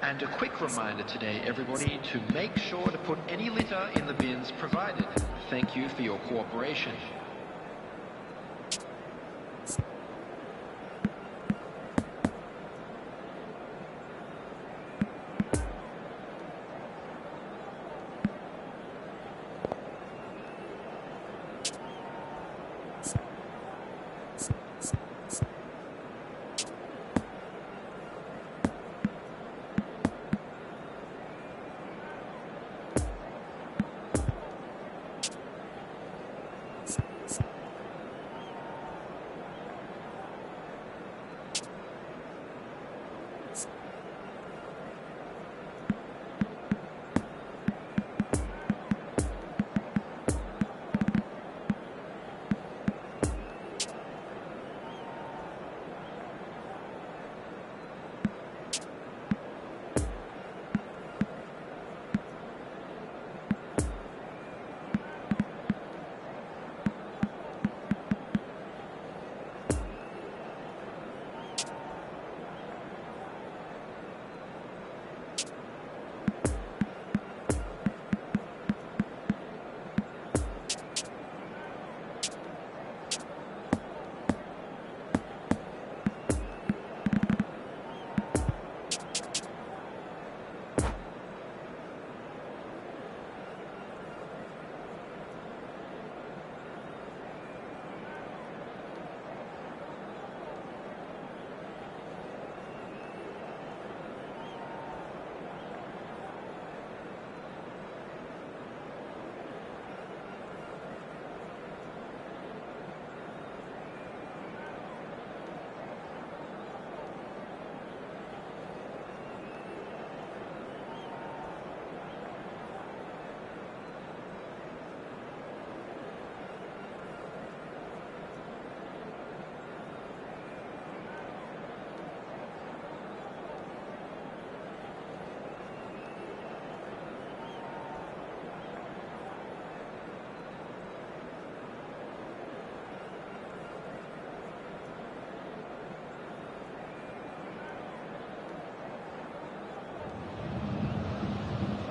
And a quick reminder today, everybody, to make sure to put any litter in the bins provided. Thank you for your cooperation.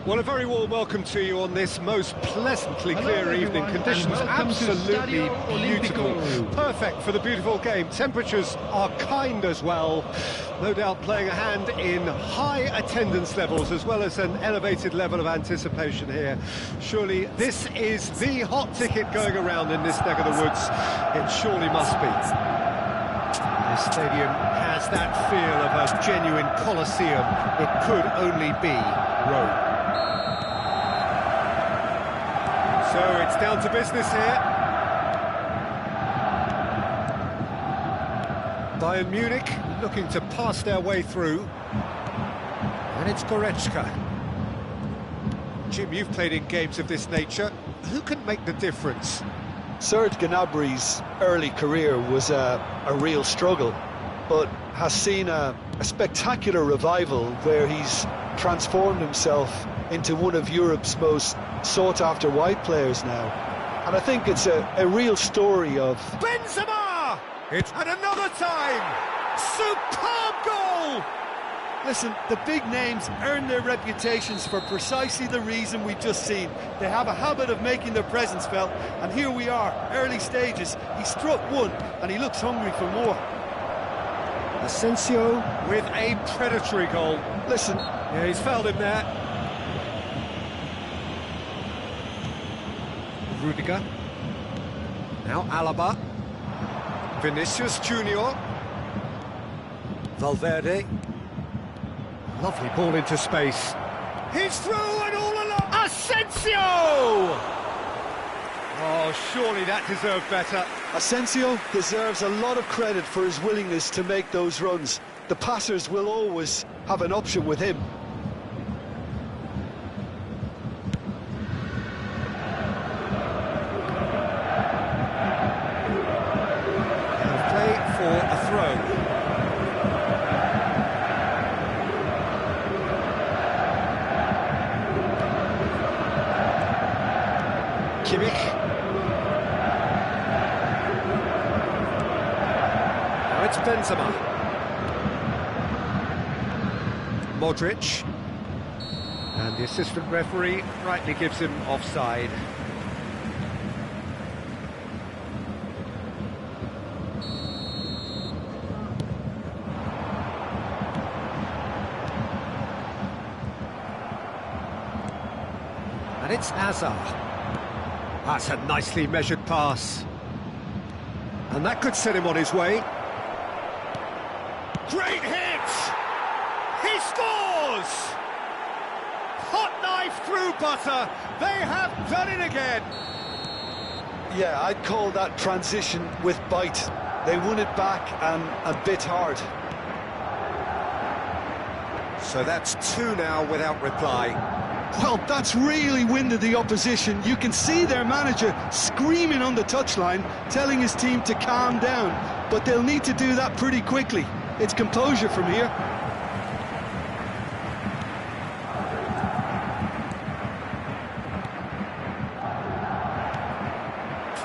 Well, a very warm welcome to you on this most pleasantly clear evening. Conditions absolutely beautiful. Perfect for the beautiful game. Temperatures are kind as well. No doubt playing a hand in high attendance levels as well as an elevated level of anticipation here. Surely this is the hot ticket going around in this neck of the woods. It surely must be. This stadium has that feel of a genuine Colosseum. It could only be Rome. So it's down to business here. Bayern Munich looking to pass their way through. And it's Goretzka. Jim, you've played in games of this nature. Who can make the difference? Serge Gnabry's early career was a real struggle, but has seen a spectacular revival where he's transformed himself into one of Europe's most sought-after wide players now. And I think it's a real story of... Benzema! It's at another time! Superb goal! Listen, the big names earn their reputations for precisely the reason we've just seen. They have a habit of making their presence felt, and here we are, early stages. He struck one, and he looks hungry for more. Asensio with a predatory goal. Listen... Yeah, he's fouled him there. Rudiger. Now Alaba. Vinicius Junior. Valverde. Lovely ball into space. He's through and all along. Asensio! Oh, surely that deserved better. Asensio deserves a lot of credit for his willingness to make those runs. The passers will always have an option with him. For a throw. Kimmich. Now it's Benzema. Modric. And the assistant referee rightly gives him offside. And it's Azar. That's a nicely measured pass. And that could set him on his way. Great hit! He scores! Hot knife through butter. They have done it again. Yeah, I'd call that transition with bite. They won it back and bit hard. So that's 2 now without reply. Well, that's really winded the opposition. You can see their manager screaming on the touchline, telling his team to calm down. But they'll need to do that pretty quickly. It's composure from here.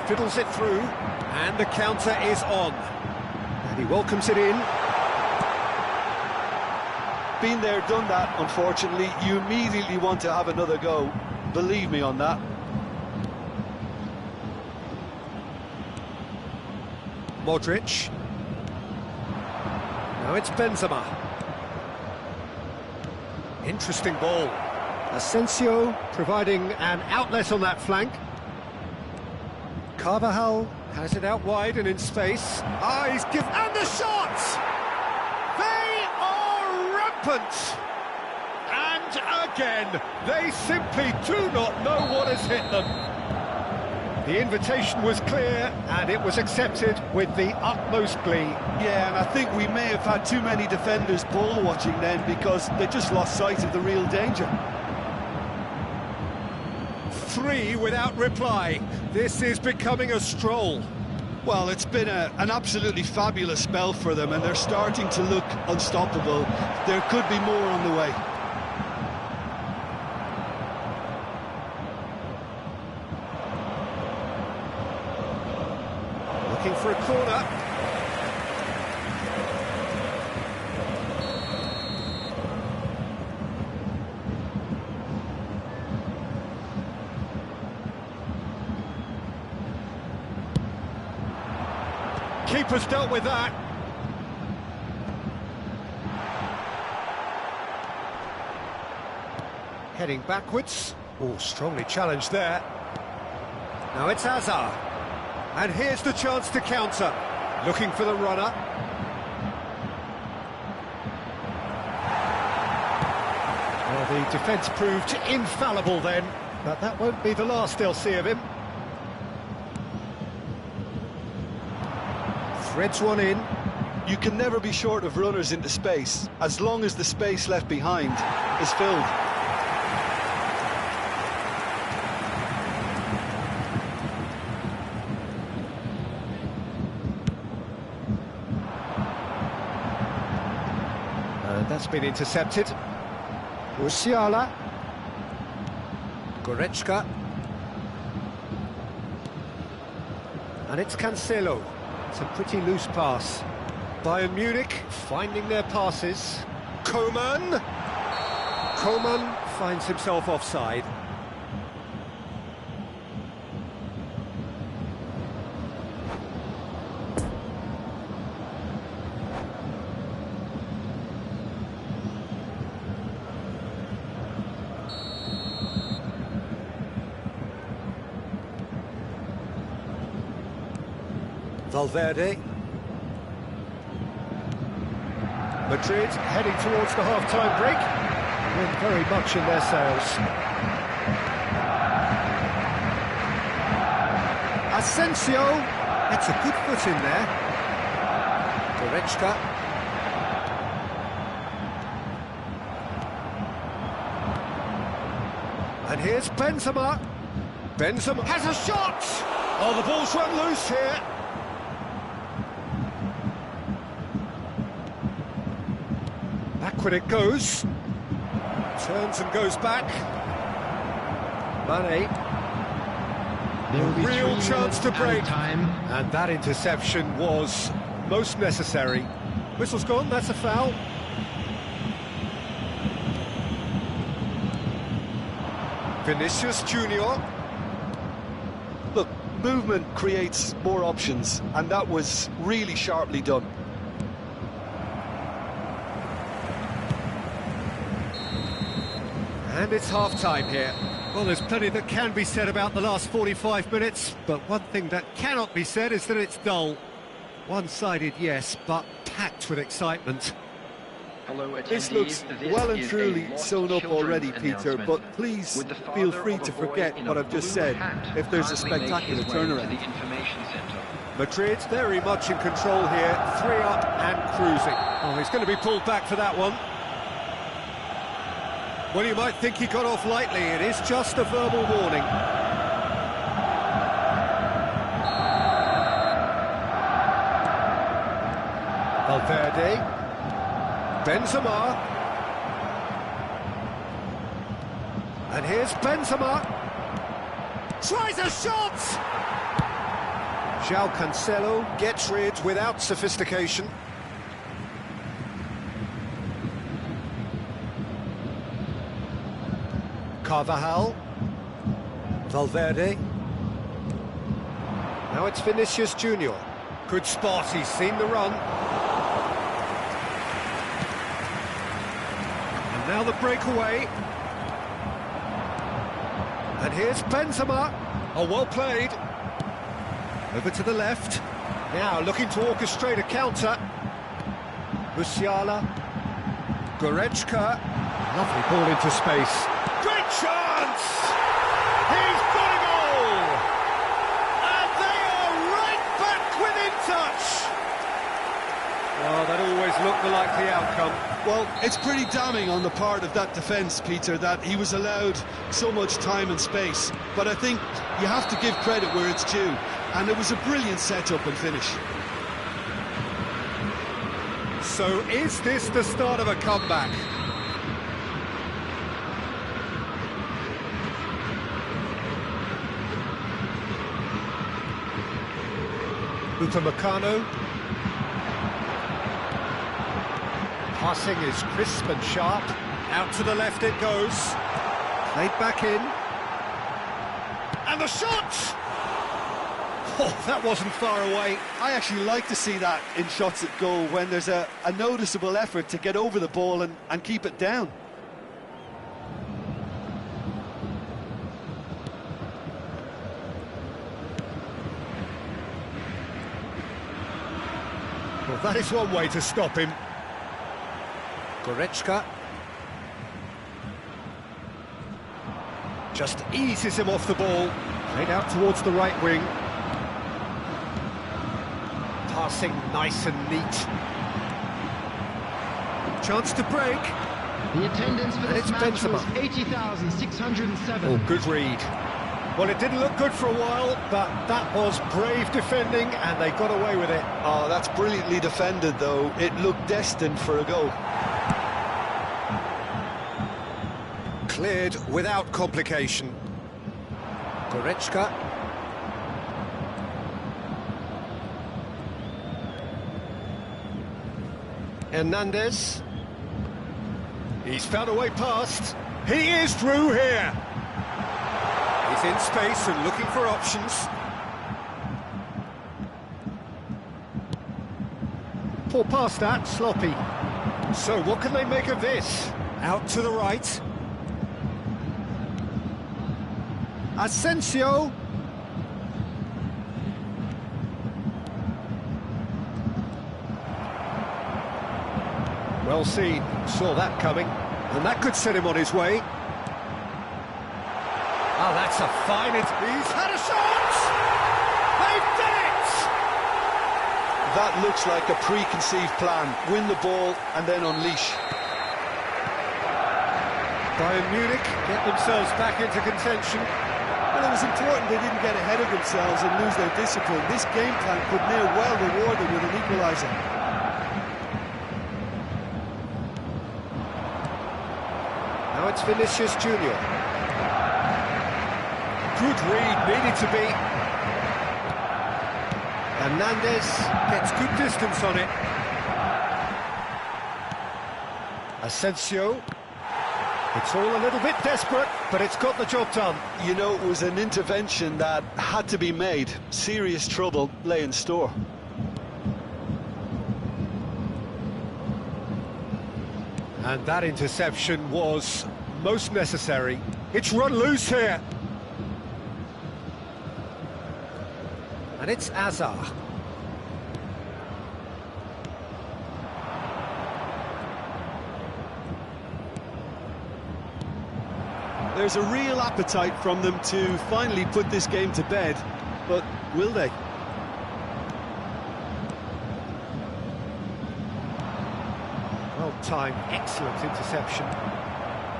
Fiddles it through, and the counter is on. And he welcomes it in. Been there, done that, unfortunately. You immediately want to have another go. Believe me on that. Modric. Now it's Benzema. Interesting ball. Asensio providing an outlet on that flank. Carvajal has it out wide and in space. He's given... And the shot! They are rampant! And again, they simply do not know what has hit them. The invitation was clear, and it was accepted with the utmost glee. Yeah, and I think we may have had too many defenders ball watching then because they just lost sight of the real danger. 3 without reply. This is becoming a stroll. Well, it's been an absolutely fabulous spell for them, and they're starting to look unstoppable. There could be more on the way. Looking for a corner. Keeper's dealt with that. Heading backwards. Oh, strongly challenged there. Now it's Azar. And here's the chance to counter. Looking for the runner. Well, the defence proved infallible then, but that won't be the last they'll see of him. Threads one in. You can never be short of runners into space, as long as the space left behind is filled. That's been intercepted. Musiala. Goretzka. And it's Cancelo. It's a pretty loose pass. Bayern Munich finding their passes. Coman. Coman finds himself offside. Valverde. Madrid heading towards the half-time break. Wind very much in their sails. Asensio. It's a good foot in there. Goretzka. And here's Benzema. Benzema has a shot! Oh, the ball's run loose here. Backward it goes. Turns and goes back. Mane. Real chance to break. And that interception was most necessary. Whistle's gone, that's a foul. Vinicius Junior. Look, movement creates more options, and that was really sharply done. And it's half-time here. Well, there's plenty that can be said about the last 45 minutes, but one thing that cannot be said is that it's dull. One-sided, yes, but packed with excitement. Hello, attendees. This looks well and truly sewn up already, Peter, but please feel free to forget what I've just said if there's a spectacular turnaround. Madrid very much in control here, 3 up and cruising. Oh, he's going to be pulled back for that one. Well, you might think he got off lightly. It is just a verbal warning. Valverde. Benzema. And here's Benzema. Tries a shot! João Cancelo gets rid without sophistication. Carvajal. Valverde. Now it's Vinicius Junior. Good spot, he's seen the run. And now the breakaway. And here's Benzema. Oh, well played. Over to the left. Now looking to orchestrate a counter. Musiala. Goretzka. Lovely ball into space. Great chance! He's got a goal! And they are right back within touch! Well, that always looked the likely outcome. Well, it's pretty damning on the part of that defence, Peter, that he was allowed so much time and space. But I think you have to give credit where it's due. And it was a brilliant setup and finish. So is this the start of a comeback? Upamecano. Passing is crisp and sharp. Out to the left it goes. Played back in. And the shot! Oh, that wasn't far away. I actually like to see that in shots at goal when there's a noticeable effort to get over the ball and keep it down. Well, that is one way to stop him. Goretzka. Just eases him off the ball. Played out towards the right wing. Passing nice and neat. Chance to break. The attendance for this match was Benzema. 80,607. Oh, good read. Well, it didn't look good for a while, but that was brave defending, and they got away with it. Oh, that's brilliantly defended, though. It looked destined for a goal. Cleared without complication. Goretzka. Hernandez. He's found a way past. He is through here. He's in space and looking for options. Poor pass that, sloppy. So what can they make of this? Out to the right. Asensio. Well seen, saw that coming, and that could set him on his way. Oh, that's a fine... He's had a shot! They've done it! That looks like a preconceived plan. Win the ball and then unleash. Bayern Munich get themselves back into contention. Well, it was important they didn't get ahead of themselves and lose their discipline. This game plan could near well reward them with an equaliser. Now it's Vinicius Junior. Good read, needed to be. Hernandez gets good distance on it. Asensio. It's all a little bit desperate, but it's got the job done. You know, it was an intervention that had to be made. Serious trouble lay in store. And that interception was most necessary. It's run loose here. And it's Azar. There's a real appetite from them to finally put this game to bed, but will they? Well timed, excellent interception.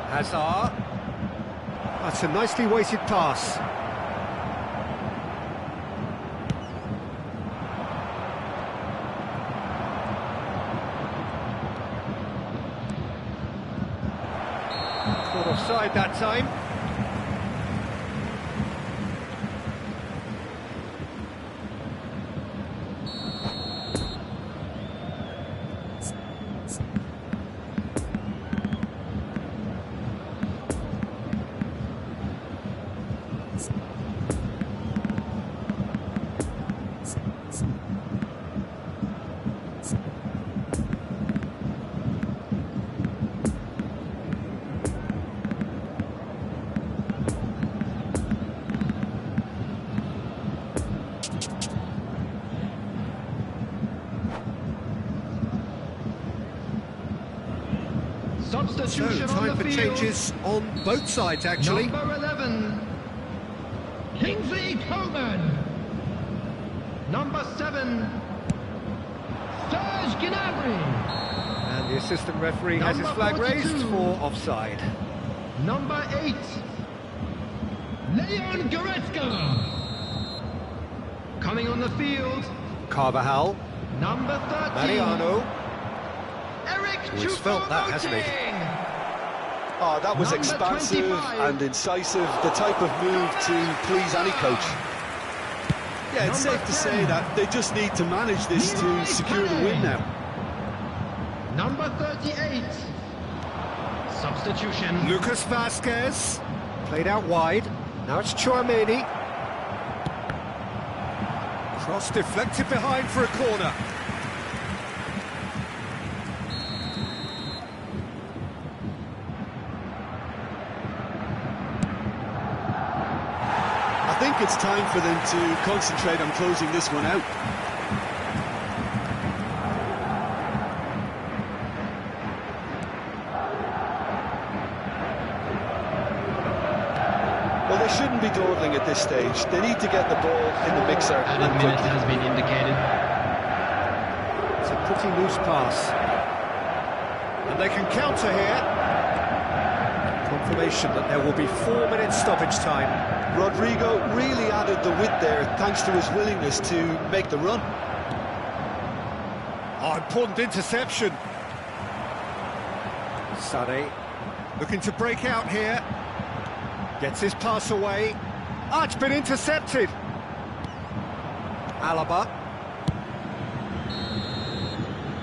Hazard. That's a nicely weighted pass. Caught offside that time. Substitution So, on time the for field. changes on both sides, actually. Number 11, Kingsley Coman. Number 7, Serge Gnabry. And the assistant referee has his Number flag 42. raised for offside. Number 8, Leon Goretzka. Coming on the field, Carvajal, number 13, Mariano. Eric He's felt that, hasn't he? Choupo-Moting. Oh, that was Number expansive 25. and incisive, the type of move to please any coach. Yeah, it's Number safe to 10. say that they just need to manage this to Leroy secure the Sané. win now. Number 38, substitution. Lucas Vasquez, played out wide. Now it's Chouameni. Cross deflected behind for a corner. I think it's time for them to concentrate on closing this one out. Well, they shouldn't be dawdling at this stage. They need to get the ball in the mixer and Added minute quickly. has been indicated. It's a pretty loose pass. And they can counter here. Confirmation that there will be 4 minutes stoppage time. Rodrigo really added the width there thanks to his willingness to make the run. Oh, important interception. Sané looking to break out here. Gets his pass away. Ah, it's been intercepted. Alaba.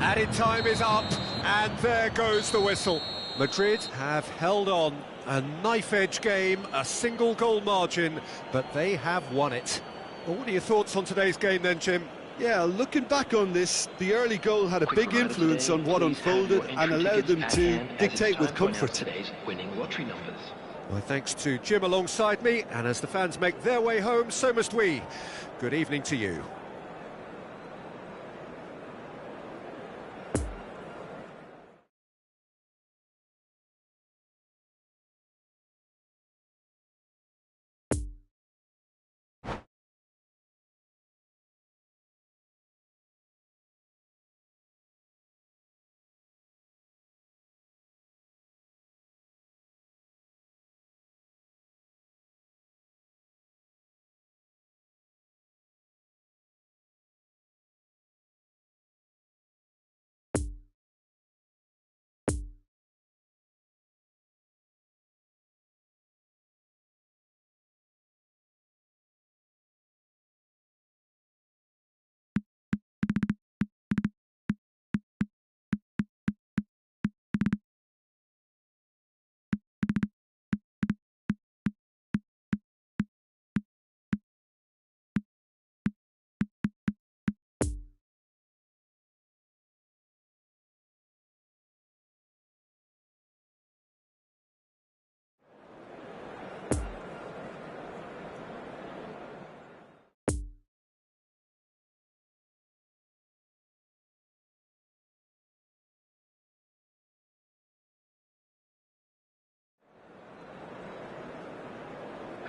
Added time is up, and there goes the whistle. Madrid have held on. A knife-edge game, a single goal margin, but they have won it. Well, what are your thoughts on today's game then, Jim? Yeah, looking back on this, the early goal had a big influence on what unfolded and allowed them to dictate with comfort. Today's winning lottery numbers. My thanks to Jim alongside me, and as the fans make their way home, so must we. Good evening to you.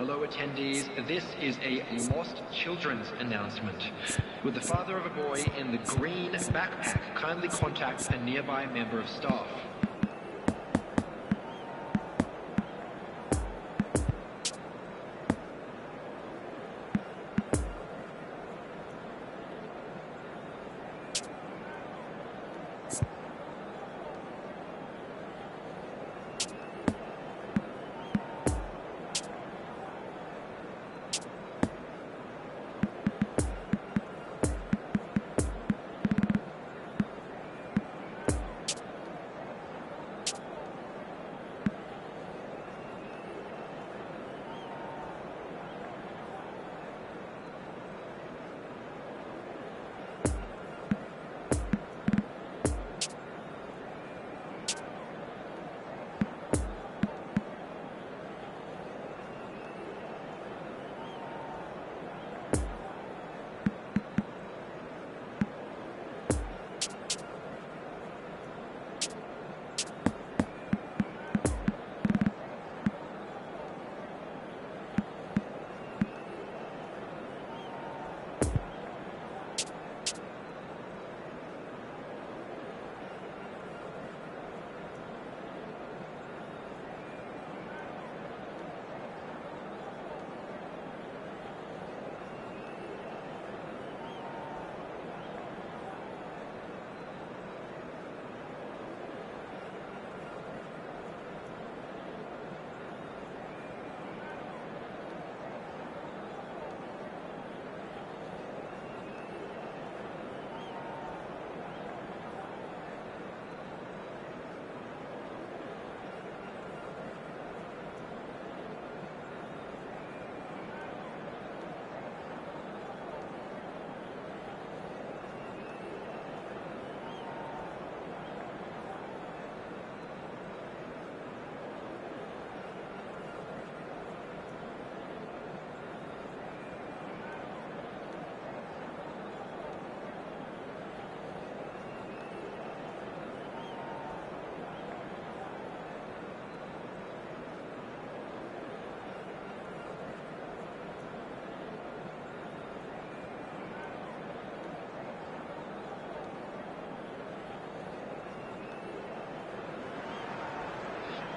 Hello attendees, this is a lost children's announcement. Would the father of a boy in the green backpack kindly contact a nearby member of staff?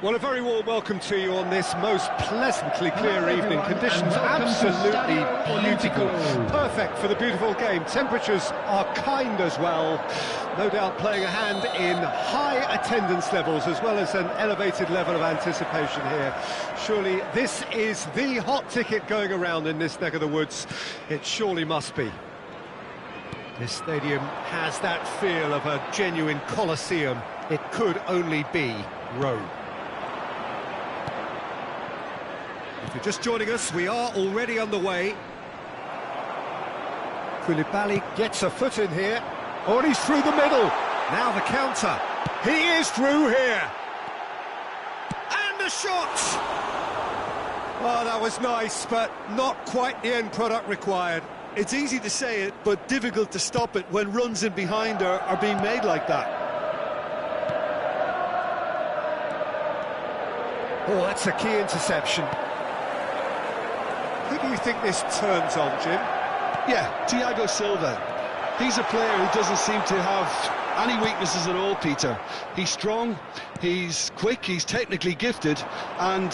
Well, a very warm welcome to you on this most pleasantly clear evening. Conditions absolutely beautiful. Perfect for the beautiful game. Temperatures are kind as well. No doubt playing a hand in high attendance levels as well as an elevated level of anticipation here. Surely this is the hot ticket going around in this neck of the woods. It surely must be. This stadium has that feel of a genuine Colosseum. It could only be Rome. If you're just joining us, we are already underway. Koulibaly gets a foot in here. Oh, and he's through the middle. Now the counter. He is through here. And a shot! Oh, that was nice, but not quite the end product required. It's easy to say it, but difficult to stop it when runs in behind are being made like that. Oh, that's a key interception. Who do you think this turns on, Jim? Yeah, Thiago Silva. He's a player who doesn't seem to have any weaknesses at all, Peter. He's strong, he's quick, he's technically gifted, and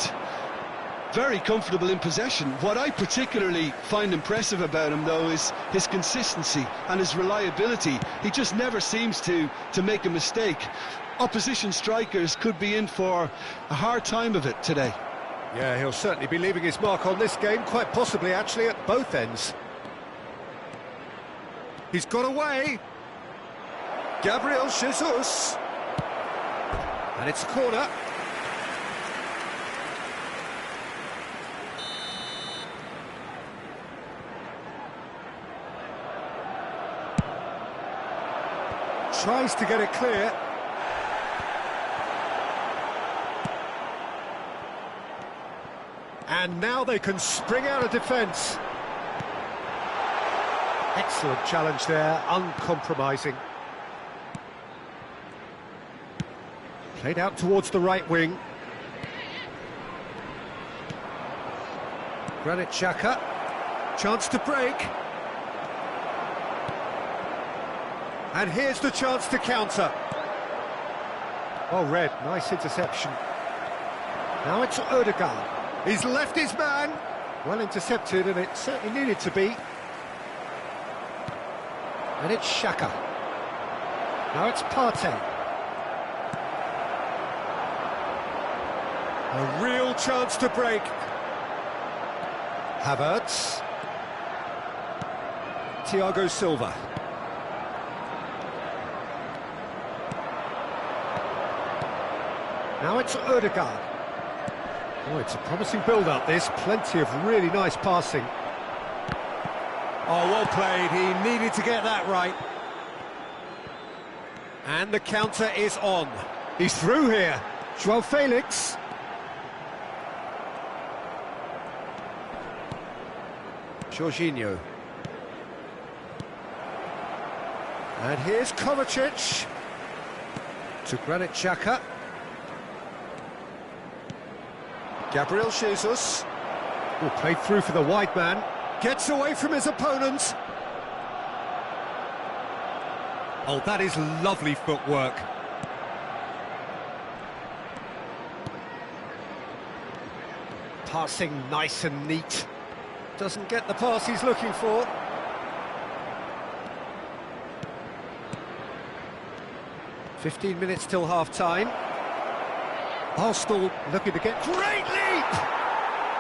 very comfortable in possession. What I particularly find impressive about him, though, is his consistency and his reliability. He just never seems to make a mistake. Opposition strikers could be in for a hard time of it today. Yeah, he'll certainly be leaving his mark on this game, quite possibly actually at both ends. He's got away. Gabriel Jesus. And it's a corner. Tries to get it clear. And now they can spring out of defence. Excellent challenge there, uncompromising. Played out towards the right wing. Granit Xhaka. Chance to break. And here's the chance to counter. Well read, nice interception. Now it's Odegaard. He's left his man. Well intercepted, and it certainly needed to be. And it's Xhaka. Now it's Partey. A real chance to break. Havertz. Thiago Silva. Now it's Odegaard. Oh, it's a promising build-up, this. Plenty of really nice passing. Oh, well played. He needed to get that right. And the counter is on. He's through here. João Felix. Jorginho. And here's Kovacic. To Granit Xhaka. Gabriel Jesus. Oh, played through for the wide man. Gets away from his opponent. Oh, that is lovely footwork. Passing nice and neat. Doesn't get the pass he's looking for. "15 minutes till half-time. Arsenal looking to get... Great leap!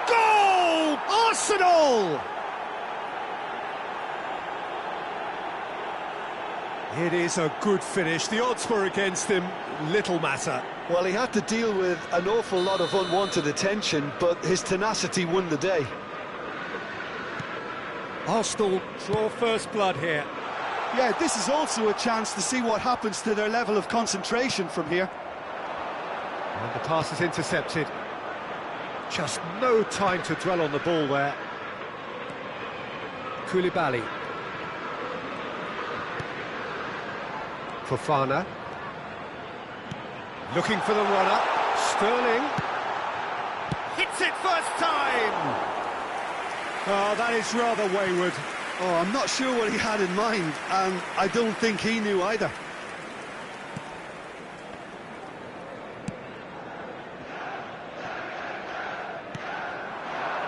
Goal! Arsenal! It is a good finish. The odds were against him. Little matter. Well, he had to deal with an awful lot of unwanted attention, but his tenacity won the day. Arsenal draw first blood here. Yeah, this is also a chance to see what happens to their level of concentration from here. And the pass is intercepted. Just no time to dwell on the ball there. Koulibaly. Fofana. Looking for the runner. Sterling. Hits it first time! Oh, that is rather wayward. Oh, I'm not sure what he had in mind, and I don't think he knew either.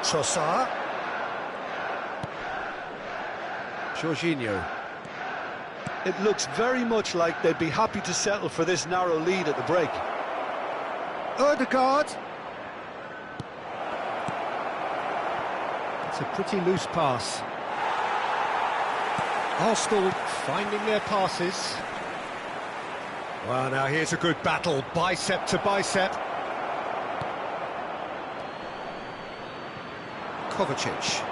Trossard. Jorginho. It looks very much like they'd be happy to settle for this narrow lead at the break. Odegaard. It's a pretty loose pass. Arsenal finding their passes. Well, now here's a good battle, bicep to bicep. Kovacic.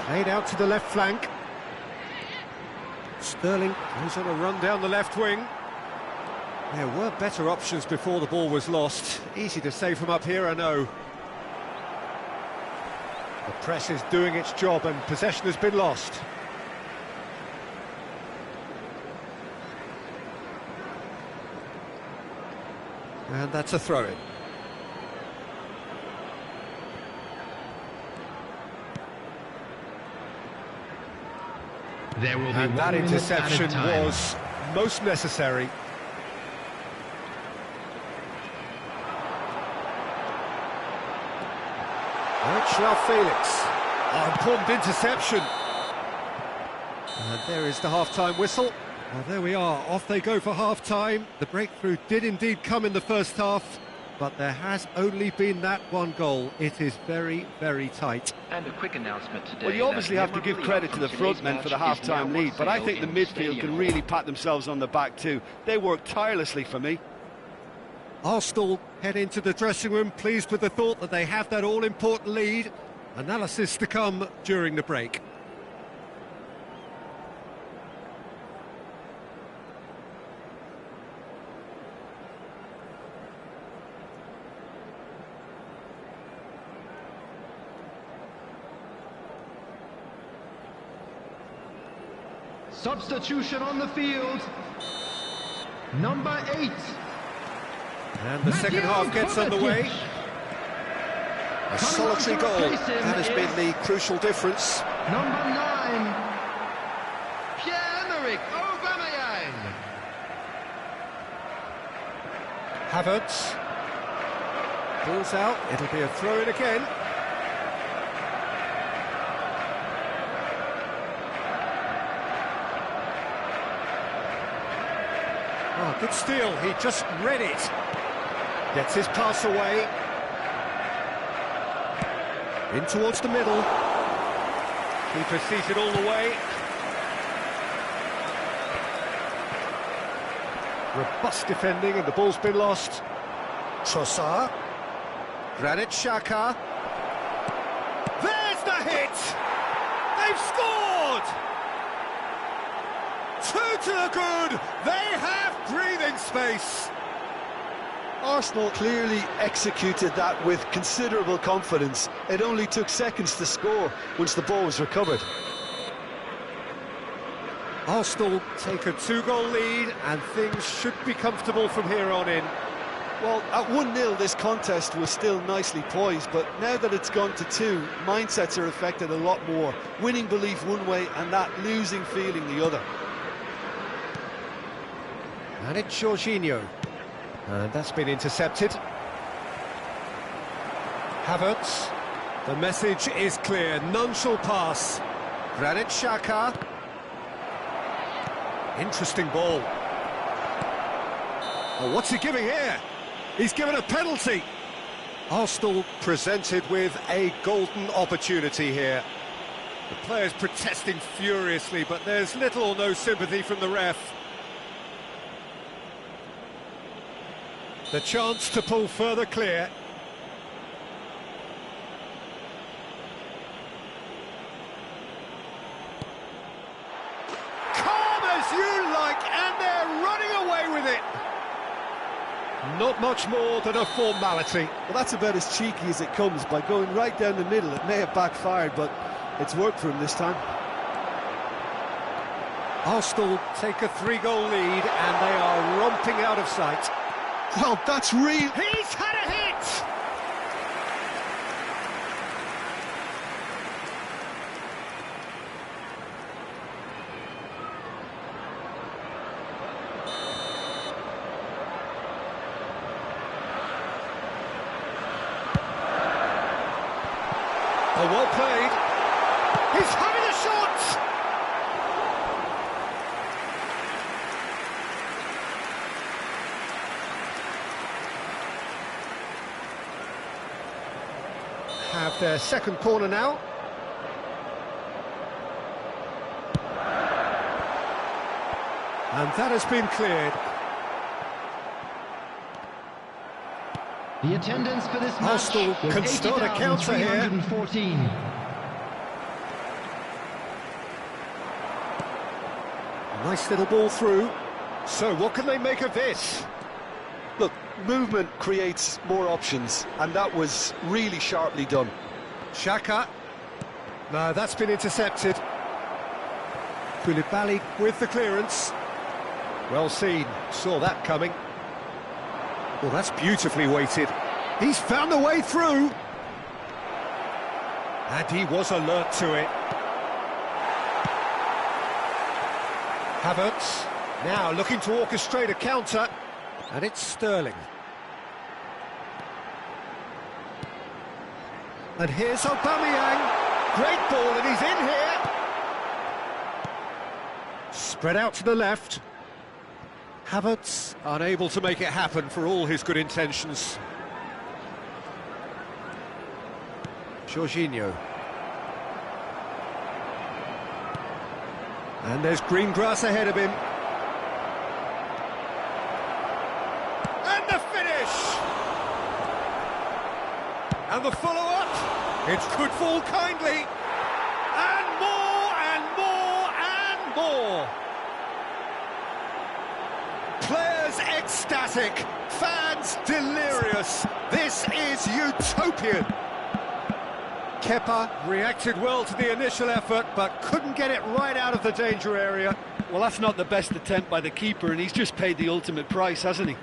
Played out to the left flank. Sterling goes on a run down the left wing. There were better options before the ball was lost. Easy to say from up here, I know. The press is doing its job and possession has been lost. And that's a throw-in. There will be And that 1 minute interception added time. was most necessary. Right, João Felix. Oh, important interception. And there is the half-time whistle. Well, there we are, off they go for half-time. The breakthrough did indeed come in the first half, but there has only been that one goal. It is very, very tight. And a quick announcement today. Well, you obviously that have to give memorabilia credit to from the front today's men for the match is half-time now lead, but I on think the sale in midfield Stadium can Hall. really pat themselves on the back too. They worked tirelessly for me. Arsenal head into the dressing room pleased with the thought that they have that all-important lead. Analysis to come during the break. Substitution on the field. Number 8. And the second half gets underway. A solitary goal, that has been the crucial difference. Number 9, Pierre-Emerick Aubameyang. Havertz. Ball's out, it'll be a throw-in again. Oh, good steal, he just read it. Gets his pass away. In towards the middle. Keeper seated all the way. Robust defending and the ball's been lost. Trossard. Granit Xhaka. There's the hit! They've scored! 2 to the good! They have breathing space! Arsenal clearly executed that with considerable confidence. It only took seconds to score once the ball was recovered. Arsenal take a 2-goal lead and things should be comfortable from here on in. Well, at 1-0 this contest was still nicely poised, but now that it's gone to 2, mindsets are affected a lot more. Winning belief one way and that losing feeling the other. And it's Jorginho. And that's been intercepted. Havertz. The message is clear, none shall pass. Granit Xhaka. Interesting ball. Oh, what's he giving here? He's given a penalty. Arsenal presented with a golden opportunity here. The players protesting furiously, but there's little or no sympathy from the ref. The chance to pull further clear. Calm as you like, and they're running away with it. Not much more than a formality. Well, that's about as cheeky as it comes. By going right down the middle, it may have backfired, but it's worked for him this time. Arsenal take a 3-goal lead, and they are romping out of sight. Well, that's real. He's had a hit! Oh, well played. He's having a shot! Have their second corner now. And that has been cleared. The attendance for this match Arsenal was can start a counter here. 80,314. Nice little ball through. So what can they make of this? Look, movement creates more options, and that was really sharply done. Xhaka. No, that's been intercepted. Koulibaly with the clearance. Well seen, saw that coming. Well, that's beautifully weighted. He's found a way through. And he was alert to it. Havertz, now looking to orchestrate a counter. And it's Sterling. And here's Aubameyang. Great ball, and he's in here. Spread out to the left. Havertz unable to make it happen for all his good intentions. Jorginho. And there's green grass ahead of him. And the finish! And the follow-up. It could fall kindly. And more, and more, and more. Players ecstatic, fans delirious. This is utopian. Kepa reacted well to the initial effort, but couldn't get it right out of the danger area. Well, that's not the best attempt by the keeper, and he's just paid the ultimate price, hasn't he?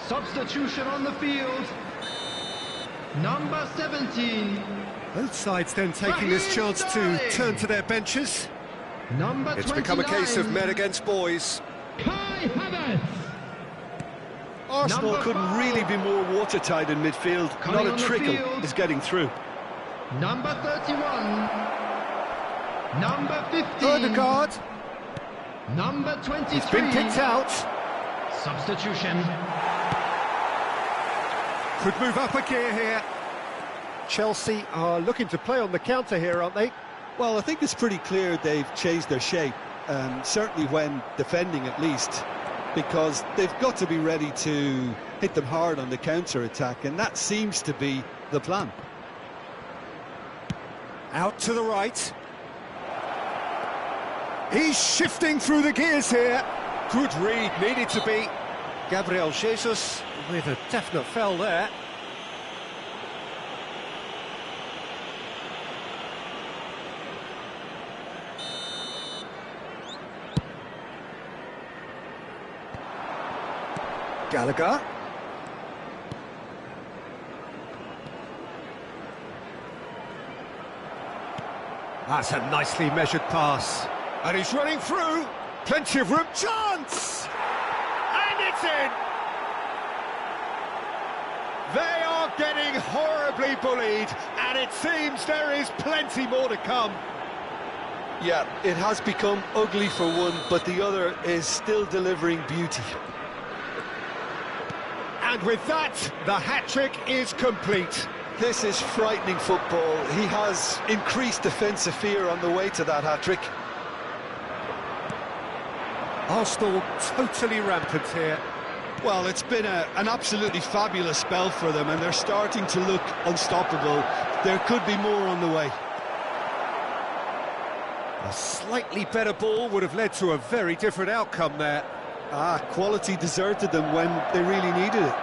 Substitution on the field. Number 17. Both sides then taking this chance to turn to their benches. Number It's 29. become a case of men against boys. Kai Havertz. Arsenal Number couldn't 5. really be more watertight in midfield. Coming Not on a the trickle field. is getting through. Number 31. Number 15. Odegaard, Number 23. he's been picked out. Substitution. Could move up a gear here. Chelsea are looking to play on the counter here, aren't they? Well, I think it's pretty clear they've changed their shape, certainly when defending at least, because they've got to be ready to hit them hard on the counter-attack, and that seems to be the plan. Out to the right. He's shifting through the gears here. Good read, needed to be. Gabriel Jesus with a definite foul there. Gallagher. That's a nicely measured pass. And he's running through. Plenty of room. Chance! And it's in! They are getting horribly bullied, and it seems there is plenty more to come. Yeah, it has become ugly for one, but the other is still delivering beauty. And with that, the hat-trick is complete. This is frightening football. He has increased defensive fear on the way to that hat-trick. Arsenal totally rampant here. Well, it's been an absolutely fabulous spell for them, and they're starting to look unstoppable. There could be more on the way. A slightly better ball would have led to a very different outcome there. Quality deserted them when they really needed it.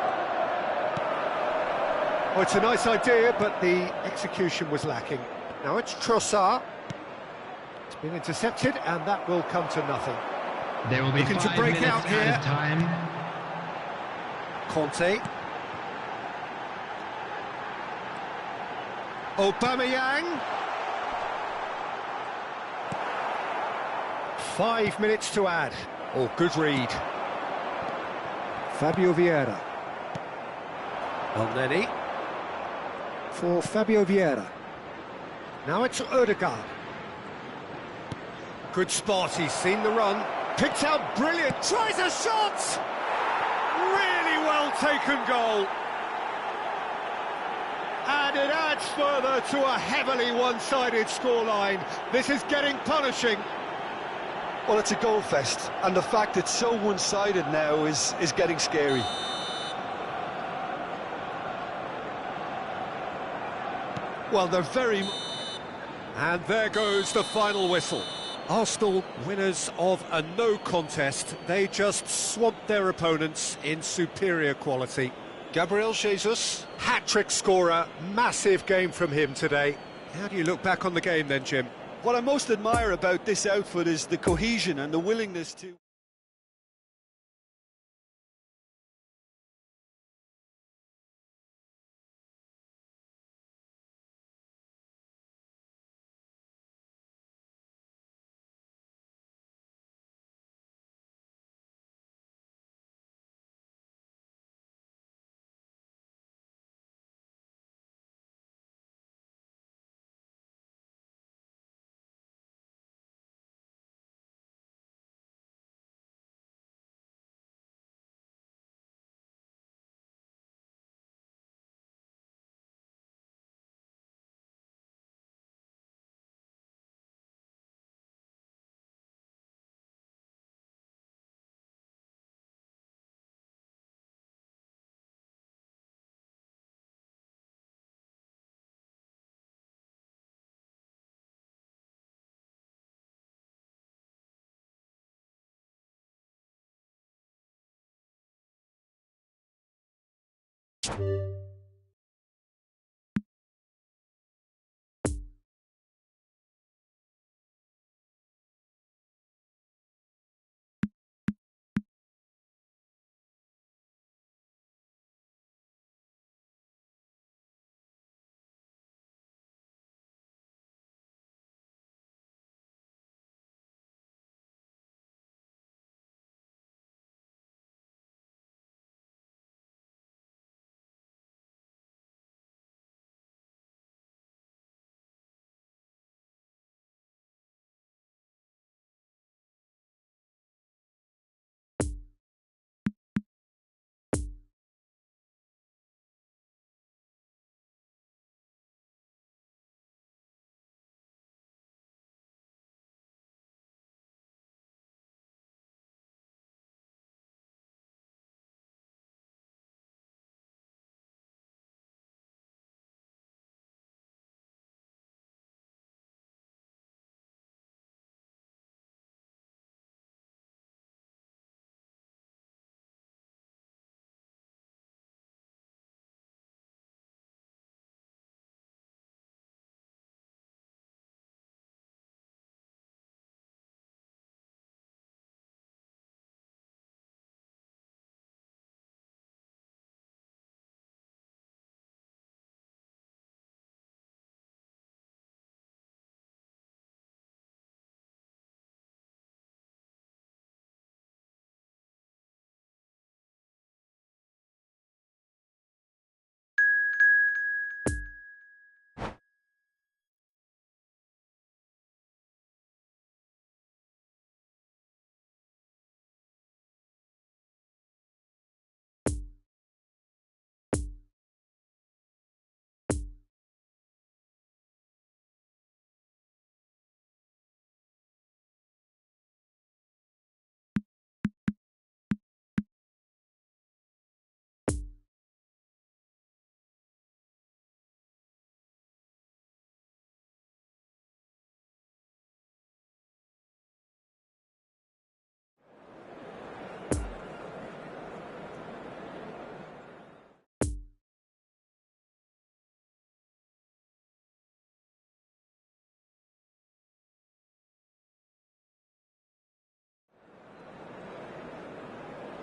Well, it's a nice idea, but the execution was lacking. Now it's Trossard. It's been intercepted, and that will come to nothing. There will be Looking to 5 break minutes out here. added time. Conte. Aubameyang. 5 minutes to add. Oh, good read. Fabio Vieira. Elneny. For Fabio Vieira. Now it's Odegaard. Good spot, he's seen the run. Picked out brilliant, tries a shot! Really well taken goal. And it adds further to a heavily one-sided scoreline. This is getting punishing. Well, it's a goal fest, and the fact it's so one-sided now is getting scary. Well, they're very... And there goes the final whistle. Arsenal winners of a no contest. They just swamped their opponents in superior quality. Gabriel Jesus, hat-trick scorer, massive game from him today. How do you look back on the game then, Jim? What I most admire about this outfit is the cohesion and the willingness to...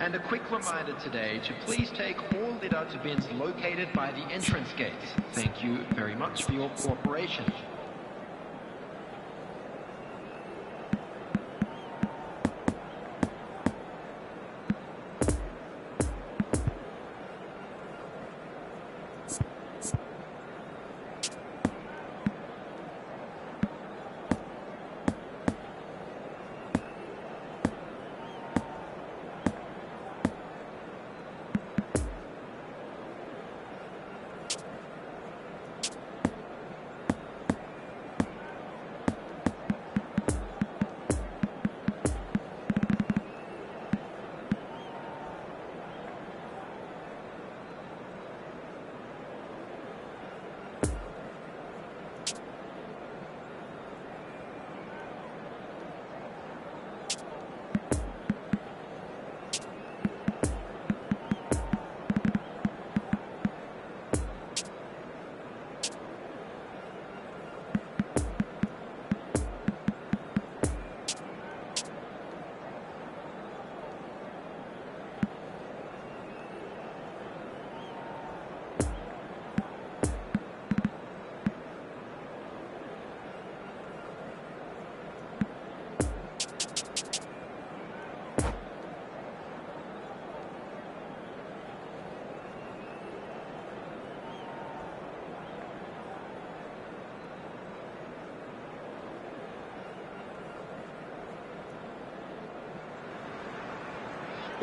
And a quick reminder today to please take all litter to bins located by the entrance gates. Thank you very much for your cooperation.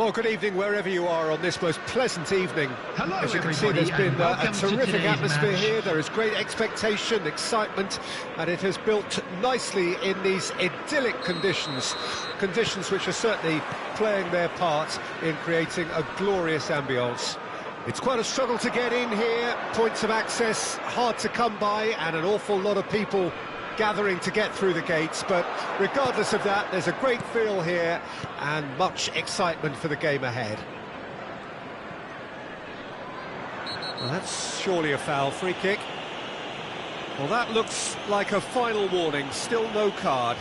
Well, good evening wherever you are on this most pleasant evening. Hello, as you can see, everybody, there's been and a welcome to terrific today's atmosphere match. here. There is great expectation, excitement, and it has built nicely in these idyllic conditions. Conditions which are certainly playing their part in creating a glorious ambience. It's quite a struggle to get in here, points of access hard to come by, and an awful lot of people gathering to get through the gates, but regardless of that, there's a great feel here and much excitement for the game ahead. Well, that's surely a foul. Free kick. Well, that looks like a final warning. Still no card.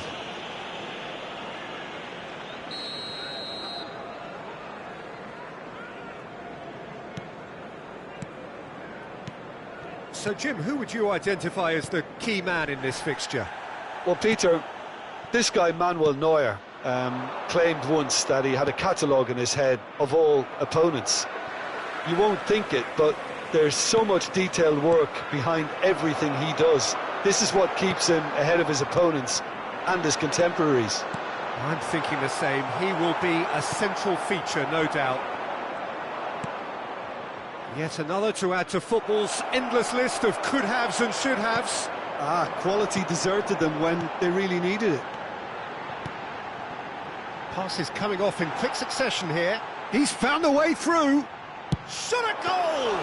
So, Jim, who would you identify as the key man in this fixture? Well, Peter, this guy Manuel Neuer claimed once that he had a catalogue in his head of all opponents. You won't think it, but there's so much detailed work behind everything he does. This is what keeps him ahead of his opponents and his contemporaries. I'm thinking the same. He will be a central feature, no doubt. Yet another to add to football's endless list of could-haves and should-haves. Quality deserted them when they really needed it. Passes coming off in quick succession here. He's found a way through. Shot a goal!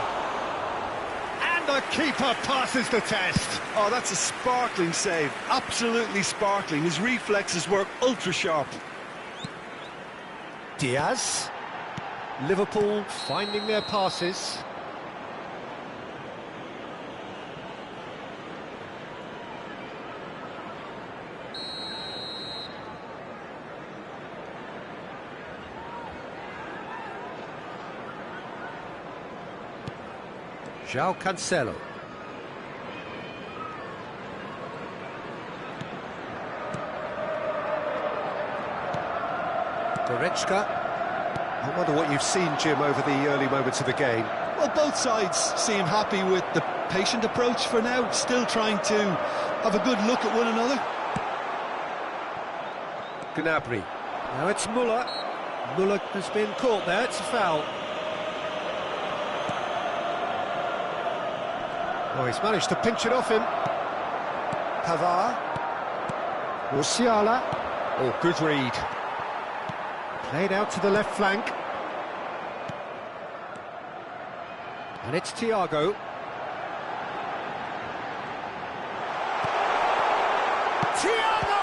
And the keeper passes the test. Oh, that's a sparkling save. Absolutely sparkling. His reflexes were ultra-sharp. Diaz. Liverpool finding their passes. João Cancelo. Goretzka. I wonder what you've seen, Jim, over the early moments of the game. Well, both sides seem happy with the patient approach for now, still trying to have a good look at one another. Gnabry. Now it's Müller. Müller has been caught there, it's a foul. Oh, he's managed to pinch it off him. Pavard. Musiala. Oh, good read. Played out to the left flank. And it's Thiago. Thiago!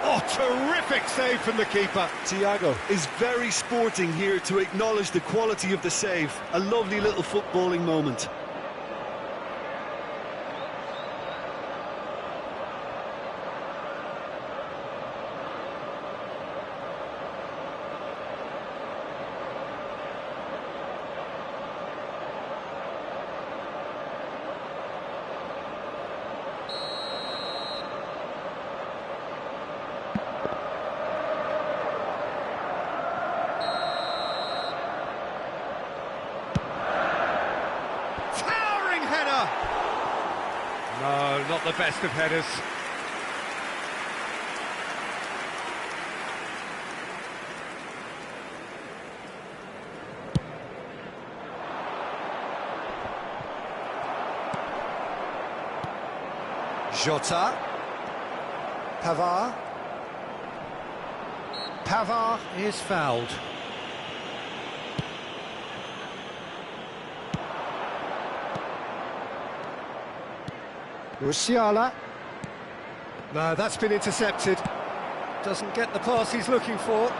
Oh, terrific save from the keeper. Thiago is very sporting here to acknowledge the quality of the save. A lovely little footballing moment. No, not the best of headers. Jota. Pavard. Pavard is fouled. Musiala. No, that's been intercepted. Doesn't get the pass he's looking for.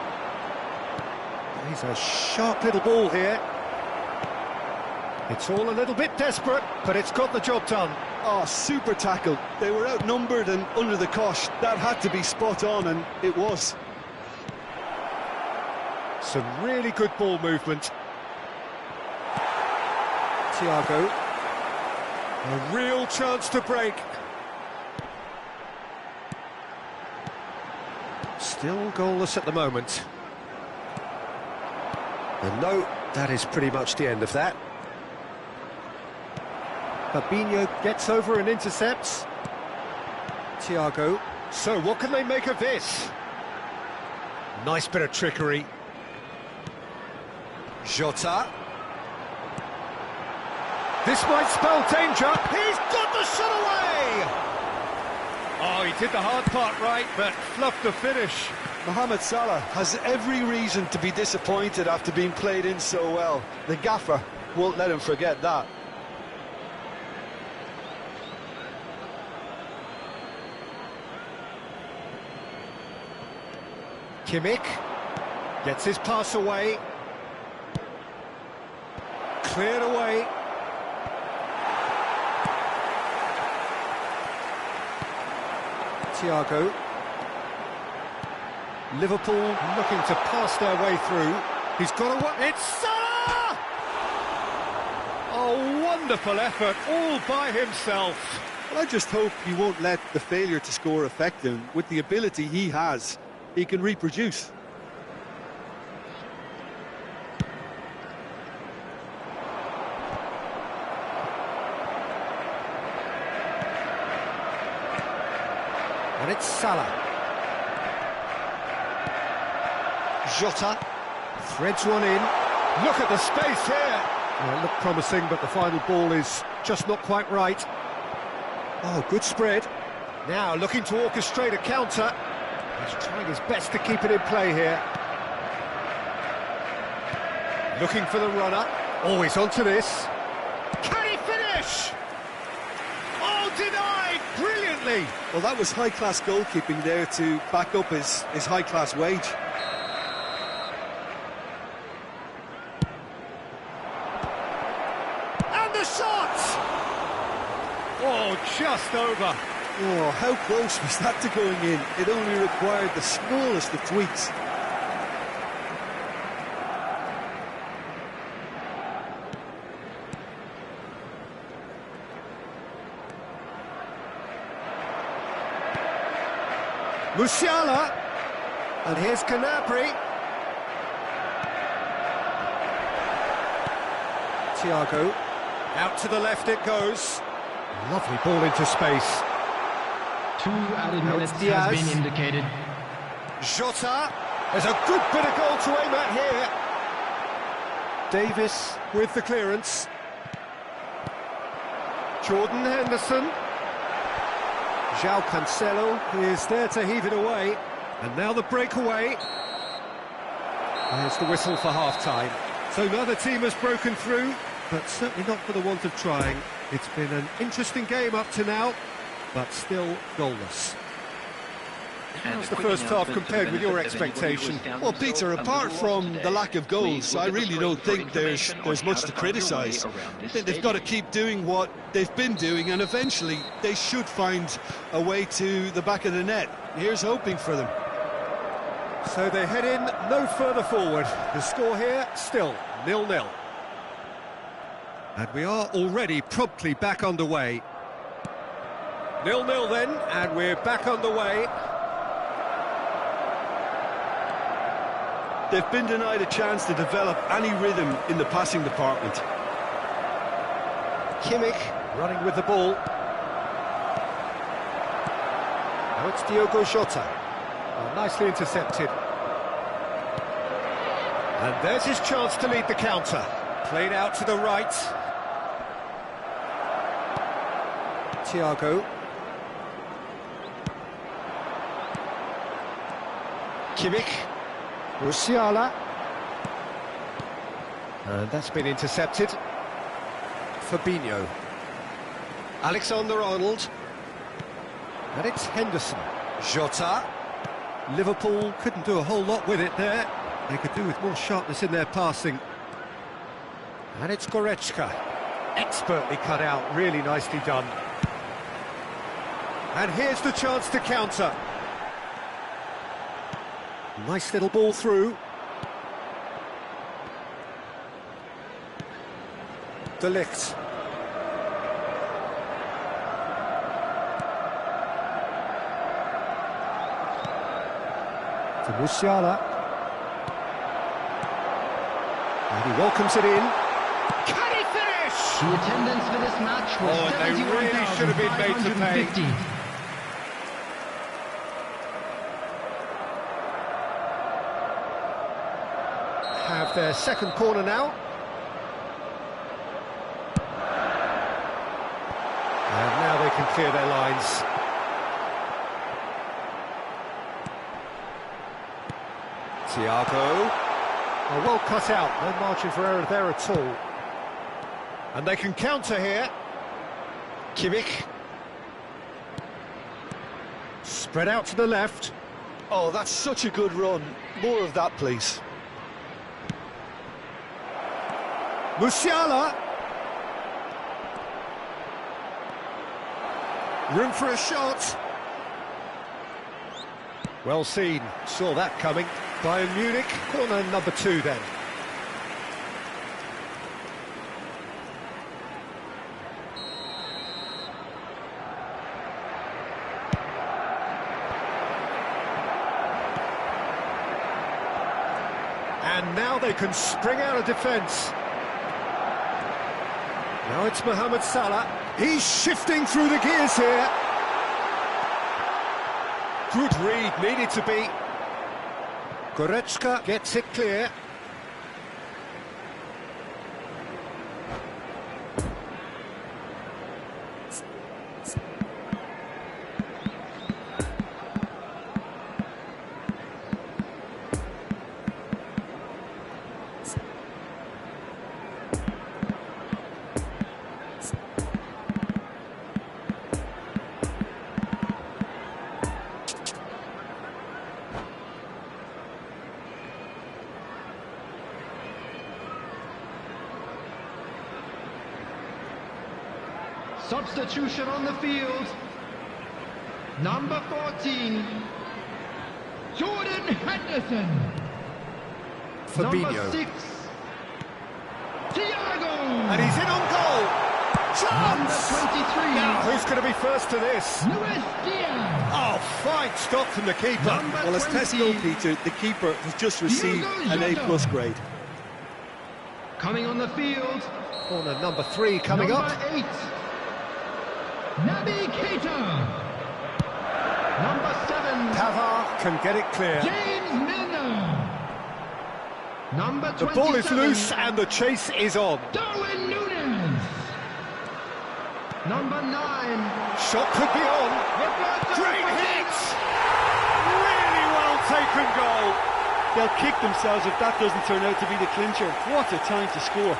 He's a sharp little ball here. It's all a little bit desperate, but it's got the job done. Oh, super tackle. They were outnumbered and under the cosh. That had to be spot on, and it was. Some really good ball movement. Thiago. A real chance to break. Still goalless at the moment. And no, that is pretty much the end of that. Fabinho gets over and intercepts. Thiago. So what can they make of this? Nice bit of trickery. Jota. This might spell danger. He's got the shot away! Oh, he did the hard part right, but fluffed the finish. Mohamed Salah has every reason to be disappointed after being played in so well. The gaffer won't let him forget that. Kimmich gets his pass away. Cleared away. Thiago. Liverpool looking to pass their way through. He's got a... It's Salah! A wonderful effort, all by himself. Well, I just hope he won't let the failure to score affect him. With the ability he has, he can reproduce. And it's Salah. Jota threads one in. Look at the space here. Well, it looked promising, but the final ball is just not quite right. Oh, good spread. Now looking to orchestrate a counter. He's trying his best to keep it in play here. Looking for the runner. Always onto this. Can he finish? Oh, denied brilliantly. Well, that was high-class goalkeeping there to back up his high-class wage. Shot! Oh, just over. Oh, how close was that to going in? It only required the smallest of tweaks. Musiala. And here's Gnabry. Thiago. Out to the left it goes. Lovely ball into space. 2 added minutes has Diaz. been indicated. Jota. There's a good bit of goal to aim at here. Davis with the clearance. Jordan Henderson. João Cancelo is there to heave it away. And now the breakaway. There's the whistle for half-time. So neither team has broken through, but certainly not for the want of trying. It's been an interesting game up to now, but still goalless. How's the first half compared with your expectation? Well, Peter, apart from the lack of goals, I really don't think there's much to criticise. They've got to keep doing what they've been doing, and eventually they should find a way to the back of the net. Here's hoping for them. So they head in no further forward. The score here, still 0-0. And we are already promptly back underway. 0-0 then, and we're back underway. They've been denied a chance to develop any rhythm in the passing department. Kimmich running with the ball. Now it's Diogo Jota. Oh, nicely intercepted. And there's his chance to lead the counter. Played out to the right. Thiago. Kimmich. Musiala. And that's been intercepted. Fabinho. Alexander-Arnold. And it's Henderson. Jota. Liverpool couldn't do a whole lot with it there. They could do with more sharpness in their passing. And it's Goretzka. Expertly cut out, really nicely done. And here's the chance to counter. Nice little ball through. De Ligt. To Musiala. And he welcomes it in. Can he finish? The attendance for this match was Oh, and they really should have been made to pay. 71,550. Have their second corner now. And now they can clear their lines. Thiago. Oh, well cut out, no margin for error there at all. And they can counter here. Kimmich. Spread out to the left. Oh, that's such a good run. More of that, please. Musiala. Room for a shot. Well seen, saw that coming. Bayern Munich, corner number 2 then. And now they can spring out of defence. Now it's Mohamed Salah. He's shifting through the gears here. Good read, needed to be. Goretzka gets it clear. Substitution on the field. Number 14, Jordan Henderson. Fabinho. Number 6, Thiago. And he's in on goal. Number Chance! 23, Now, who's going to be first to this? Luis Diaz. Oh, fine stop from the keeper. Number Well, as 20, test goalkeeper, the keeper has just received an A+ grade. Coming on the field, Corner number 3 coming number up. 8, Naby Keita. Number 7, Pavard can get it clear. James Milner. Number 27, The ball is loose and the chase is on. Darwin Núñez. Number 9, Shot could be on. Roberto Great hit! Firmino. Really well taken goal. They'll kick themselves if that doesn't turn out to be the clincher. What a time to score.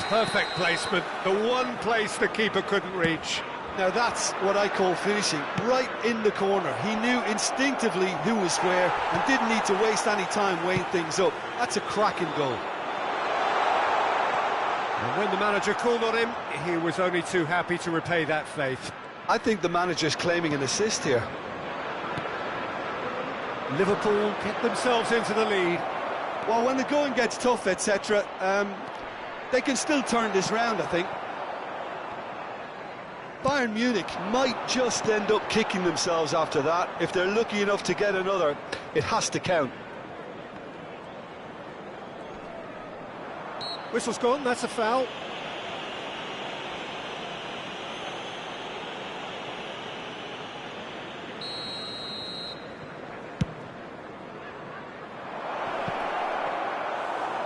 Perfect placement. The one place the keeper couldn't reach. Now that's what I call finishing, right in the corner. He knew instinctively who was where and didn't need to waste any time weighing things up. That's a cracking goal. And when the manager called on him, he was only too happy to repay that faith. I think the manager's claiming an assist here. Liverpool get themselves into the lead. Well, when the going gets tough, etc., they can still turn this round, I think. Bayern Munich might just end up kicking themselves after that. If they're lucky enough to get another, it has to count. Whistle's gone, that's a foul.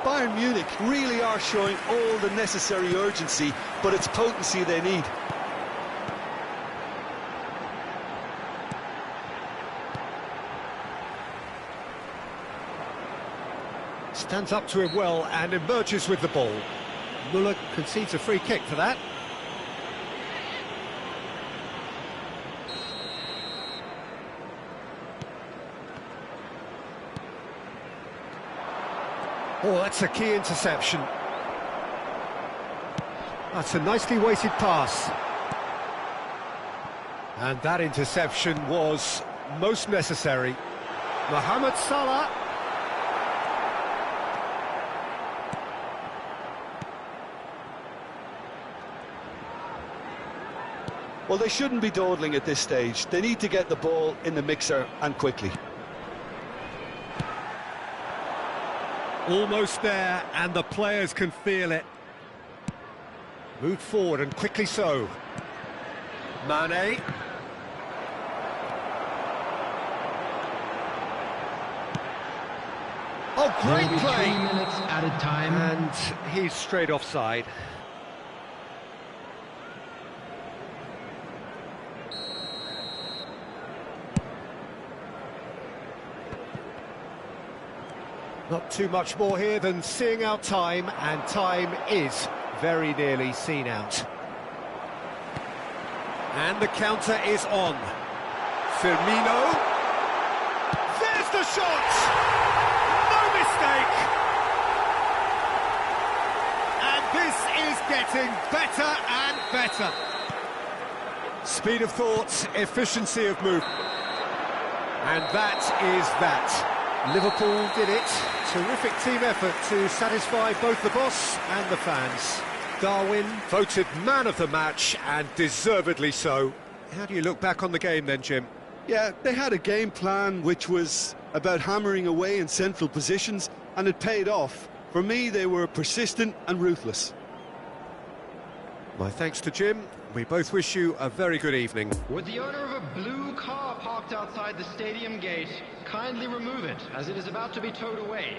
Bayern Munich really are showing all the necessary urgency, but it's potency they need. Stands up to him well and emerges with the ball. Müller concedes a free kick for that. Oh, that's a key interception. That's a nicely weighted pass. And that interception was most necessary. Mohamed Salah. Well, they shouldn't be dawdling at this stage. They need to get the ball in the mixer and quickly. Almost there, and the players can feel it. Moved forward, and quickly so. Mane. Oh, great Maybe play! 3 minutes added time. And he's straight offside. Not too much more here than seeing out time, and time is very nearly seen out. And the counter is on. Firmino. There's the shot! No mistake! This is getting better and better. Speed of thought, efficiency of move. And that is that. Liverpool did it. Terrific team effort to satisfy both the boss and the fans. Darwin voted man of the match, and deservedly so. How do you look back on the game then, Jim? Yeah, they had a game plan which was about hammering away in central positions, and it paid off. For me, they were persistent and ruthless. My thanks to Jim. We both wish you a very good evening. Would the owner of a blue car parked outside the stadium gate kindly remove it, as it is about to be towed away?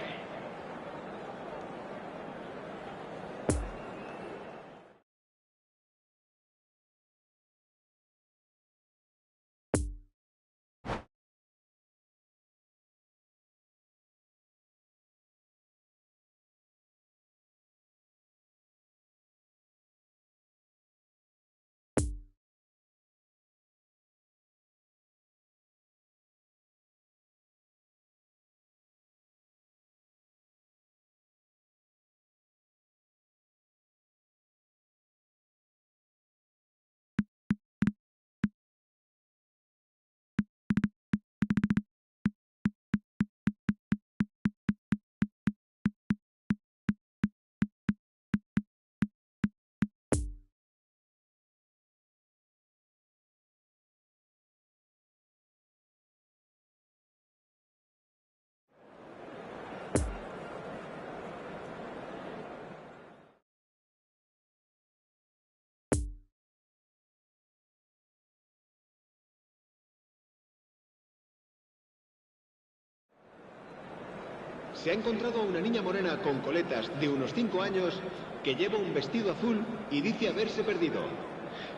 Se ha encontrado a una niña morena con coletas de unos 5 años que lleva un vestido azul y dice haberse perdido.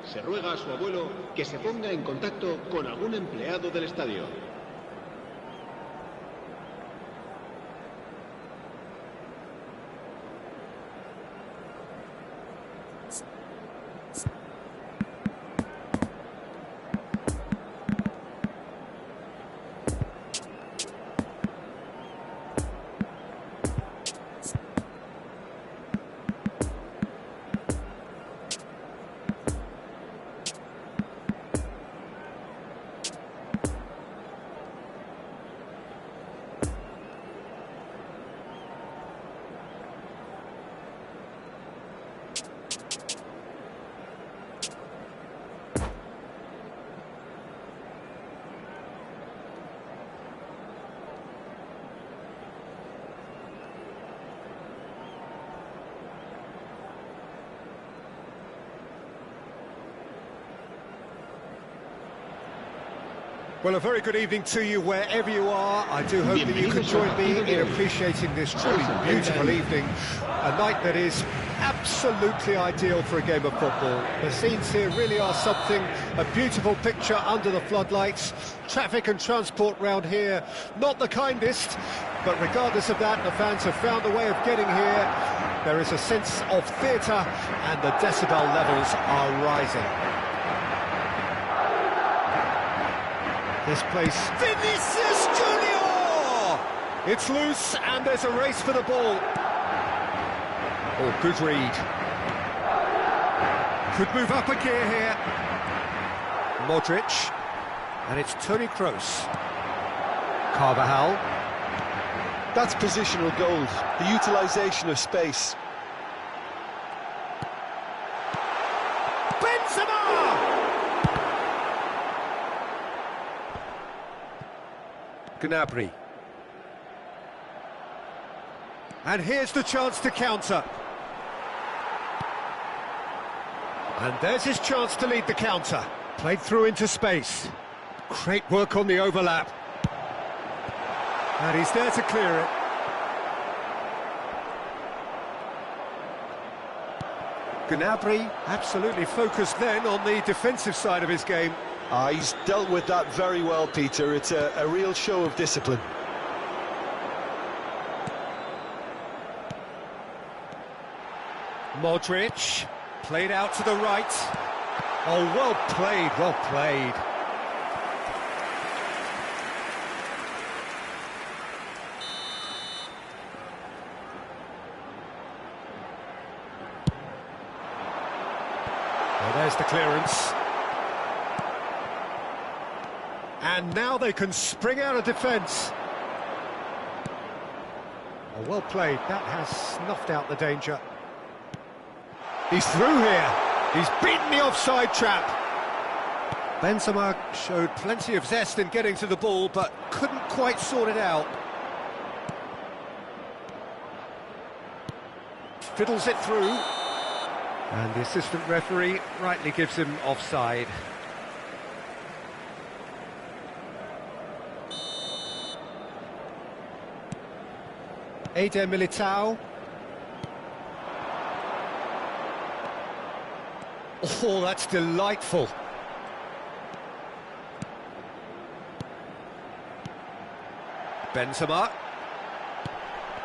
Se ruega a su abuelo que se ponga en contacto con algún empleado del estadio. Well, a very good evening to you wherever you are. I do hope that you can join me in appreciating this truly beautiful evening. A night that is absolutely ideal for a game of football. The scenes here really are something. A beautiful picture under the floodlights. Traffic and transport round here, not the kindest. But regardless of that, the fans have found a way of getting here. There is a sense of theatre and the decibel levels are rising. This place, Vinicius Junior! It's loose and there's a race for the ball. Oh, good read. Could move up a gear here. Modric. And it's Toni Kroos. Carvajal. That's positional gold, the utilisation of space. Benzema! Gnabry. And here's the chance to counter. And there's his chance to lead the counter. Played through into space. Great work on the overlap. And he's there to clear it. Gnabry absolutely focused then on the defensive side of his game. He's dealt with that very well, Peter. It's a real show of discipline. Modric, played out to the right. Oh, well played, well played. Well, there's the clearance. And now they can spring out of defence. Oh, well played. That has snuffed out the danger. He's through here. He's beaten the offside trap. Benzema showed plenty of zest in getting to the ball, but couldn't quite sort it out. Fiddles it through. And the assistant referee rightly gives him offside. Eder Militao. Oh, that's delightful. Benzema.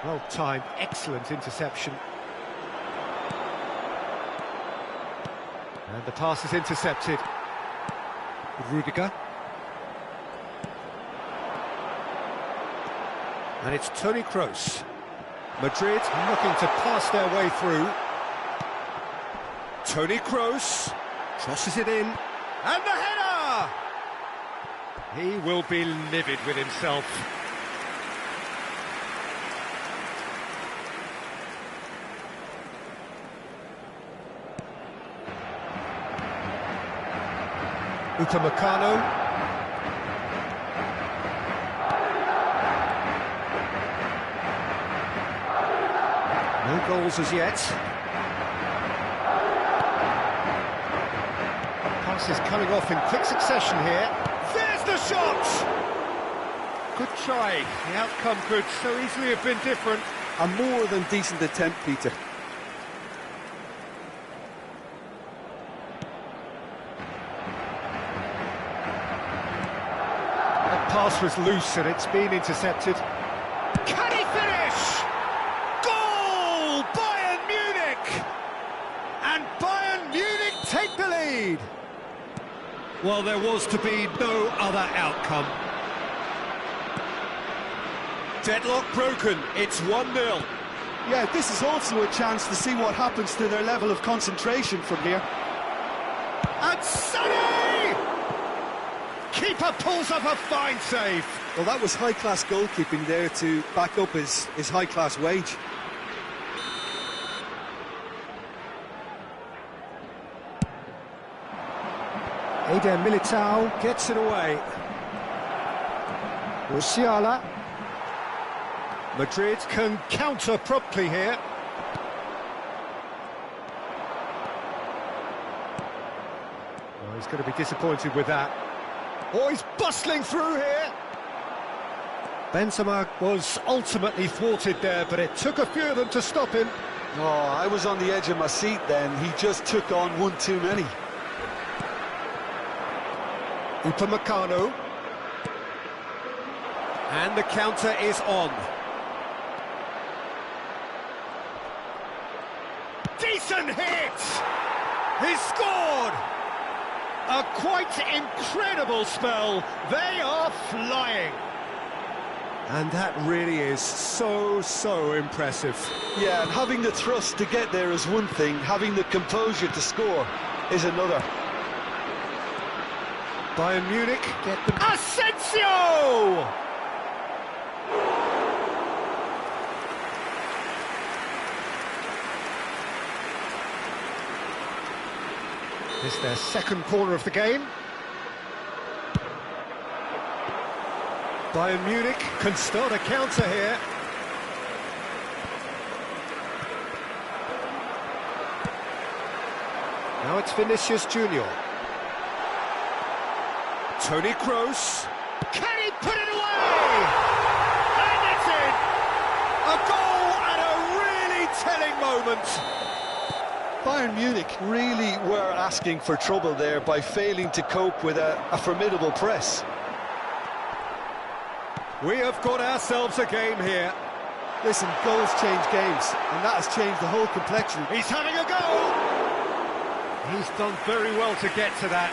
Well timed, excellent interception. And the pass is intercepted. Rudiger. And it's Toni Kroos. Madrid looking to pass their way through. Toni Kroos crosses it in. And the header! He will be livid with himself. Upamecano. No goals as yet. Pass is coming off in quick succession here. There's the shot! Good try. The outcome could so easily have been different. A more than decent attempt, Peter. Pass was loose and it's been intercepted. Can he finish? Goal! Bayern Munich! And Bayern Munich take the lead. Well, there was to be no other outcome. Deadlock broken, it's 1-0. Yeah, this is also a chance to see what happens to their level of concentration from here. And Sonny! Keeper pulls up a fine save. Well, that was high-class goalkeeping there to back up his high-class wage. Eder Militao gets it away. Musiala. Madrid can counter promptly here. Oh, he's going to be disappointed with that. Oh, he's bustling through here. Benzema was ultimately thwarted there, but it took a few of them to stop him. Oh, I was on the edge of my seat then. He just took on one too many. Upamecano. And the counter is on. Decent hit! He's scored! A quite incredible spell. They are flying. And that really is so impressive. Yeah, and having the thrust to get there is one thing, having the composure to score is another. Bayern Munich get the... Asensio! This is their second corner of the game. Bayern Munich can start a counter here. Now it's Vinicius Junior. Toni Kroos. Can he put it away? And it's in! A goal at a really telling moment. Bayern Munich really were asking for trouble there by failing to cope with a formidable press. We have got ourselves a game here. Listen, goals change games, and that has changed the whole complexion. He's having a go! He's done very well to get to that.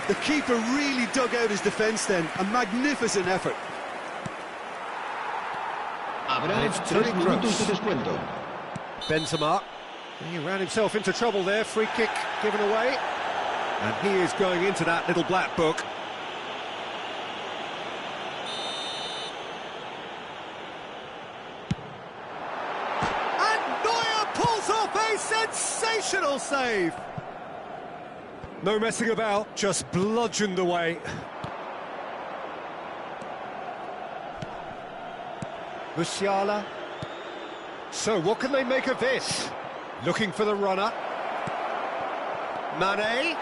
The keeper really dug out his defence then. A magnificent effort. And it's Toni Kroos. Benzema. He ran himself into trouble there. Free kick given away. And he is going into that little black book. And Neuer pulls off a sensational save. No messing about, just bludgeoned away. Musiala. So what can they make of this? Looking for the runner. Mane.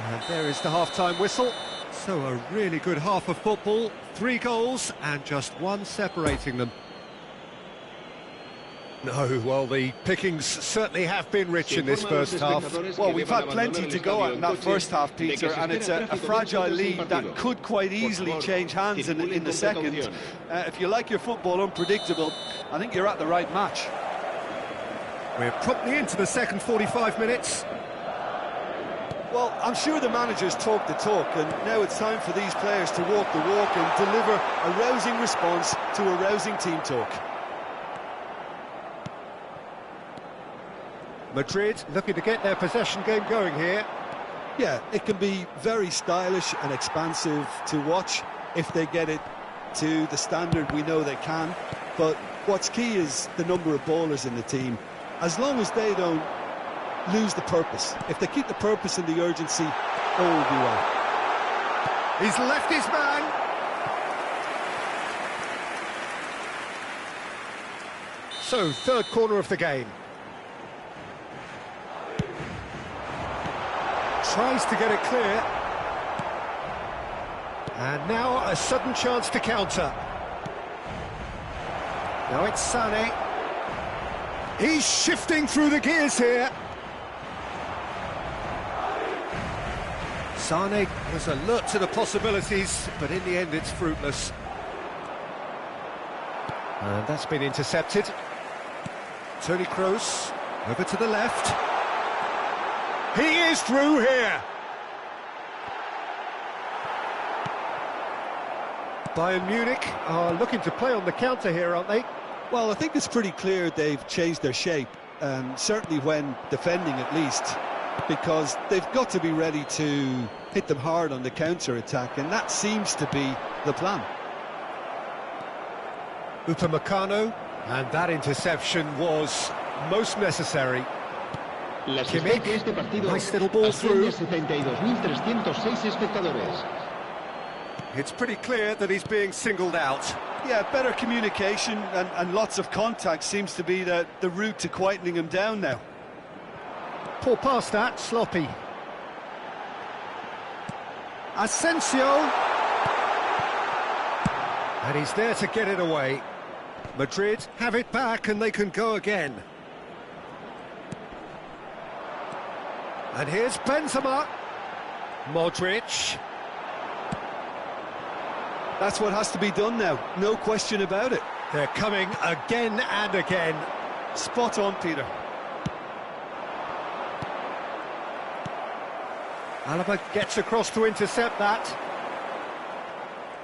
And there is the half-time whistle. So a really good half of football. 3 goals and just 1 separating them. No, well, the pickings certainly have been rich in this first half. Well, we've had plenty to go at in that first half, Peter, and it's a fragile lead that could quite easily change hands in the second. If you like your football unpredictable, I think you're at the right match. We're promptly into the second 45 minutes. Well, I'm sure the managers talk the talk, and now it's time for these players to walk the walk and deliver a rousing response to a rousing team talk. Madrid looking to get their possession game going here. Yeah, it can be very stylish and expansive to watch if they get it to the standard we know they can. But what's key is the number of ballers in the team. As long as they don't lose the purpose, if they keep the purpose and the urgency, all will be well. He's left his man. So, third corner of the game. Tries to get it clear. And now a sudden chance to counter. Now it's Sané. He's shifting through the gears here. Sané was alert to the possibilities, but in the end it's fruitless. And that's been intercepted. Toni Kroos over to the left. He is through here. Bayern Munich are looking to play on the counter here, aren't they? Well, I think it's pretty clear they've changed their shape, certainly when defending at least, because they've got to be ready to hit them hard on the counter-attack, and that seems to be the plan. Upamecano, and that interception was most necessary. Kimmich, nice little ball through. It's pretty clear that he's being singled out. Yeah, better communication and lots of contact seems to be the route to quietening him down now. Poor pass that, sloppy. Asensio. And he's there to get it away. Madrid have it back and they can go again. And here's Benzema. Modric. That's what has to be done now, no question about it. They're coming again and again. Spot on, Peter. Alaba gets across to intercept that.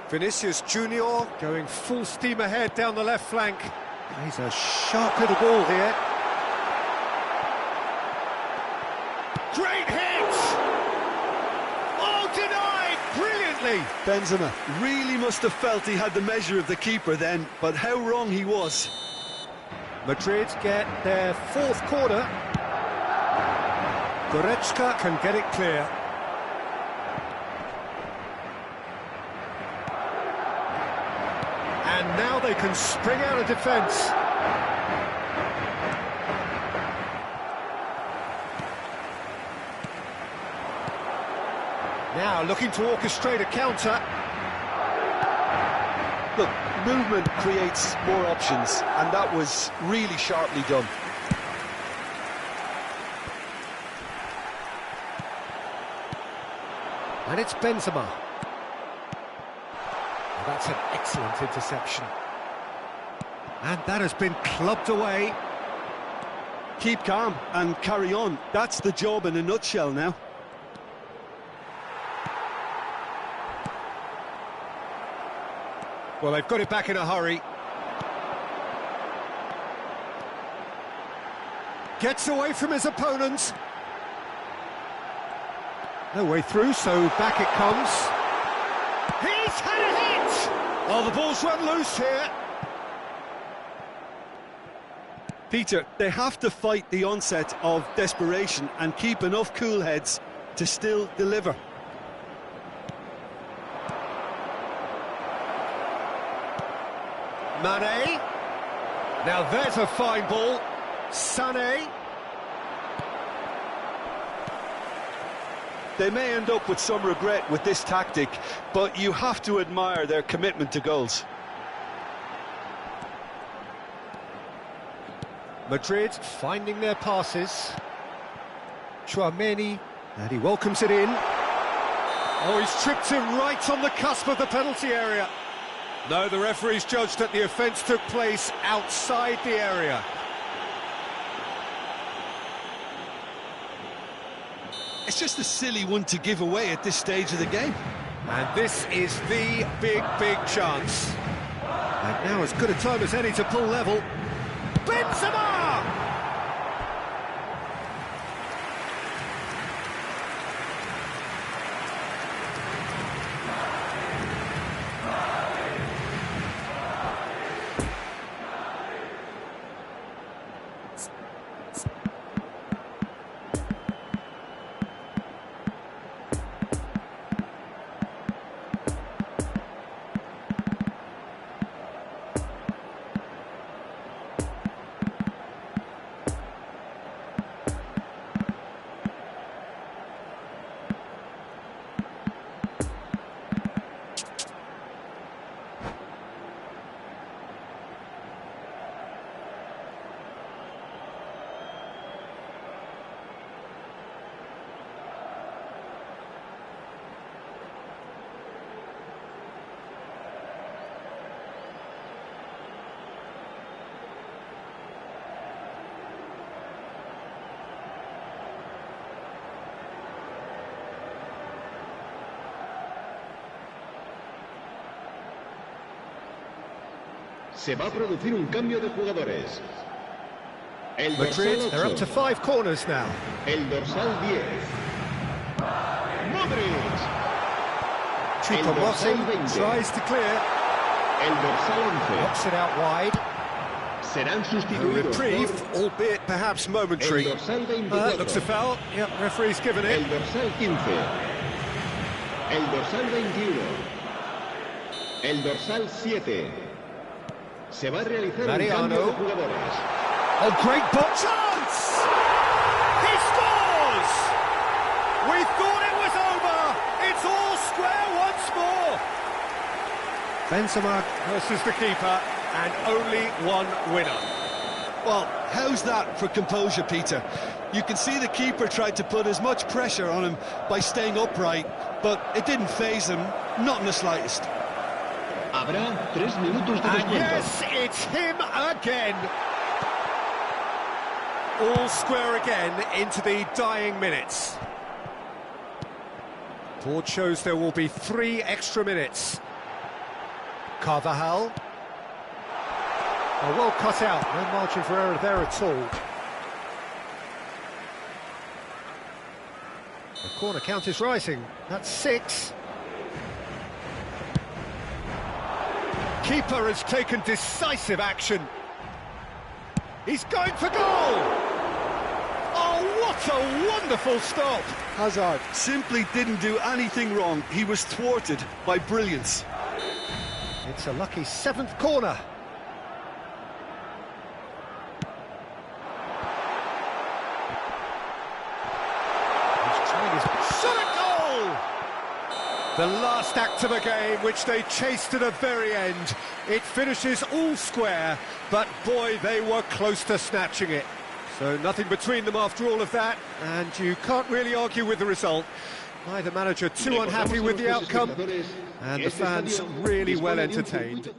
Vinicius Junior going full steam ahead down the left flank. He's a sharp little ball here. Great hit! Oh, denied brilliantly! Benzema really must have felt he had the measure of the keeper then, but how wrong he was. Madrid get their fourth corner. Goretzka can get it clear. And now they can spring out of defence. Now looking to orchestrate a counter. Look, movement creates more options, and that was really sharply done. And it's Benzema. Well, that's an excellent interception. And that has been clubbed away. Keep calm and carry on. That's the job in a nutshell now. Well, they've got it back in a hurry. Gets away from his opponents. No way through, so back it comes. He's had a hit! Oh, the ball's run loose here. Peter, they have to fight the onset of desperation and keep enough cool heads to still deliver. Mane. Now there's a fine ball. Sané. They may end up with some regret with this tactic, but you have to admire their commitment to goals. Madrid finding their passes. Tchouaméni, and he welcomes it in. Oh, he's tripped him right on the cusp of the penalty area. No, the referee's judged that the offence took place outside the area. It's just a silly one to give away at this stage of the game. And this is the big chance. And now as good a time as any to pull level. Benzema! Se va a producir un cambio de jugadores. El Madrid, dorsal they're up 8, to 5 corners now. el dorsal 10. Modric. El dorsal Choupo-Moting 20. tries to clear. El dorsal 11. Knocks it out wide. Serán A sustituidos reprieve, por albeit perhaps momentary. el dorsal 24. Looks a foul. Yep, referee's given El it. dorsal 15. El dorsal 21. El dorsal 7. Se va a realizar Mariano. un cambio de jugadores. Oh, great ball. Chance! He scores! We thought it was over. It's all square once more. Benzema versus the keeper, and only one winner. Well, how's that for composure, Peter? You can see the keeper tried to put as much pressure on him by staying upright, but it didn't faze him, not in the slightest. Habrá 3 minutos de And descuento. yes, it's him again. All square again into the dying minutes. Board shows there will be 3 extra minutes. Carvajal. Oh, well cut out, no margin for error there at all. The corner count is rising, that's 6. Keeper has taken decisive action. He's going for goal! Oh, what a wonderful stop! Hazard simply didn't do anything wrong. He was thwarted by brilliance. It's a lucky 7th corner. He's trying his shot at goal! The last act of a game, which they chased to the very end. It finishes all square, but boy, they were close to snatching it. So nothing between them after all of that, and you can't really argue with the result. Neither manager too unhappy with the outcome, and the fans really well entertained.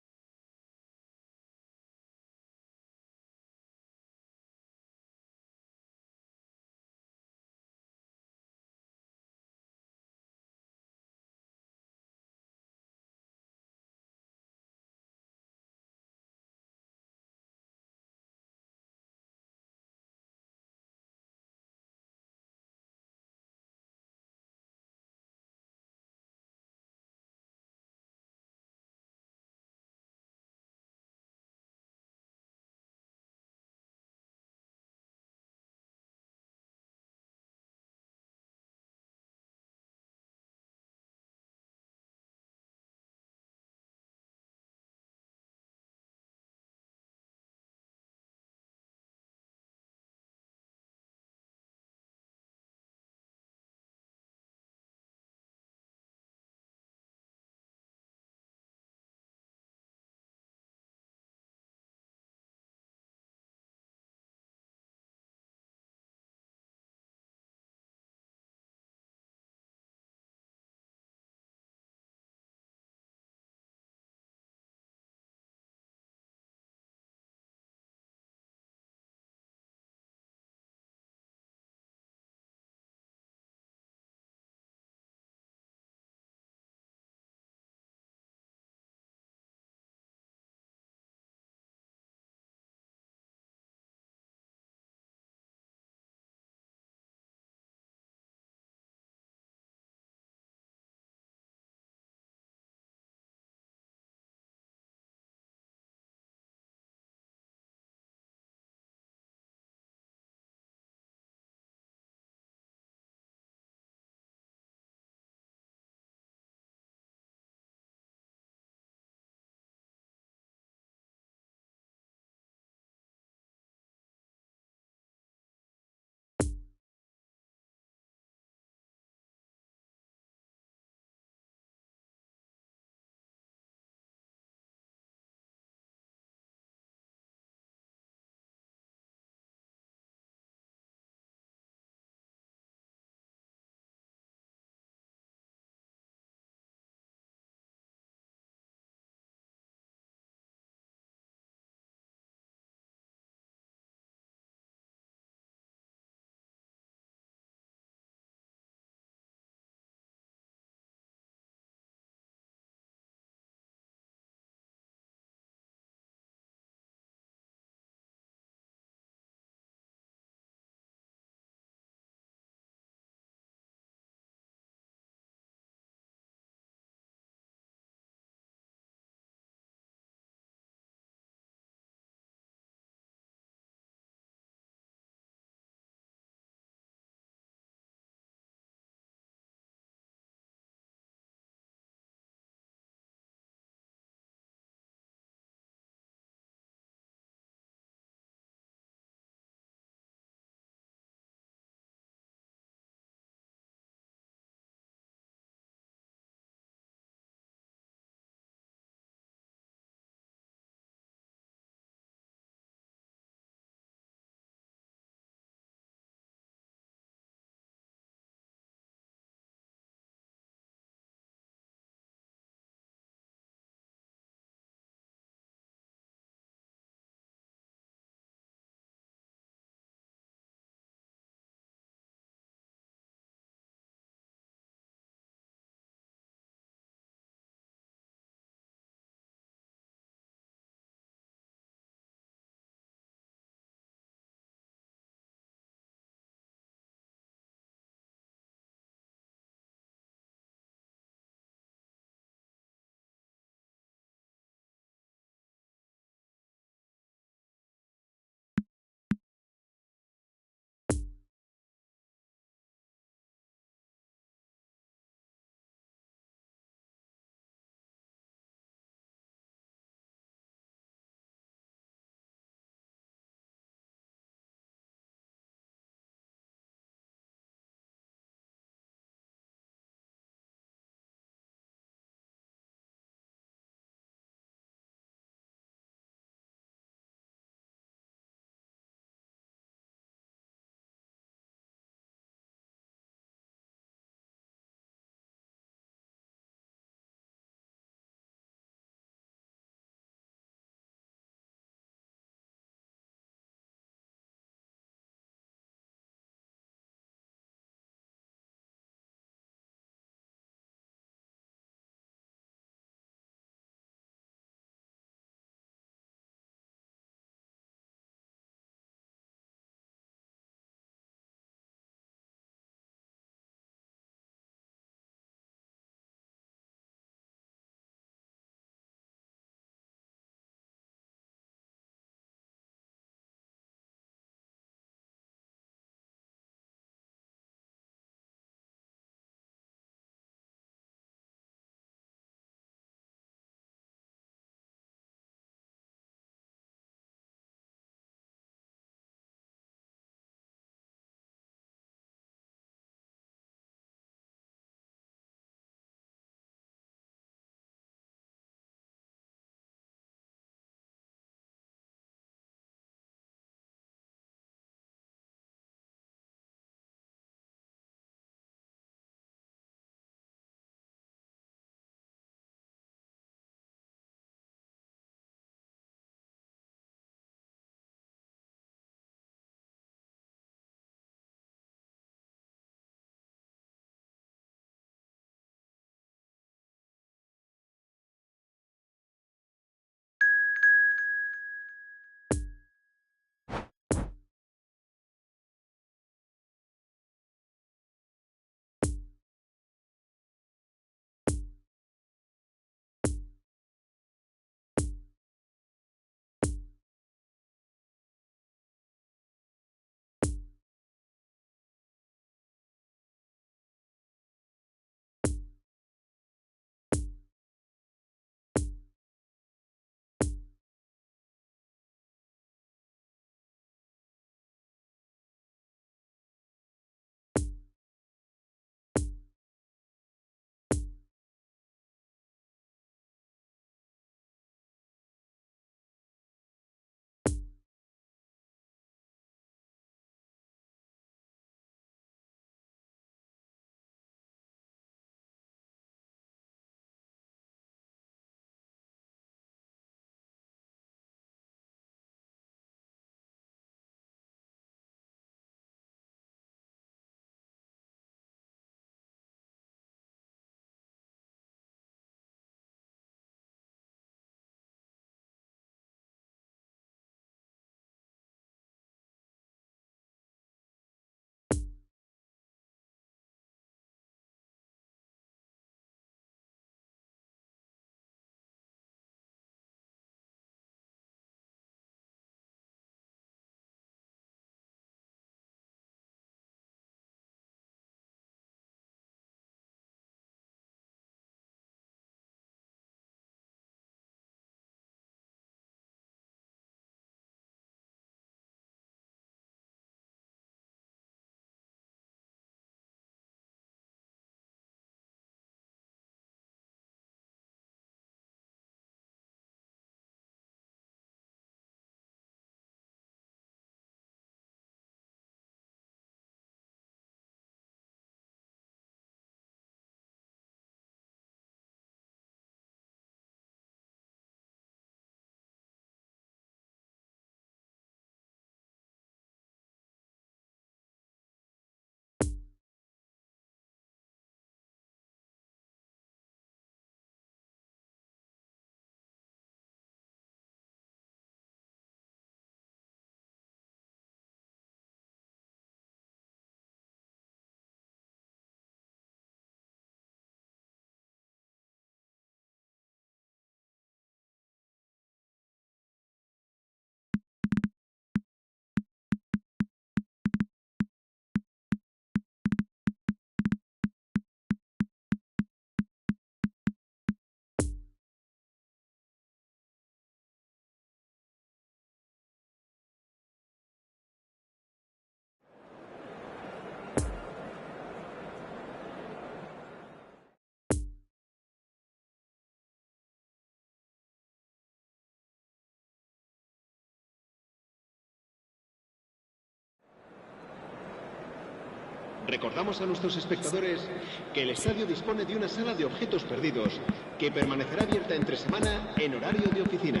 Recordamos a nuestros espectadores que el estadio dispone de una sala de objetos perdidos que permanecerá abierta entre semana en horario de oficina.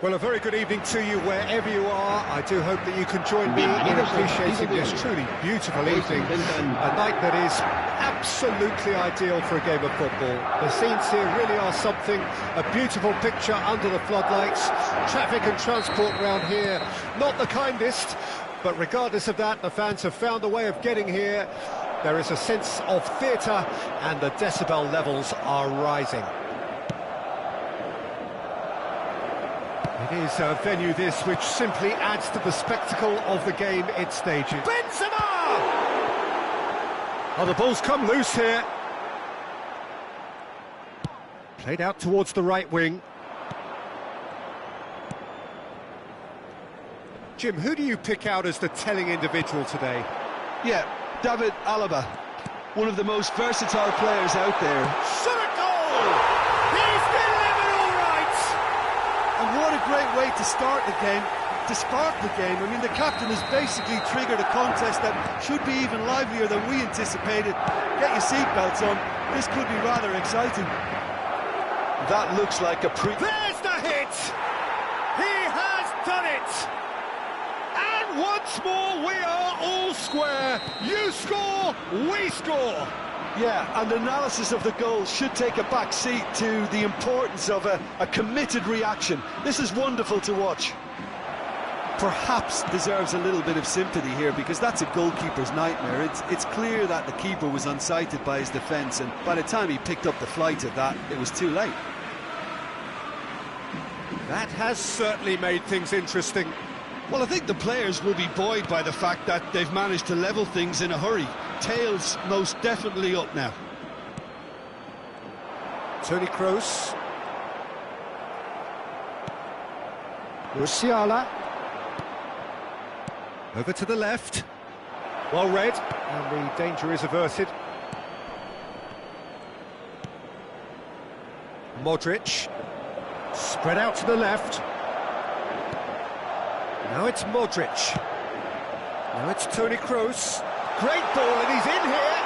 Well, a very good evening to you wherever you are. I do hope that you can join me in appreciating this truly beautiful evening. A night that is absolutely ideal for a game of football. The scenes here really are something. A beautiful picture under the floodlights. Traffic and transport around here, not the kindest. But regardless of that, the fans have found a way of getting here. There is a sense of theatre and the decibel levels are rising. It is a venue this which simply adds to the spectacle of the game it stages. Benzema! Oh, the ball's come loose here. Played out towards the right wing. Jim, who do you pick out as the telling individual today? Yeah, David Alaba, one of the most versatile players out there. Shot a goal! He's delivered all right! And what a great way to start the game, to spark the game. I mean, the captain has basically triggered a contest that should be even livelier than we anticipated. Get your seatbelts on, this could be rather exciting. That looks like a There's the hit! He has done it! And once more we are all square. You score, we score. Yeah, and analysis of the goal should take a back seat to the importance of a committed reaction. This is wonderful to watch. Perhaps deserves a little bit of sympathy here, because that's a goalkeeper's nightmare. It's clear that the keeper was unsighted by his defence, and by the time he picked up the flight of that, it was too late. That has certainly made things interesting. Well, I think the players will be buoyed by the fact that they've managed to level things in a hurry. Tails most definitely up now. Toni Kroos. Musiala. Over to the left. Well read, and the danger is averted. Modric. Spread out to the left. Now it's Modric. Now it's Toni Kroos. Great ball, and he's in here.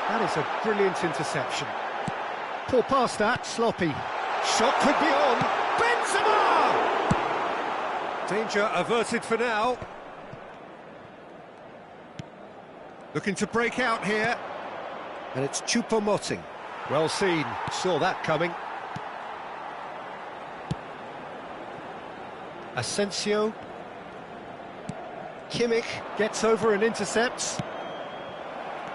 That is a brilliant interception. Poor pass that, sloppy. Shot could be on. Benzema! Danger averted for now. Looking to break out here. And it's Choupo-Moting. Well seen, saw that coming. Asensio. Kimmich gets over and intercepts.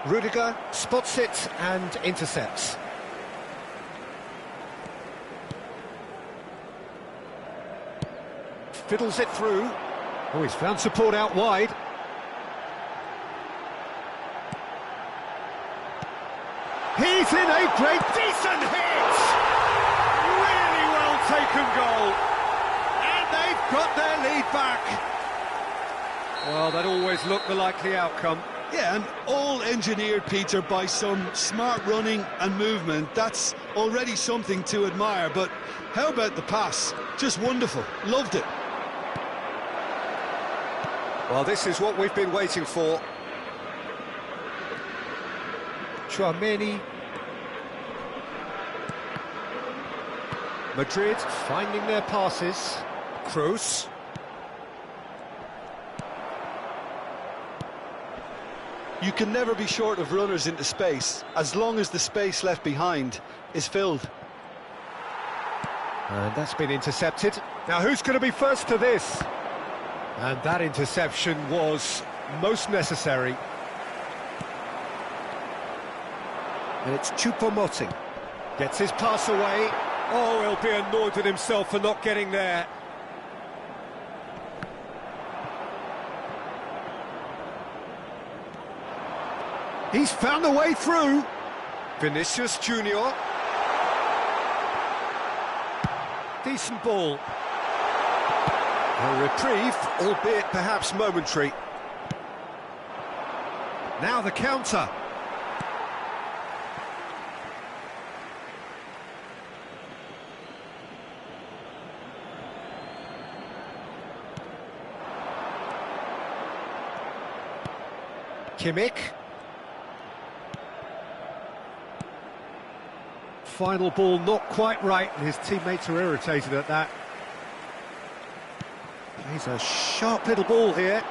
Rudiger spots it and intercepts. Fiddles it through. Oh, he's found support out wide. He's in a great, decent hit! Really well taken goal. And they've got their lead back. Well, that always looked the likely outcome. Yeah, and all engineered, Peter, by some smart running and movement. That's already something to admire, but how about the pass? Just wonderful. Loved it. Well, this is what we've been waiting for. Tchouaméni. Madrid finding their passes. Kroos. You can never be short of runners into space, as long as the space left behind is filled. And that's been intercepted. Now, who's going to be first to this? And that interception was most necessary. And it's Choupo-Moting. Gets his pass away. Oh, he'll be annoyed with himself for not getting there. He's found a way through. Vinicius Junior. Decent ball. A reprieve, albeit perhaps momentary. Now the counter. Kimmich. Final ball not quite right, and his teammates are irritated at that. Plays a sharp little ball here.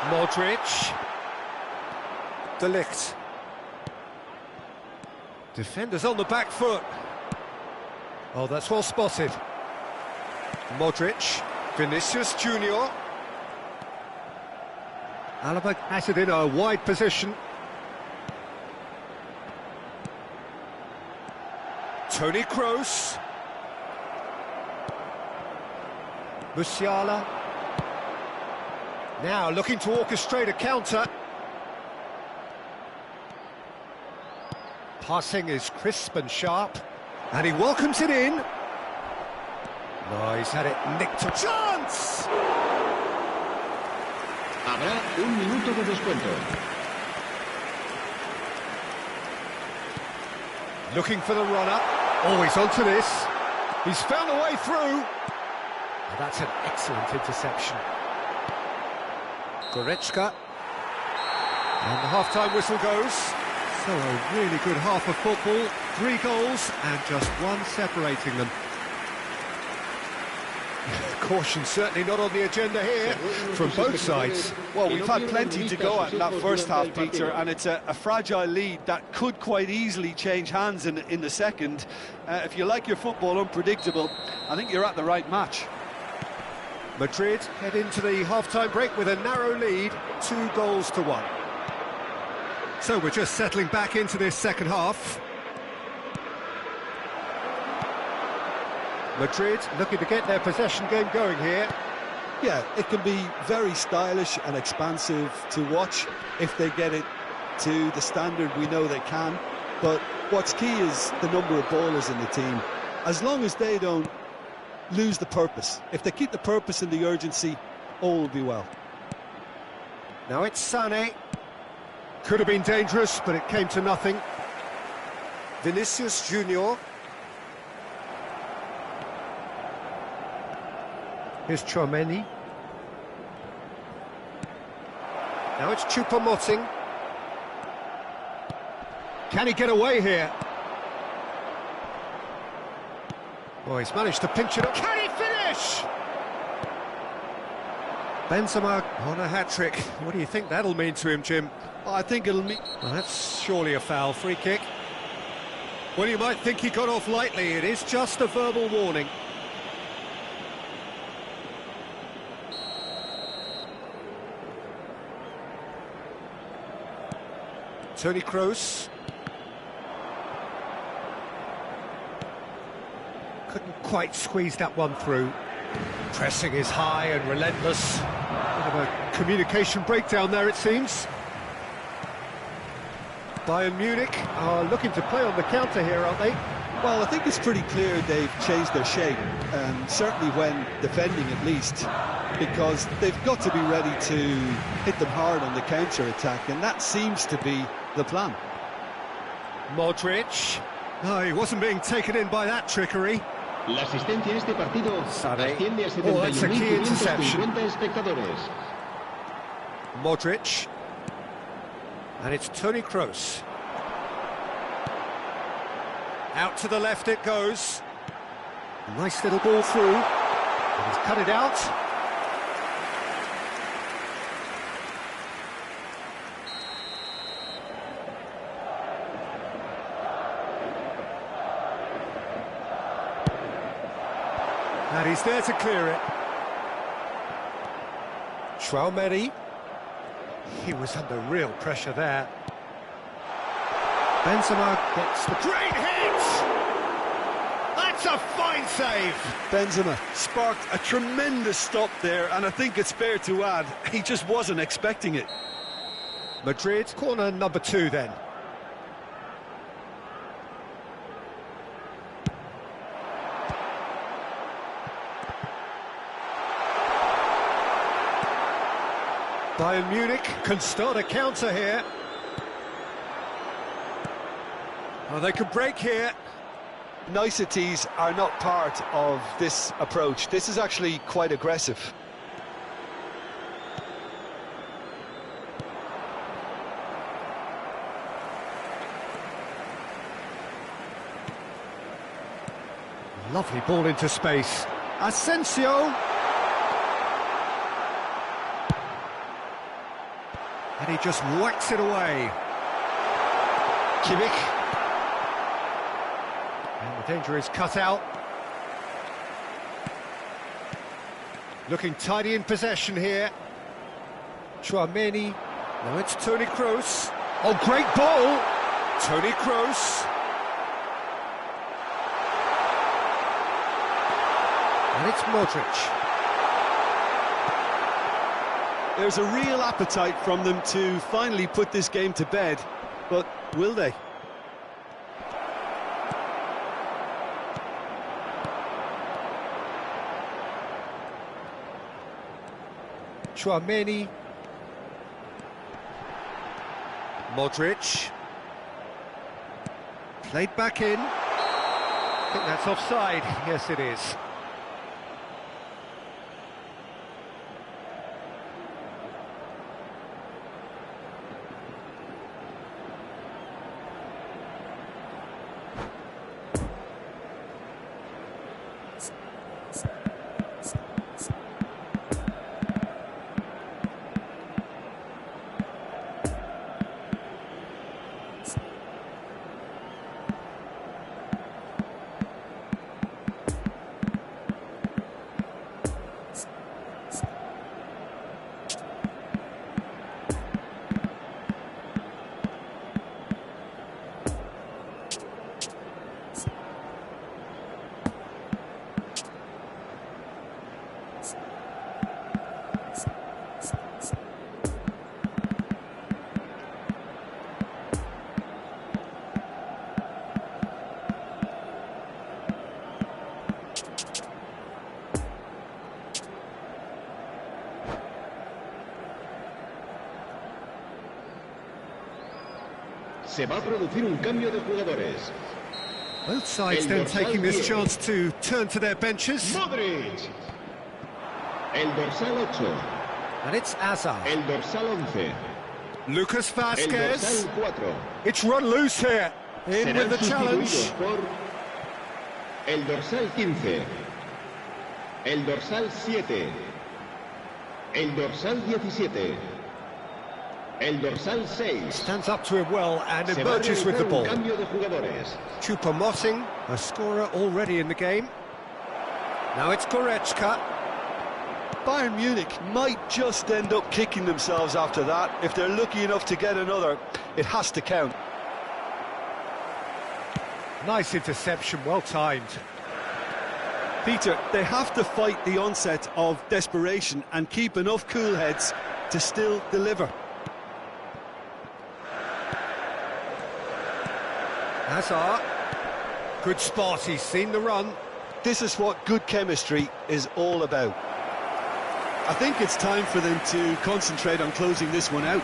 Modric. De Ligt. Defenders on the back foot. Oh, that's well spotted. Modric. Vinicius Junior. Alaba has it in a wide position. Toni Kroos. Musiala. Now looking to orchestrate a counter. Passing is crisp and sharp. And he welcomes it in. No, he's had it nicked. A chance! Habrá un minuto de descuento. Looking for the runner. Oh, he's onto this. He's found a way through. Oh, that's an excellent interception. Goretzka. And the half-time whistle goes. So a really good half of football. 3 goals and just one separating them. Caution certainly not on the agenda here from both sides. Well, we've had plenty to go at in that first half, Peter, and it's a fragile lead that could quite easily change hands in the second. If you like your football unpredictable, I think you're at the right match. Madrid head into the half-time break with a narrow lead, 2-1. So we're just settling back into this second half. Madrid looking to get their possession game going here. Yeah, it can be very stylish and expansive to watch if they get it to the standard we know they can. But what's key is the number of ballers in the team. As long as they don't lose the purpose, if they keep the purpose and the urgency, all will be well. Now it's Sané. Could have been dangerous, but it came to nothing. Vinicius Junior. Here's Tchouaméni. Now it's Choupo-Moting. Can he get away here? Oh, he's managed to pinch it up. Can he finish? Benzema on a hat-trick. What do you think that'll mean to him, Jim? Well, I think it'll mean... Well, that's surely a foul. Free kick. Well, you might think he got off lightly. It is just a verbal warning. Toni Kroos. Couldn't quite squeeze that one through. Pressing is high and relentless. Bit of a communication breakdown there, it seems. Bayern Munich are looking to play on the counter here, aren't they? Well, I think it's pretty clear they've changed their shape, certainly when defending at least, because they've got to be ready to hit them hard on the counter-attack, and that seems to be the plan. Modric. No, he wasn't being taken in by that trickery. La asistencia a este partido asciende a Oh, that's a key interception. 71.550 espectadores. Modric. And it's Toni Kroos. Out to the left it goes. Nice little ball through. And he's cut it out. And he's there to clear it. Tchouaméni. He was under real pressure there. Benzema gets the great hit! That's a fine save! Benzema sparked a tremendous stop there, and I think it's fair to add, he just wasn't expecting it. Madrid, corner number 2 then. Bayern Munich can start a counter here. Oh, they could break here. Niceties are not part of this approach. This is actually quite aggressive. Lovely ball into space. Asensio. And he just whacks it away. Kimmich. And the danger is cut out. Looking tidy in possession here. Tchouaméni. Now it's Toni Kroos. Oh, great ball! Toni Kroos. And it's Modric. There's a real appetite from them to finally put this game to bed, but will they? Tchouaméni. Modric. Played back in. I think that's offside. Yes, it is. Se va a producir un cambio de jugadores. Both sides then taking this chance to turn to their benches. Modric. El dorsal 8. And it's Hazard. El dorsal 11. Lucas El Vázquez. dorsal 4. It's run loose here. In Serán with the challenge. sustituidos por el dorsal 15. El dorsal 7. El dorsal 17. El dorsal 6. Stands up to it well and Se va a emerges with the realizar ball. un cambio de jugadores. Choupo-Moting, a scorer already in the game. Now it's Goretzka. Bayern Munich might just end up kicking themselves after that. If they're lucky enough to get another, it has to count. Nice interception, well timed. Peter, they have to fight the onset of desperation and keep enough cool heads to still deliver. Hazard. Good spot, he's seen the run. This is what good chemistry is all about. I think it's time for them to concentrate on closing this one out.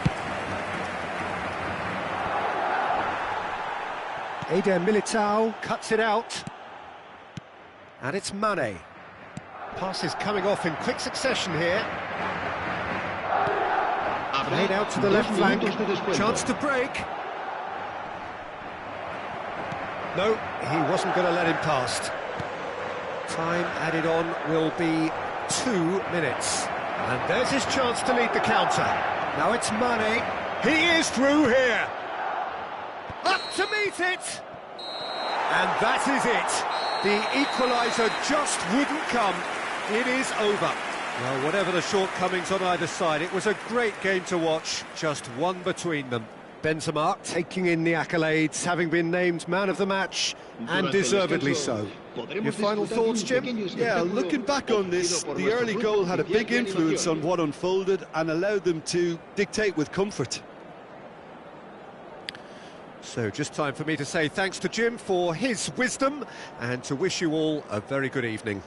Eder Militao cuts it out. And it's Mane. Passes coming off in quick succession here. Played out to the left flank. Chance to break. No, he wasn't going to let him pass. Time added on will be 2 minutes. And there's his chance to lead the counter. Now it's Mane. He is through here. Up to meet it. And that is it. The equaliser just wouldn't come. It is over. Well, whatever the shortcomings on either side, it was a great game to watch. Just one between them. Benzema taking in the accolades, having been named man of the match, and deservedly so. Your final thoughts, Jim? Yeah, looking back on this, the early goal had a big influence on what unfolded and allowed them to dictate with comfort. So just time for me to say thanks to Jim for his wisdom and to wish you all a very good evening.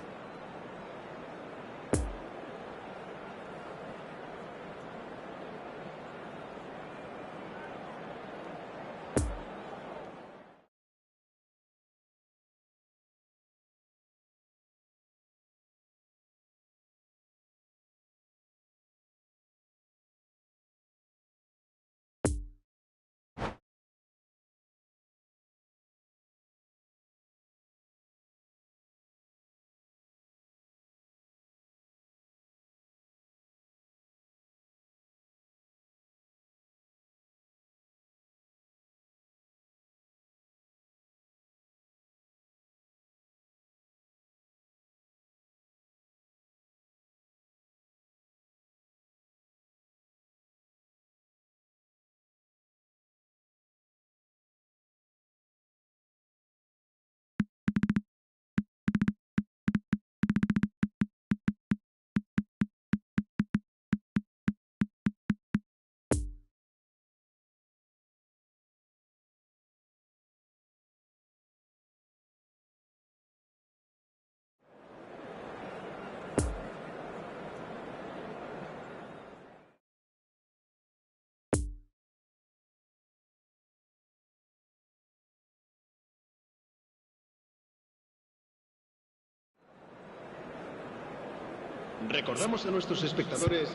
Recordamos a nuestros espectadores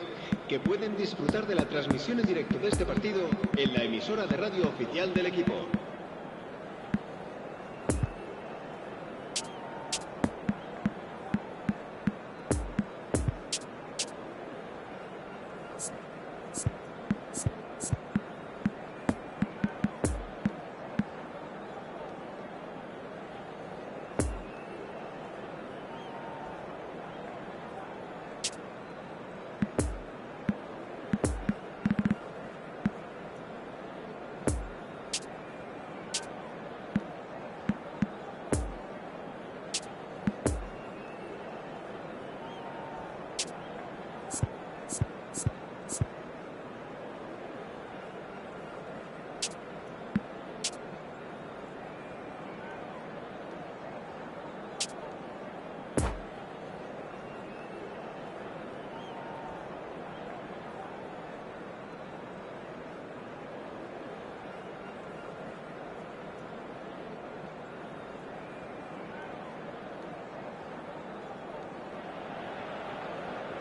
que pueden disfrutar de la transmisión en directo de este partido en la emisora de radio oficial del equipo.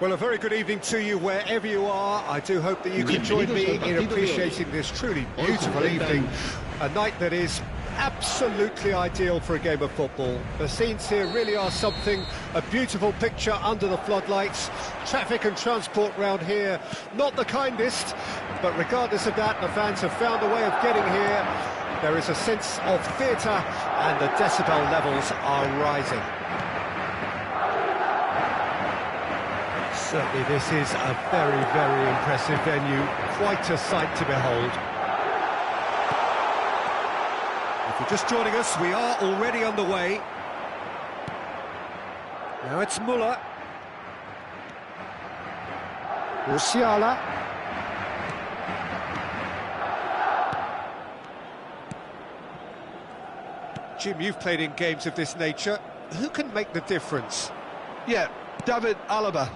Well, a very good evening to you wherever you are. I do hope that you can join me in appreciating this truly beautiful evening. A night that is absolutely ideal for a game of football. The scenes here really are something, a beautiful picture under the floodlights. Traffic and transport round here, not the kindest, but regardless of that, the fans have found a way of getting here. There is a sense of theatre and the decibel levels are rising. Certainly this is a very, very impressive venue, quite a sight to behold. If you're just joining us, we are already underway. Now it's Müller. Musiala. Jim, you've played in games of this nature. Who can make the difference? Yeah, David Alaba.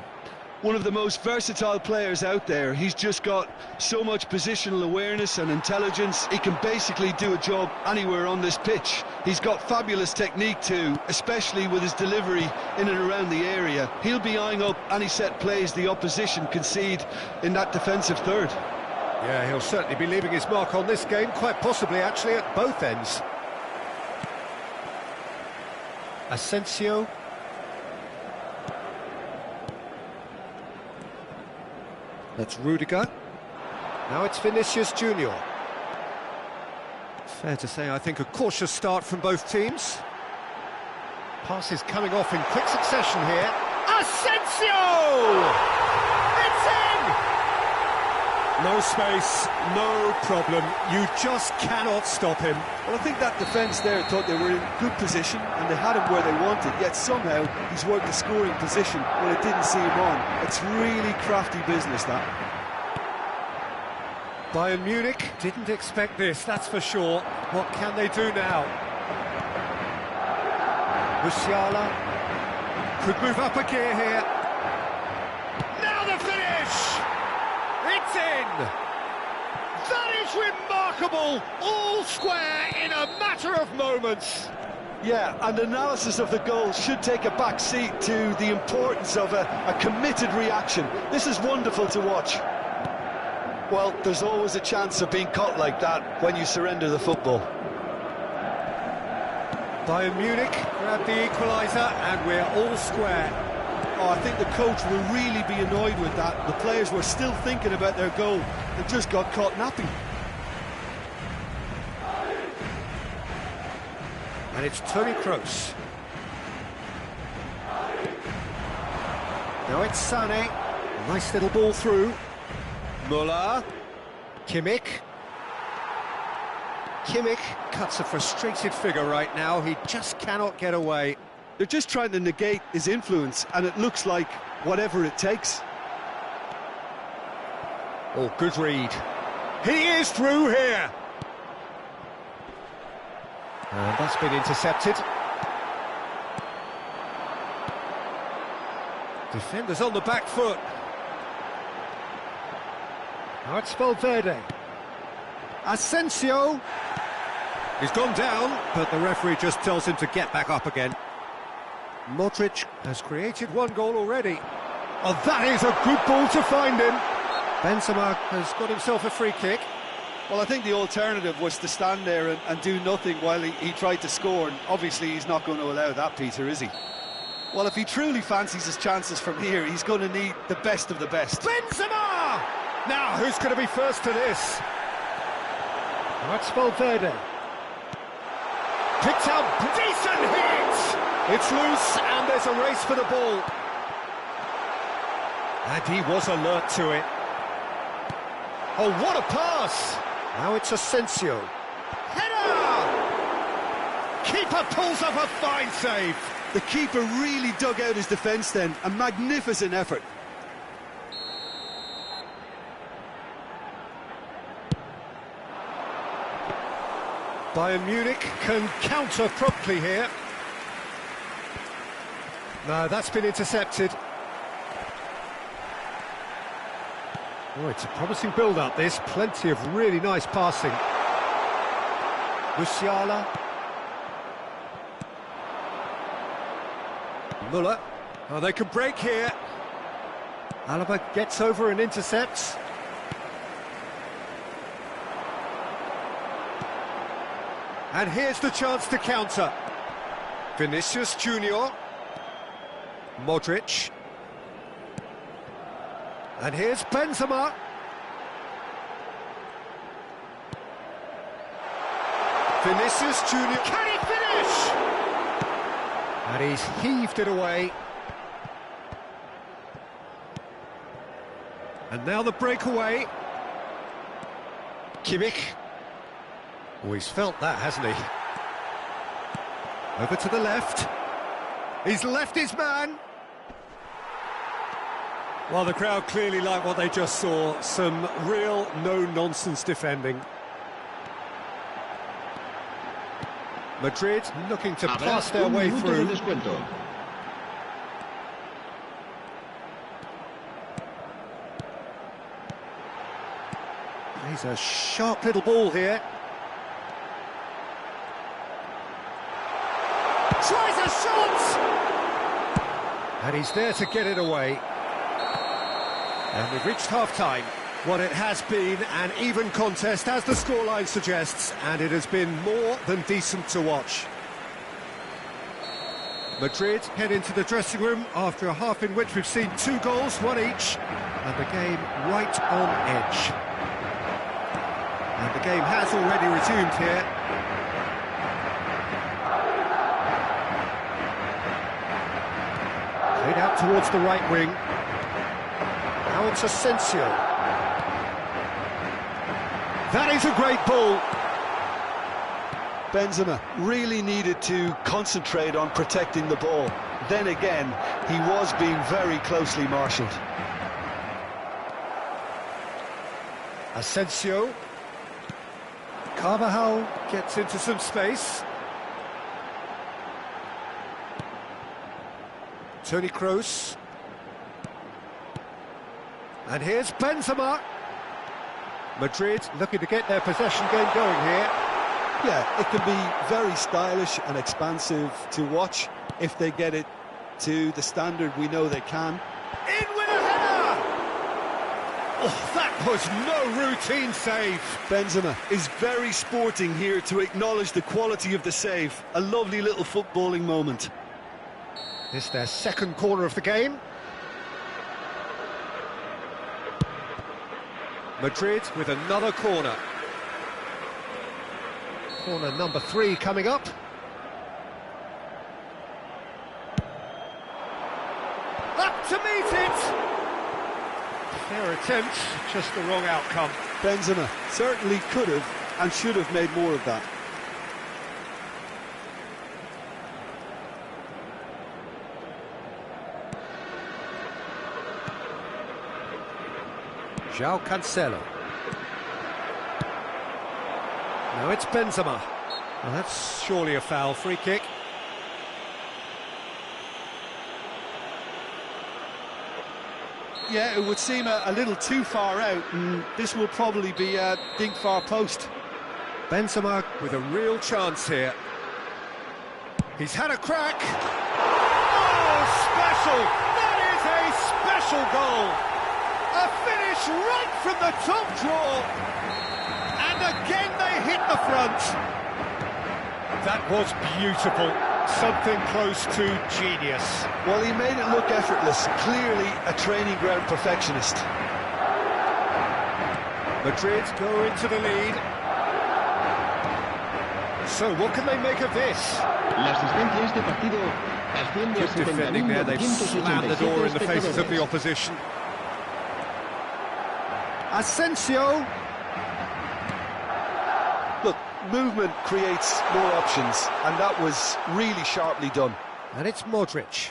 One of the most versatile players out there. He's just got so much positional awareness and intelligence. He can basically do a job anywhere on this pitch. He's got fabulous technique too, especially with his delivery in and around the area. He'll be eyeing up any set plays the opposition concede in that defensive third. Yeah, he'll certainly be leaving his mark on this game, quite possibly actually at both ends. Asensio. That's Rudiger. Now it's Vinicius Junior. Fair to say, I think, a cautious start from both teams. Passes coming off in quick succession here. Asensio! It's in! No space, no problem. You just cannot stop him. Well, I think that defence there thought they were in good position and they had him where they wanted, yet somehow he's worked the scoring position when it didn't see him on. It's really crafty business, that. Bayern Munich didn't expect this, that's for sure. What can they do now? Musiala could move up a gear here. Now the finish! It's in! That is remarkable! All square in a matter of moments. Yeah, and analysis of the goal should take a back seat to the importance of a committed reaction. This is wonderful to watch. Well, there's always a chance of being caught like that when you surrender the football. Bayern Munich grab the equaliser and we're all square. Oh, I think the coach will really be annoyed with that. The players were still thinking about their goal and just got caught napping. And it's Toni Kroos. Now it's Sané. Nice little ball through. Müller. Kimmich. Kimmich cuts a frustrated figure right now. He just cannot get away. They're just trying to negate his influence, and it looks like whatever it takes. Oh, good read. He is through here. And that's been intercepted. Defenders on the back foot. Now it's Valverde. Asensio. He's gone down, but the referee just tells him to get back up again. Modric has created one goal already. Oh, that is a good ball to find him. Benzema has got himself a free kick. Well, I think the alternative was to stand there and do nothing while he tried to score, and obviously he's not going to allow that, Peter, is he? Well, if he truly fancies his chances from here, he's going to need the best of the best. Benzema! Now, who's going to be first to this? That's Valverde. Picked out, decent hit! It's loose, and there's a race for the ball. And he was alert to it. Oh, what a pass! Now it's Asensio. Header! Keeper pulls up a fine save. The keeper really dug out his defence then. A magnificent effort. Bayern Munich can counter promptly here. No, that's been intercepted. Oh, it's a promising build-up, this. Plenty of really nice passing. Musiala. Müller. Oh, they can break here. Alaba gets over and intercepts. And here's the chance to counter. Vinicius Junior. Modric. And here's Benzema. Vinicius Junior. Can he finish? And he's heaved it away. And now the breakaway. Kimmich. Oh, he's felt that, hasn't he? Over to the left. He's left his man. Well, the crowd clearly like what they just saw. Some real no-nonsense defending. Madrid looking to Habrá pass their un way minuto de through. descuento. He's a sharp little ball here. Tries a shot! And he's there to get it away. And we've reached half-time. What it has been an even contest, as the scoreline suggests, and it has been more than decent to watch. Madrid head into the dressing room after a half in which we've seen 2 goals, 1 each, and the game right on edge. And the game has already resumed here. Played out towards the right wing. Now it's Asensio. That is a great ball. Benzema really needed to concentrate on protecting the ball. Then again, he was being very closely marshalled. Asensio. Carvajal gets into some space. Toni Kroos. And here's Benzema. Madrid looking to get their possession game going here. Yeah, it can be very stylish and expansive to watch if they get it to the standard we know they can. In with a header! Oh, that was no routine save. Benzema is very sporting here to acknowledge the quality of the save. A lovely little footballing moment. This their second corner of the game. Madrid with another corner. Corner number 3 coming up. Up to meet it! Fair attempt, just the wrong outcome. Benzema certainly could have and should have made more of that. João Cancelo. Now it's Benzema. Well, that's surely a foul. Free kick. Yeah, it would seem a little too far out, and this will probably be a dink far post. Benzema with a real chance here. He's had a crack. Oh, special! That is a special goal! A finish right from the top draw. And again they hit the front. That was beautiful. Something close to genius. Well, he made it look effortless. Clearly a training ground perfectionist. Madrid go into the lead. So what can they make of this? La asistencia a este partido asciende a Good defending there. They've slammed the door in the faces of the 70.987 opposition. Asensio. Look, movement creates more options, and that was really sharply done. And it's Modric.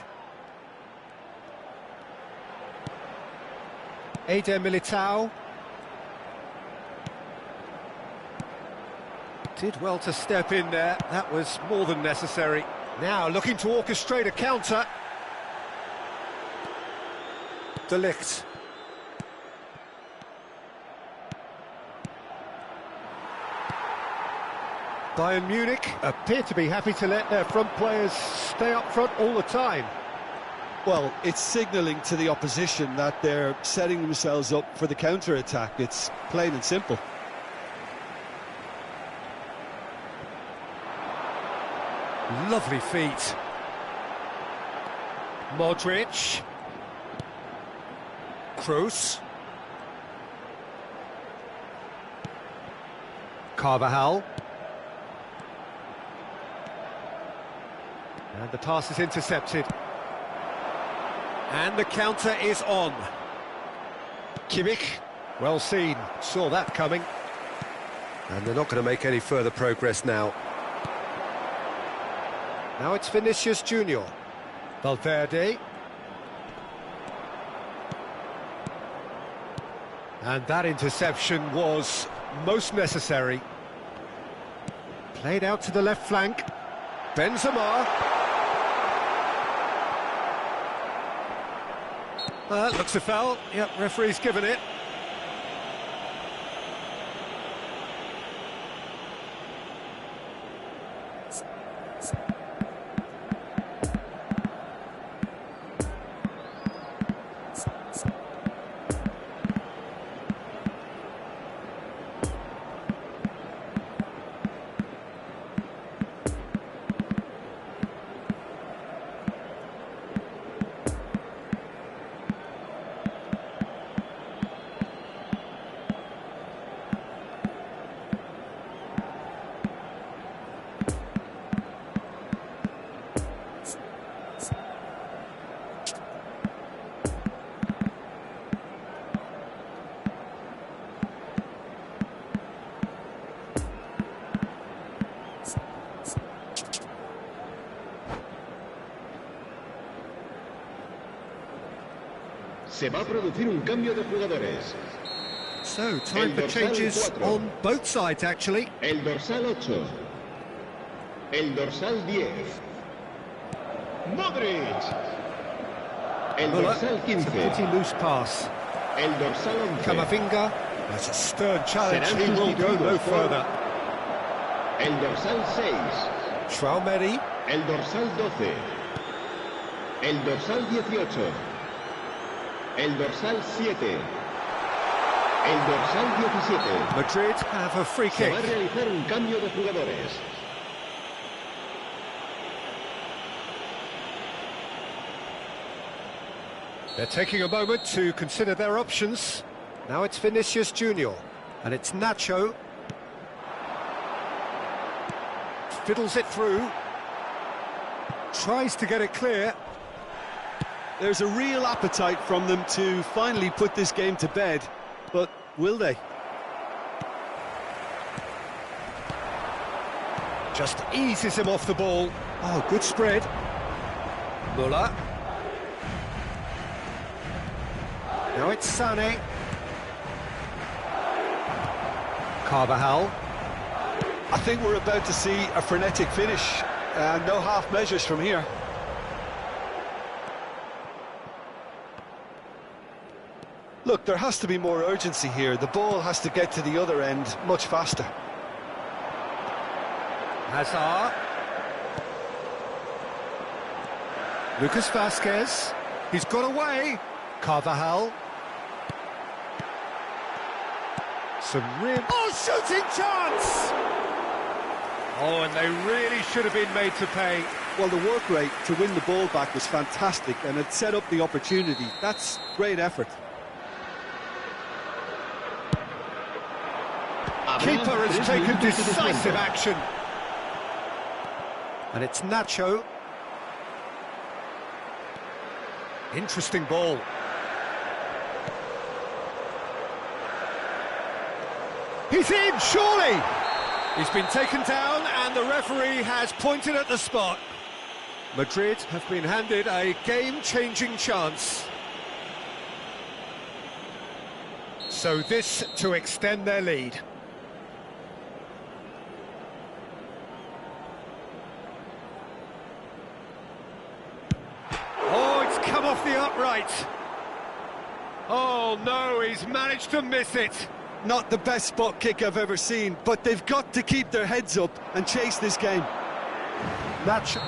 Eder Militao. Did well to step in there. That was more than necessary. Now looking to orchestrate a counter. De Ligt. Bayern Munich appear to be happy to let their front players stay up front all the time. Well, it's signalling to the opposition that they're setting themselves up for the counter-attack. It's plain and simple. Lovely feet. Modric. Kroos. Carvajal. And the pass is intercepted. And the counter is on. Kimmich, well seen, saw that coming. And they're not going to make any further progress now. Now it's Vinicius Junior. Valverde. And that interception was most necessary. Played out to the left flank. Benzema. Looks a foul. Yep, referee's given it. Se va a producir un cambio de jugadores. So, time for changes on both sides, actually. El dorsal 8. El dorsal 10. Modric. El dorsal 15. Pretty loose pass. El dorsal 11. Camavinga. That's a stern challenge. Serán He will go no sustituidos por further. El dorsal 6. Traumeri. El dorsal 12. El dorsal 18. El dorsal 7. El dorsal 17. Madrid have a free Se kick. va a realizar un cambio de jugadores. They're taking a moment to consider their options. Now it's Vinicius Junior, and it's Nacho. Fiddles it through. Tries to get it clear. There's a real appetite from them to finally put this game to bed, but will they? Just eases him off the ball. Oh, good spread. Muller. Now it's Sané. Carvajal. I think we're about to see a frenetic finish, and no half measures from here. Look, there has to be more urgency here. The ball has to get to the other end much faster. Hazard. Lucas Vazquez. He's got away. Carvajal. Some real... Oh, shooting chance! Oh, and they really should have been made to pay. Well, the work rate to win the ball back was fantastic, and it set up the opportunity. That's great effort. Keeper has taken decisive action. And it's Nacho. Interesting ball. He's in, surely! He's been taken down and the referee has pointed at the spot. Madrid have been handed a game-changing chance. So this to extend their lead. Oh, it's come off the upright. Oh no, he's managed to miss it. Not the best spot kick I've ever seen, but they've got to keep their heads up and chase this game. Nacho.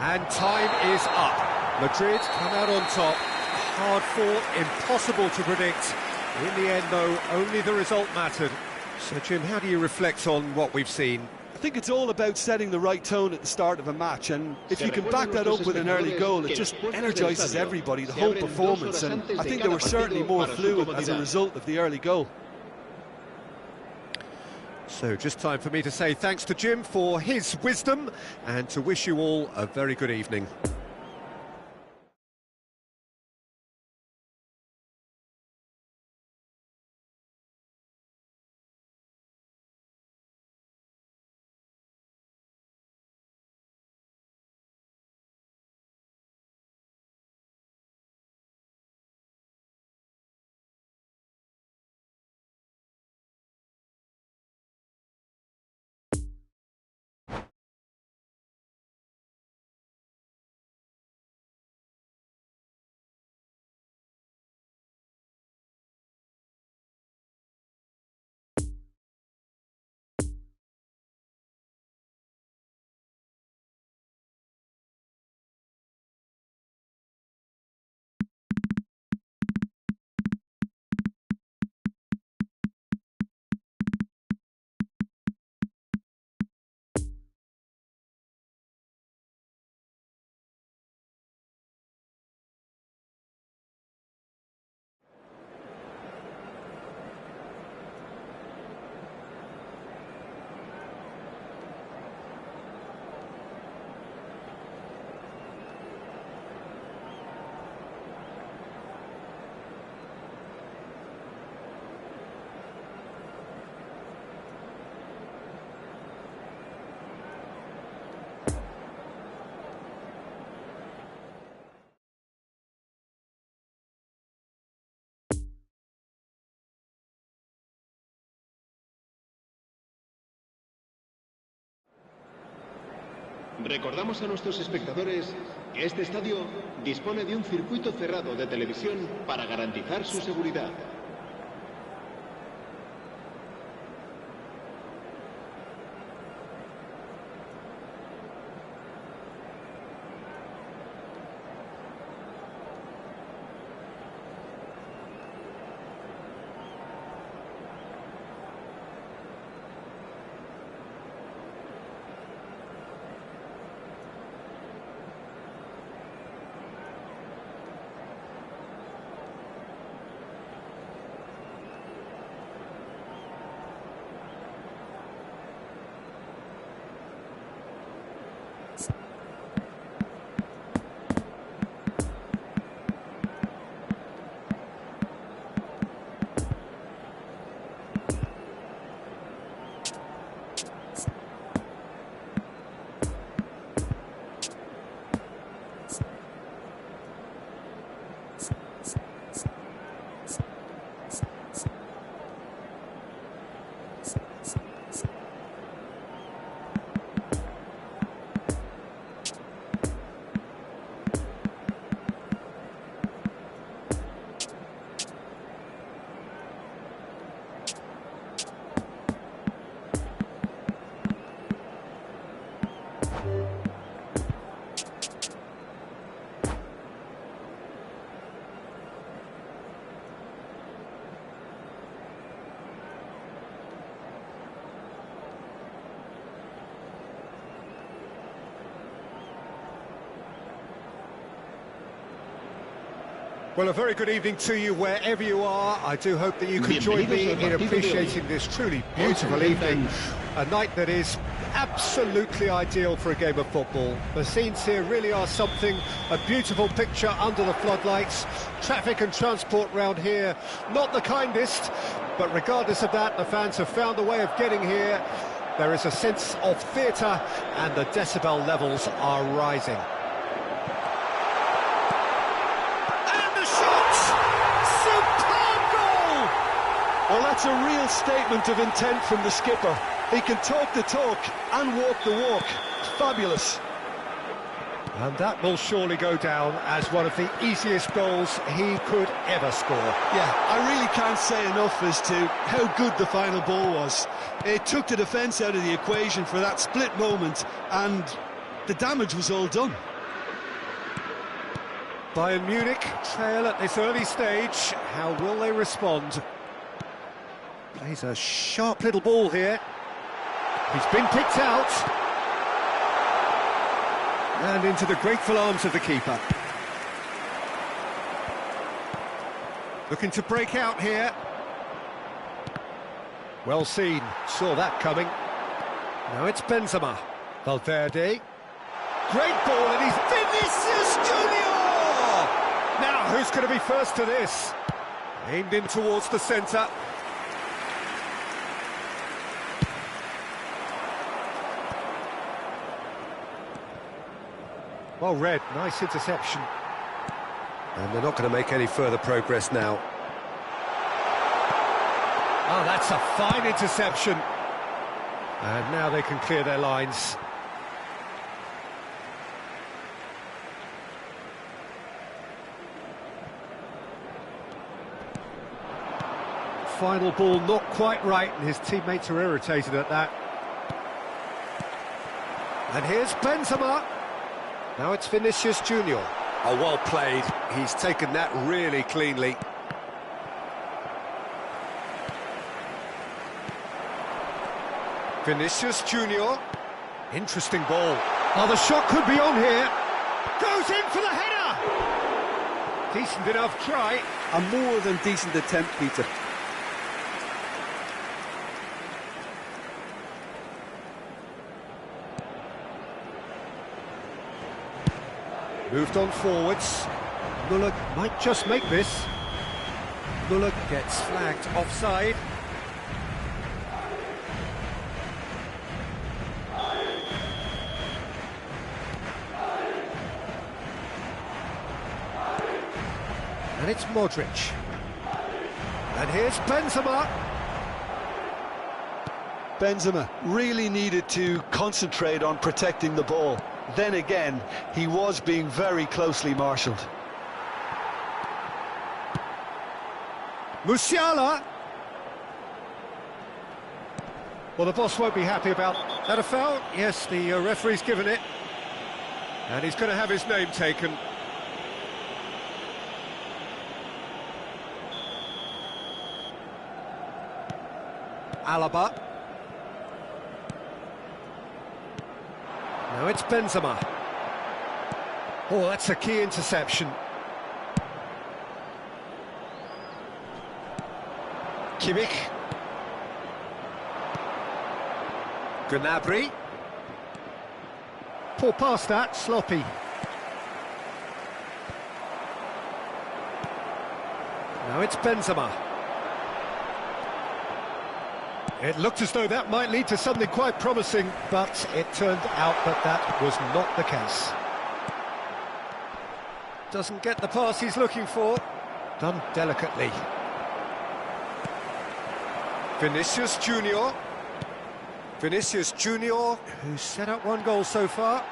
And time is up. Madrid come out on top. Hard fought, impossible to predict. In the end, though, only the result mattered. So, Jim, how do you reflect on what we've seen? I think it's all about setting the right tone at the start of a match, and if you can back that up with an early goal, it just energises everybody, the whole performance, and I think they were certainly more fluid as a result of the early goal. So just time for me to say thanks to Jim for his wisdom and to wish you all a very good evening. Recordamos a nuestros espectadores que este estadio dispone de un circuito cerrado de televisión para garantizar su seguridad. Well, a very good evening to you wherever you are. I do hope that you can join me in appreciating this truly beautiful evening. A night that is absolutely ideal for a game of football. The scenes here really are something. A beautiful picture under the floodlights. Traffic and transport round here, not the kindest. But regardless of that, the fans have found a way of getting here. There is a sense of theatre and the decibel levels are rising. Well, that's a real statement of intent from the skipper. He can talk the talk and walk the walk. It's fabulous. And that will surely go down as one of the easiest goals he could ever score. Yeah, I really can't say enough as to how good the final ball was. It took the defence out of the equation for that split moment, and the damage was all done. Bayern Munich trail at this early stage. How will they respond? Plays a sharp little ball here. He's been picked out. And into the grateful arms of the keeper. Looking to break out here. Well seen, saw that coming. Now it's Benzema. Valverde. Great ball, and he's Vinicius Junior! Now, who's going to be first to this? Aimed in towards the centre. Well read, nice interception. And they're not going to make any further progress now. Oh, that's a fine interception. And now they can clear their lines. Final ball not quite right, and his teammates are irritated at that. And here's Benzema. Now it's Vinicius Junior. Oh, well played. He's taken that really cleanly. Vinicius Junior. Interesting ball. Oh, the shot could be on here. Goes in for the header. Decent enough try. A more than decent attempt, Peter. Moved on forwards. Müller might just make this. Müller gets flagged offside. And it's Modric. And here's Benzema. Benzema really needed to concentrate on protecting the ball. Then again, he was being very closely marshalled. Musiala. Well, the boss won't be happy about that. A foul? Yes, the referee's given it. And he's going to have his name taken. Alaba. Now it's Benzema. Oh, that's a key interception. Kimmich. Gnabry. Poor pass that, sloppy. Now it's Benzema. It looked as though that might lead to something quite promising, but it turned out that that was not the case. Doesn't get the pass he's looking for. Done delicately. Vinicius Junior. Vinicius Junior, who's set up one goal so far.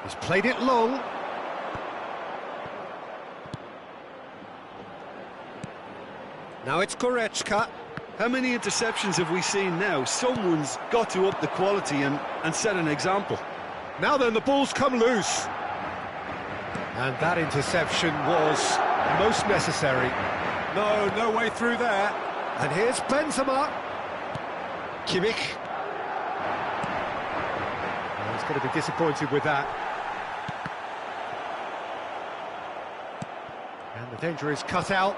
He's played it long. Now it's Goretzka. How many interceptions have we seen now? Someone's got to up the quality and set an example. Now then, the ball's come loose. And that interception was most necessary. No way through there. And here's Benzema. Kimmich. Oh, he's going to be disappointed with that. And the danger is cut out.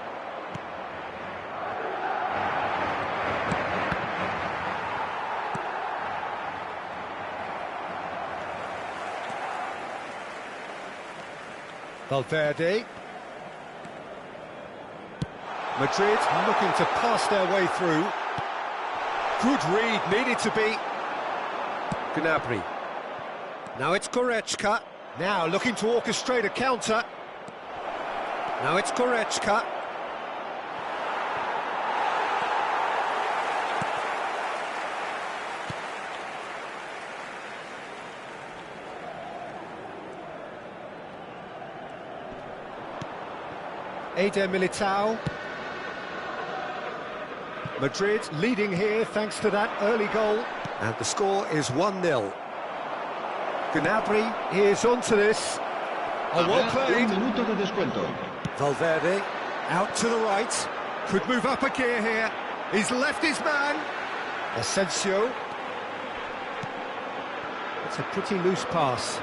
Valverde. Madrid looking to pass their way through. Good read, needed to be. Gnabry. Now it's Goretzka. Now looking to orchestrate a counter. Now it's Goretzka. Eder Militao. Madrid leading here thanks to that early goal. And the score is 1-0. Gnabry is onto this. Oh, well played. Valverde out to the right. Could move up a gear here. He's left his man. Asensio. It's a pretty loose pass.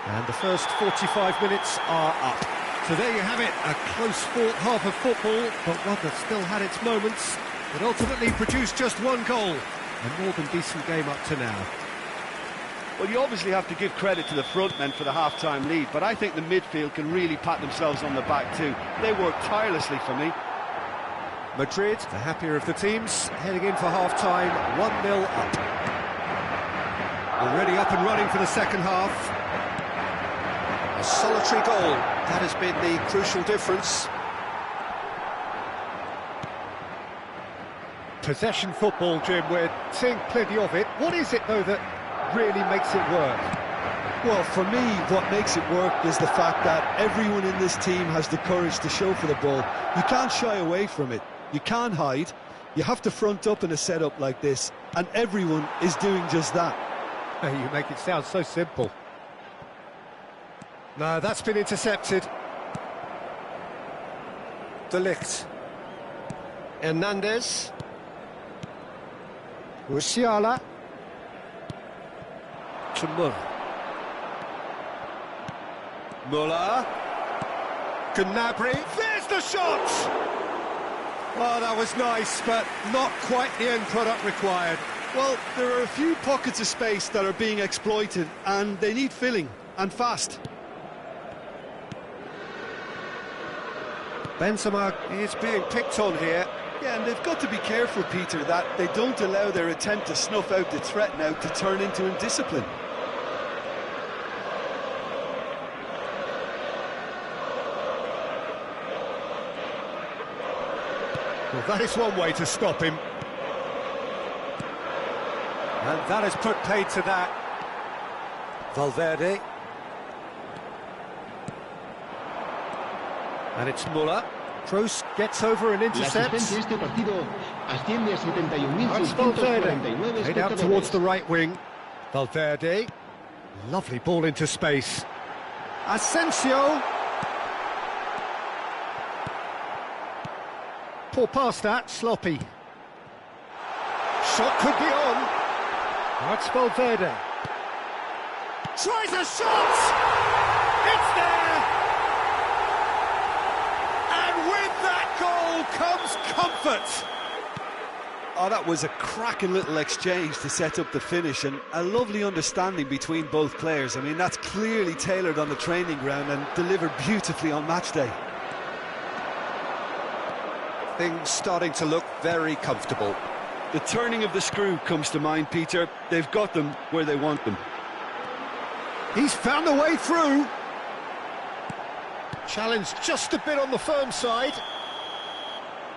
And the first 45 minutes are up. So there you have it, a close-fought half of football, but one that still had its moments. It ultimately produced just one goal. A more than decent game up to now. Well, you obviously have to give credit to the front men for the half-time lead, but I think the midfield can really pat themselves on the back too. They worked tirelessly for me. Madrid, the happier of the teams, heading in for half-time, 1-0 up. Already up and running for the second half. A solitary goal, that has been the crucial difference. Possession football, Jim, we're seeing plenty of it. What is it, though, that really makes it work? Well, for me, what makes it work is the fact that everyone in this team has the courage to show for the ball. You can't shy away from it. You can't hide. You have to front up in a setup like this, and everyone is doing just that. You make it sound so simple. No, that's been intercepted. De Ligt. Hernandez. Musiala. To Muller. Muller. Gnabry. There's the shot! Oh, that was nice, but not quite the end product required. Well, there are a few pockets of space that are being exploited, and they need filling, and fast. Benzema is being picked on here. Yeah, and they've got to be careful, Peter, that they don't allow their attempt to snuff out the threat now to turn into indiscipline. Well, that is one way to stop him. And that has put paid to that. Valverde. And it's Müller. Kroos gets over and intercepts. And Valverde. Played out towards the right wing. Valverde. Lovely ball into space. Asensio. Poor pass that, sloppy. Shot could be on. That's Valverde. Tries a shot! It's there! And with that goal comes comfort! Oh, that was a cracking little exchange to set up the finish, and a lovely understanding between both players. I mean, that's clearly tailored on the training ground and delivered beautifully on match day. Things starting to look very comfortable. The turning of the screw comes to mind, Peter. They've got them where they want them. He's found a way through. Challenge just a bit on the firm side.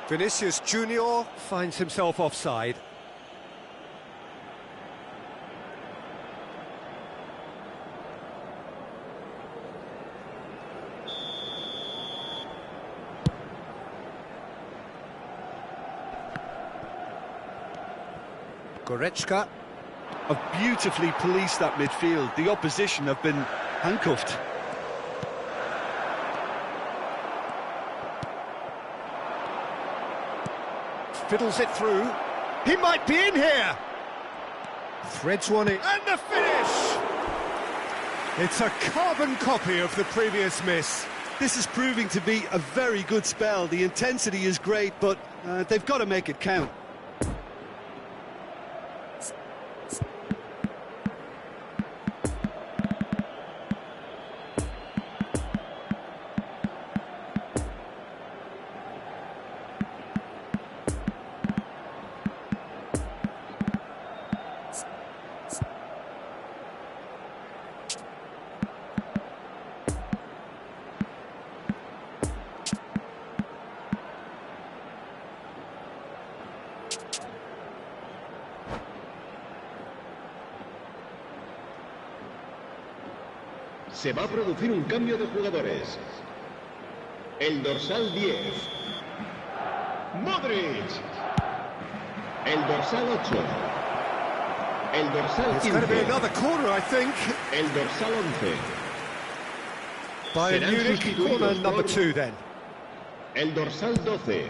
Vinicius Junior finds himself offside. Goretzka. Have beautifully policed that midfield. The opposition have been handcuffed. Fiddles it through. He might be in here. Threads one in. And the finish! It's a carbon copy of the previous miss. This is proving to be a very good spell. The intensity is great, but they've got to make it count. Se va a producir un cambio de jugadores. El dorsal 10. Modric. El dorsal 8. El dorsal 15. It's going to be another corner, I think. El dorsal 11. Bayern Munich, corner number 2 then. El dorsal 12.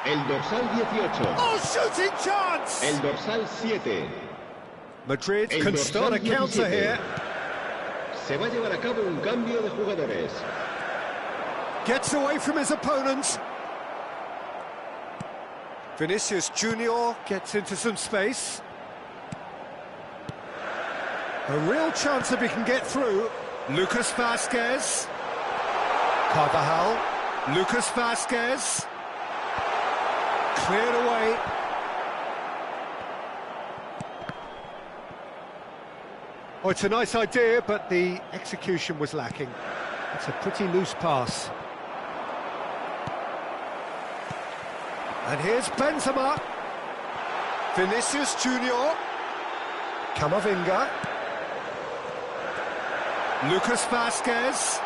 El dorsal 18. Oh, shooting chance! El dorsal 7. Madrid can start a counter here. Se va a llevar a cabo un cambio de jugadores. Gets away from his opponent. Vinicius Junior gets into some space. A real chance if he can get through. Lucas Vázquez. Carvajal. Lucas Vázquez. Cleared away. Oh, it's a nice idea, but the execution was lacking. It's a pretty loose pass. And here's Benzema. Vinicius Junior. Camavinga. Lucas Vázquez.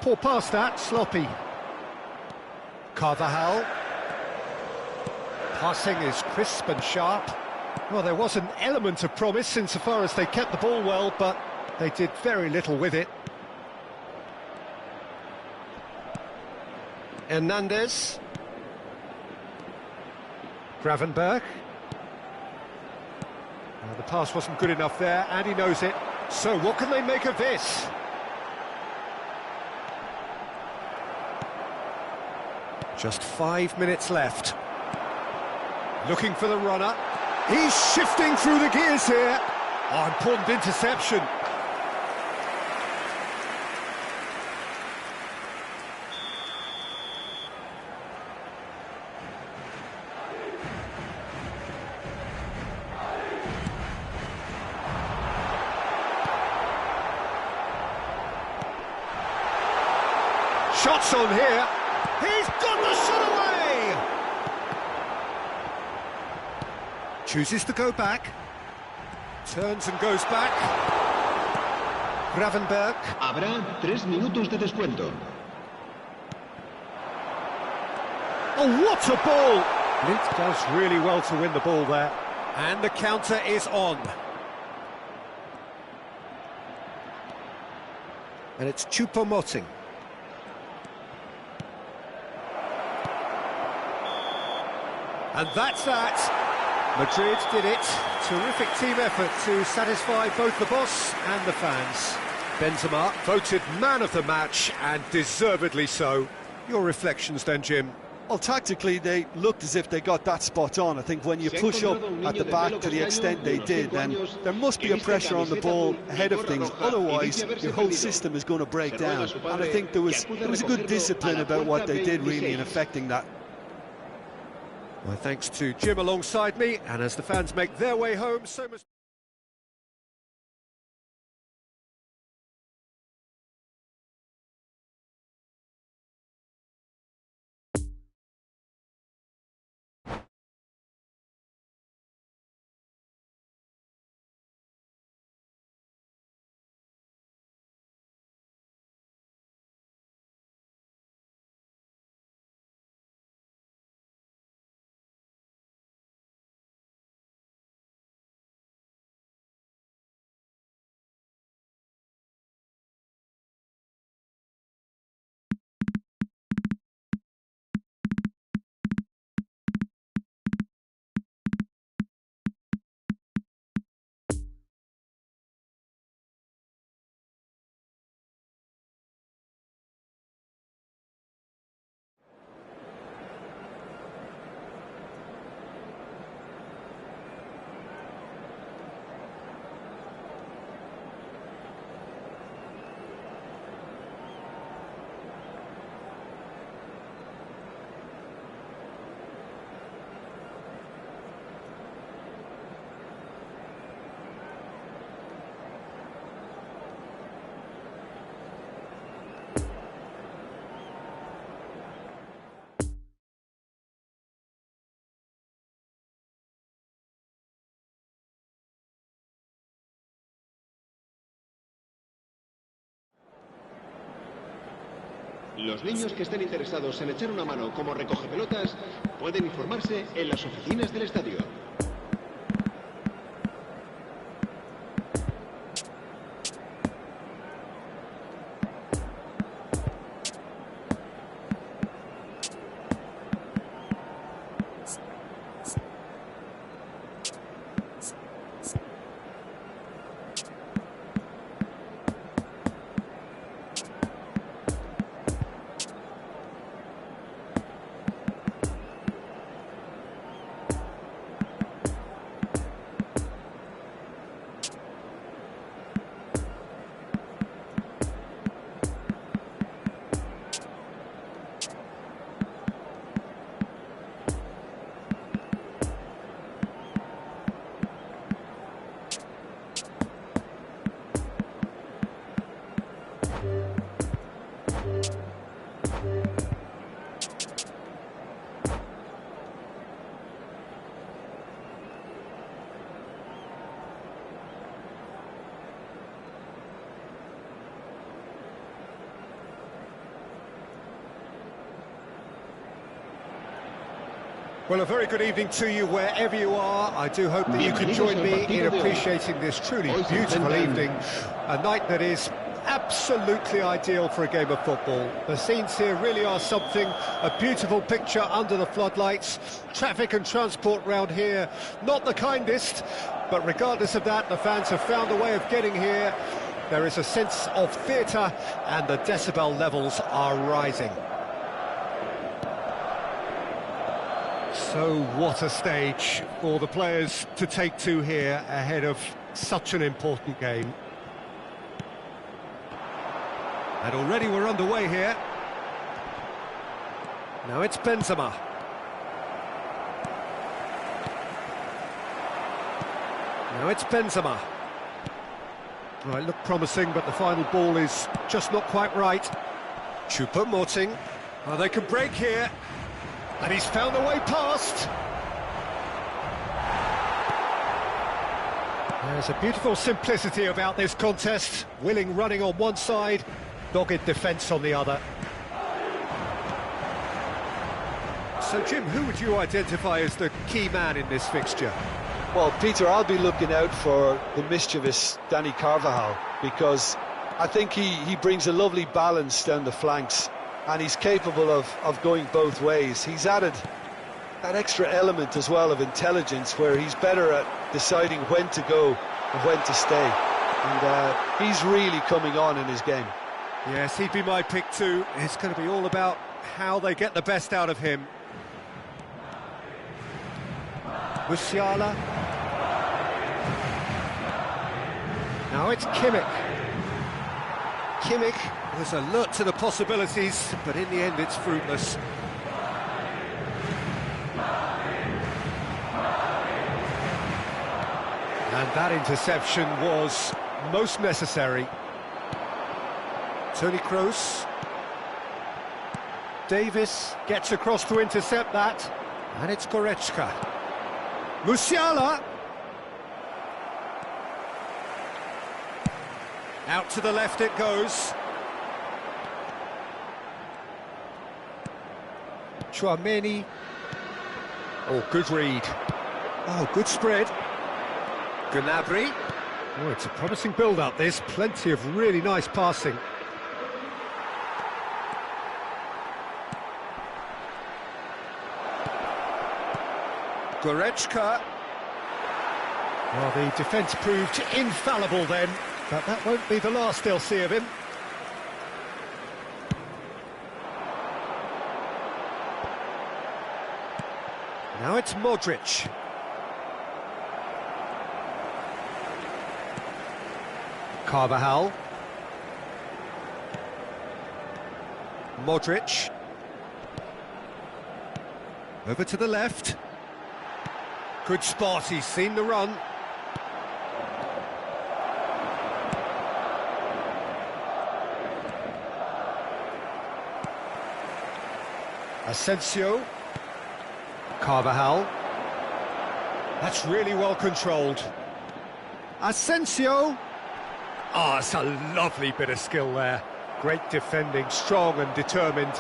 Poor pass that, sloppy. Carvajal. Passing is crisp and sharp. Well, there was an element of promise insofar as they kept the ball well, but they did very little with it. Hernandez. Gravenberch. The pass wasn't good enough there, and he knows it. So what can they make of this? Just 5 minutes left. Looking for the runner. He's shifting through the gears here. Oh, important interception. Shots on here. Chooses to go back. Turns and goes back. Gravenberg. Habrá 3 minutos de descuento. Oh, what a ball! Lint does really well to win the ball there. And the counter is on. And it's Choupo-Moting. And that's that. Madrid did it. Terrific team effort to satisfy both the boss and the fans. Benzema voted man of the match, and deservedly so. Your reflections then, Jim? Well, tactically, they looked as if they got that spot on. I think when you push up at the back to the extent they did, then there must be a pressure on the ball ahead of things. Otherwise, your whole system is going to break down. And I think there was a good discipline about what they did, really, in affecting that. My thanks to Jim alongside me, and as the fans make their way home, so must... Los niños que estén interesados en echar una mano como recogepelotas pueden informarse en las oficinas del estadio. Well, a very good evening to you wherever you are. I do hope that you can join me in appreciating this truly beautiful evening. A night that is absolutely ideal for a game of football. The scenes here really are something. A beautiful picture under the floodlights. Traffic and transport round here, not the kindest. But regardless of that, the fans have found a way of getting here. There is a sense of theatre and the decibel levels are rising. So what a stage for the players to take to here ahead of such an important game. And already we're underway here. Now it's Benzema. Now it's Benzema. Right, look promising, but the final ball is just not quite right. Choupo-Moting. Oh, they can break here. And he's found a way past. There's a beautiful simplicity about this contest. Willing running on one side, dogged defence on the other. So, Jim, who would you identify as the key man in this fixture? Well, Peter, I'll be looking out for the mischievous Dani Carvajal, because I think he brings a lovely balance down the flanks, and he's capable of going both ways. He's added that extra element as well of intelligence, where he's better at deciding when to go and when to stay. And he's really coming on in his game. Yes, he'd be my pick too. It's going to be all about how they get the best out of him. Musiala. Now it's Kimmich. Kimmich was alert to the possibilities, but in the end it's fruitless. And that interception was most necessary. Toni Kroos. Davis gets across to intercept that. And it's Goretzka. Musiala. Out to the left it goes. Tchouaméni. Oh, good read. Oh, good spread. Gnabry. Oh, it's a promising build-up, this. Plenty of really nice passing. Goretzka. Well, the defence proved infallible then, but that won't be the last they'll see of him. Now it's Modric. Carvajal. Modric. Over to the left. Good spot, he's seen the run. Asensio. Carvajal. That's really well controlled. Asensio. Ah, it's a lovely bit of skill there. Great defending, strong and determined.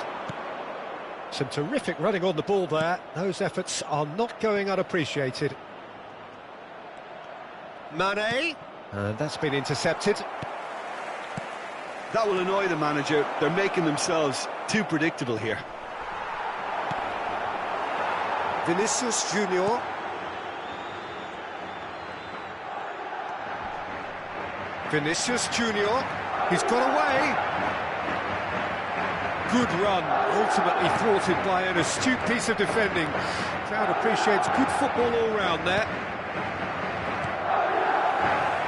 Some terrific running on the ball there. Those efforts are not going unappreciated. Mane. And that's been intercepted. That will annoy the manager. They're making themselves too predictable here. Vinicius Junior. Vinicius Junior. He's got away. Good run, ultimately thwarted by an astute piece of defending. Crowd appreciates good football all round there.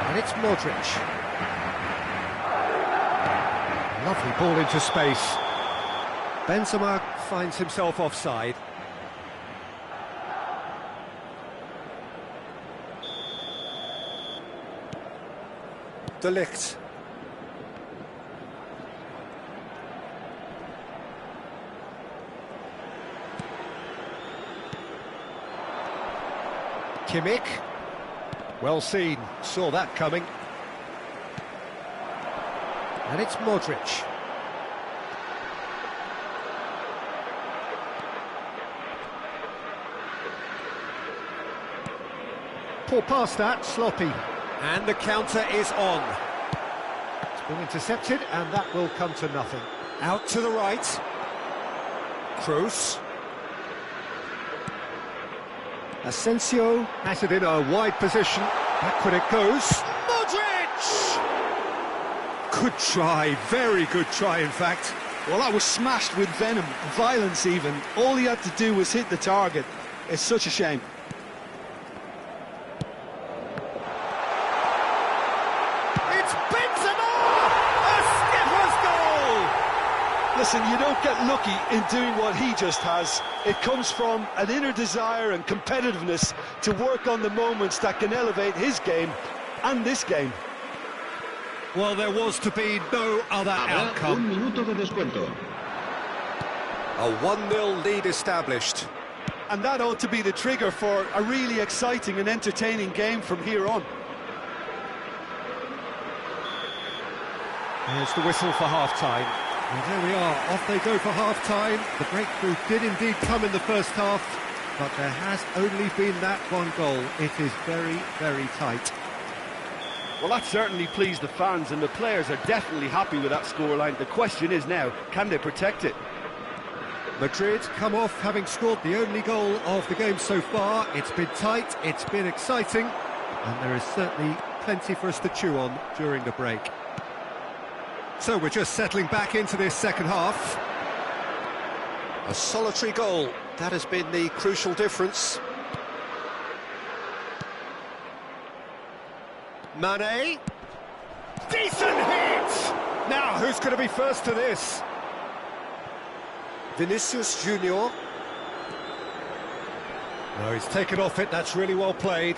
And it's Modric. Lovely ball into space. Benzema finds himself offside. De Ligt. Kimmich. Well seen, saw that coming. And it's Modric. Poor pass that, sloppy. And the counter is on. It's been intercepted, and that will come to nothing. Out to the right. Kroos. Asensio has it in a wide position. Backward it goes. Modric! Good try, very good try, in fact. Well, that was smashed with venom, violence even. All he had to do was hit the target. It's such a shame. Listen, you don't get lucky in doing what he just has. It comes from an inner desire and competitiveness to work on the moments that can elevate his game and this game. Well, there was to be no other outcome. Un minuto de descuento. A 1-0 lead established. And that ought to be the trigger for a really exciting and entertaining game from here on. Here's the whistle for half-time. And there we are, off they go for half-time. The breakthrough did indeed come in the first half, but there has only been that one goal. It is very, very tight. Well, that certainly pleased the fans, and the players are definitely happy with that scoreline. The question is now, can they protect it? Madrid come off having scored the only goal of the game so far. It's been tight, it's been exciting, and there is certainly plenty for us to chew on during the break. So we're just settling back into this second half. A solitary goal, that has been the crucial difference. Mane. Decent hit! Now, who's going to be first to this? Vinicius Junior. No, he's taken off it, that's really well played.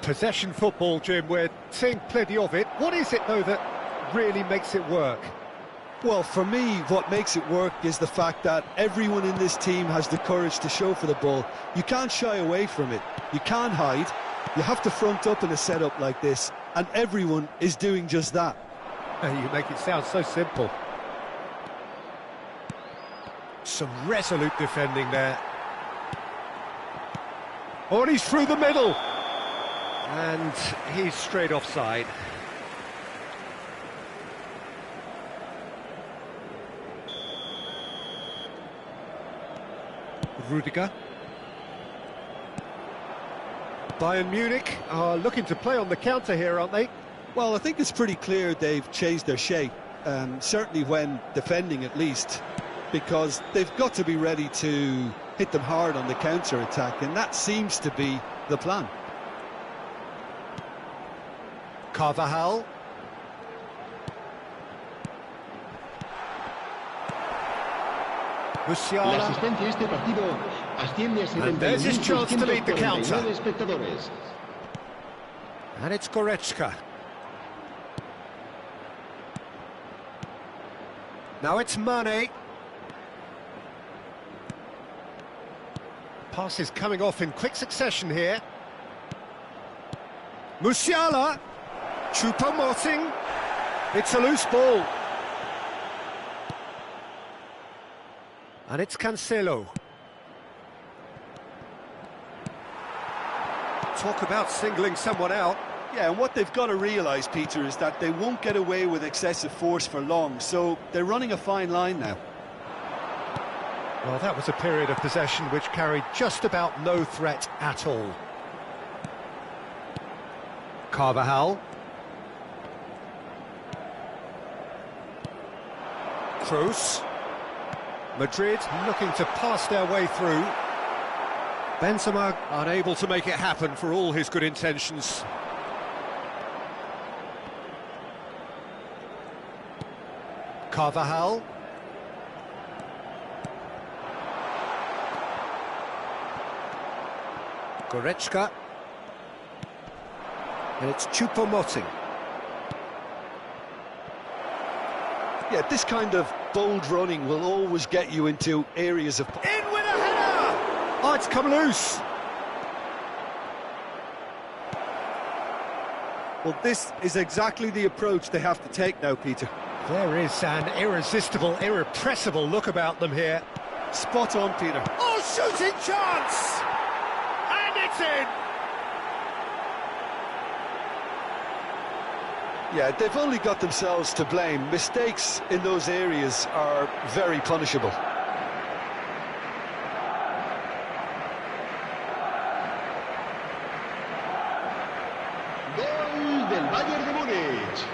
Possession football, Jim, we're seeing plenty of it. What is it, though, that really makes it work? Well, for me, what makes it work is the fact that everyone in this team has the courage to show for the ball. You can't shy away from it. You can't hide. You have to front up in a setup like this, and everyone is doing just that. You make it sound so simple. Some resolute defending there. Oh, and he's through the middle. And he's straight offside. Rudiger. Bayern Munich are looking to play on the counter here, aren't they? Well, I think it's pretty clear they've changed their shape, certainly when defending at least, because they've got to be ready to hit them hard on the counter-attack, and that seems to be the plan. Carvajal. Musiala. La asistencia a este partido asciende a And there's his chance to lead the counter. 71.649 espectadores. And it's Goretzka. Now it's Mane. Passes coming off in quick succession here. Musiala. Choupo-Moting. It's a loose ball. And it's Cancelo. Talk about singling someone out. Yeah, and what they've got to realise, Peter, is that they won't get away with excessive force for long, so they're running a fine line now. Well, that was a period of possession which carried just about no threat at all. Carvajal. Kroos. Madrid looking to pass their way through. Benzema unable to make it happen for all his good intentions. Carvajal. Goretzka. And it's Choupo-Moting. Yeah, this kind of bold running will always get you into areas of... In with a header! Oh, it's come loose. Well, this is exactly the approach they have to take now, Peter. There is an irresistible, irrepressible look about them here. Spot on, Peter. Oh, shooting chance! And it's in! Yeah, they've only got themselves to blame. Mistakes in those areas are very punishable. Gol del Bayern de Múnich.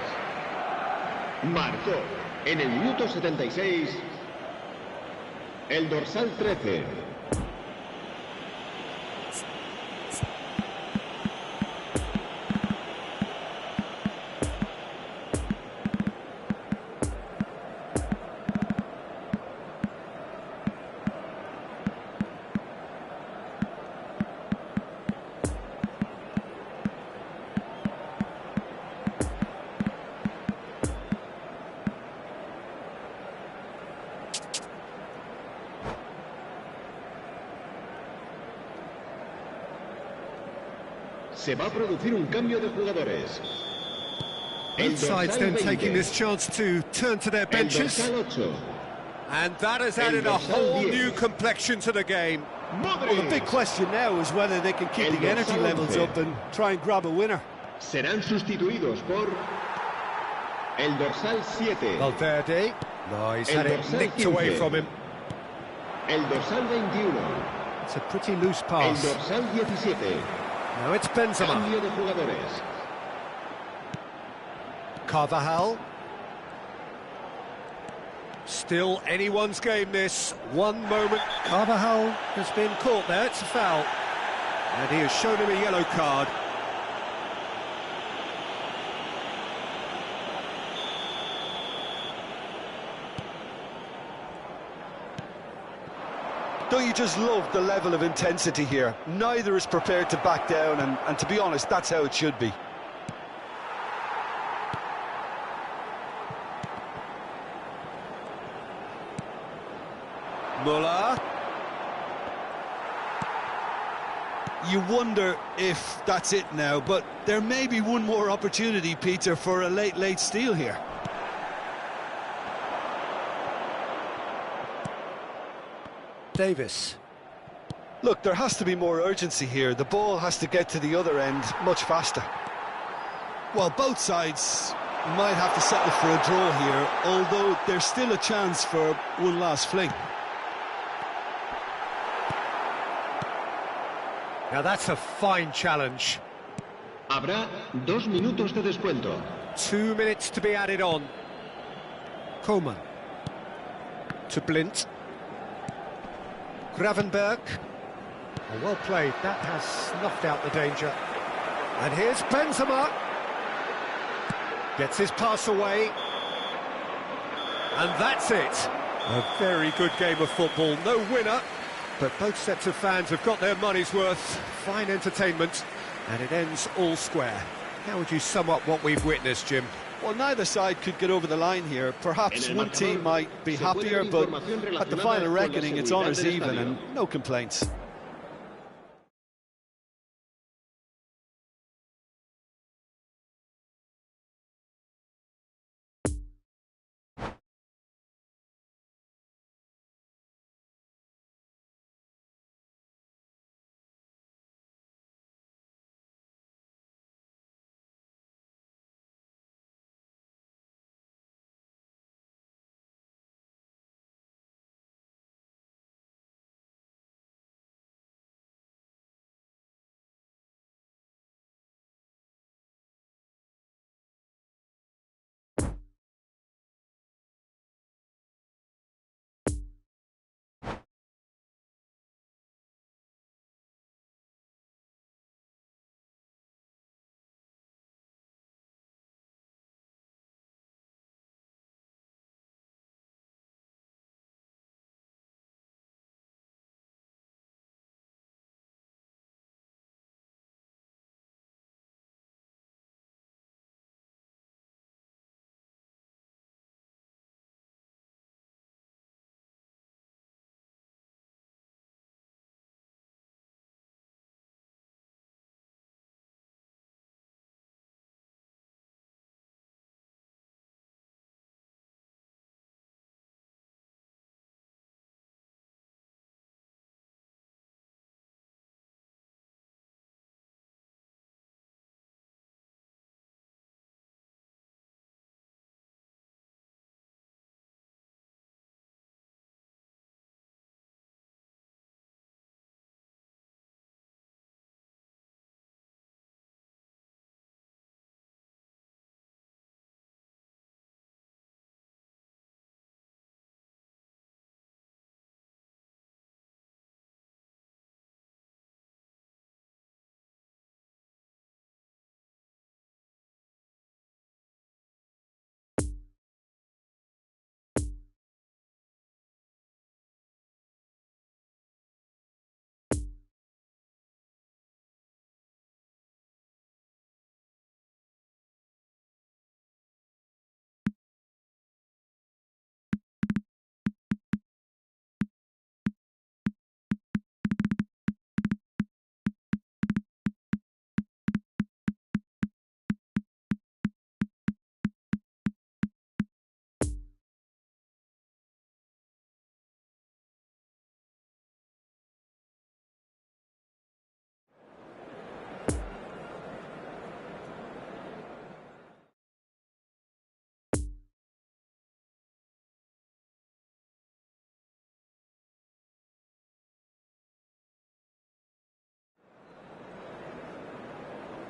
Marcó en el minuto 76 el dorsal 13. Se va a producir un cambio de jugadores. El Both sides dorsal then 20. taking this chance to turn to their El benches. dorsal 8. And that has El added a dorsal whole 10. new complexion to the game. Well, the big question now is whether they can keep El the energy dorsal levels 11. up and try and grab a winner. Serán sustituidos por el dorsal 7, Valverde. No, he's El had it dorsal nicked 15. away from him. el dorsal 21, It's a pretty loose el pass. dorsal 17. Now it's Benzema. Cambio de jugadores. Carvajal. Still anyone's game this. One moment. Carvajal has been caught there. It's a foul. And he has shown him a yellow card. Don't you just love the level of intensity here? Neither is prepared to back down, and to be honest, that's how it should be. Muller. You wonder if that's it now, but there may be one more opportunity, Peter, for a late steal here. Davis. Look, there has to be more urgency here. The ball has to get to the other end much faster. Well, both sides might have to settle for a draw here, although there's still a chance for one last fling. Now that's a fine challenge. Habrá 2 minutos de descuento. 2 minutes to be added on. Coman. To Blint. Gravenberg. Oh, well played. That has snuffed out the danger. And here's Benzema. Gets his pass away. And that's it. A very good game of football. No winner, but both sets of fans have got their money's worth. Fine entertainment, and it ends all square. How would you sum up what we've witnessed, Jim? Well, neither side could get over the line here. Perhaps one team might be happier, but at the final reckoning, it's honours even and no complaints.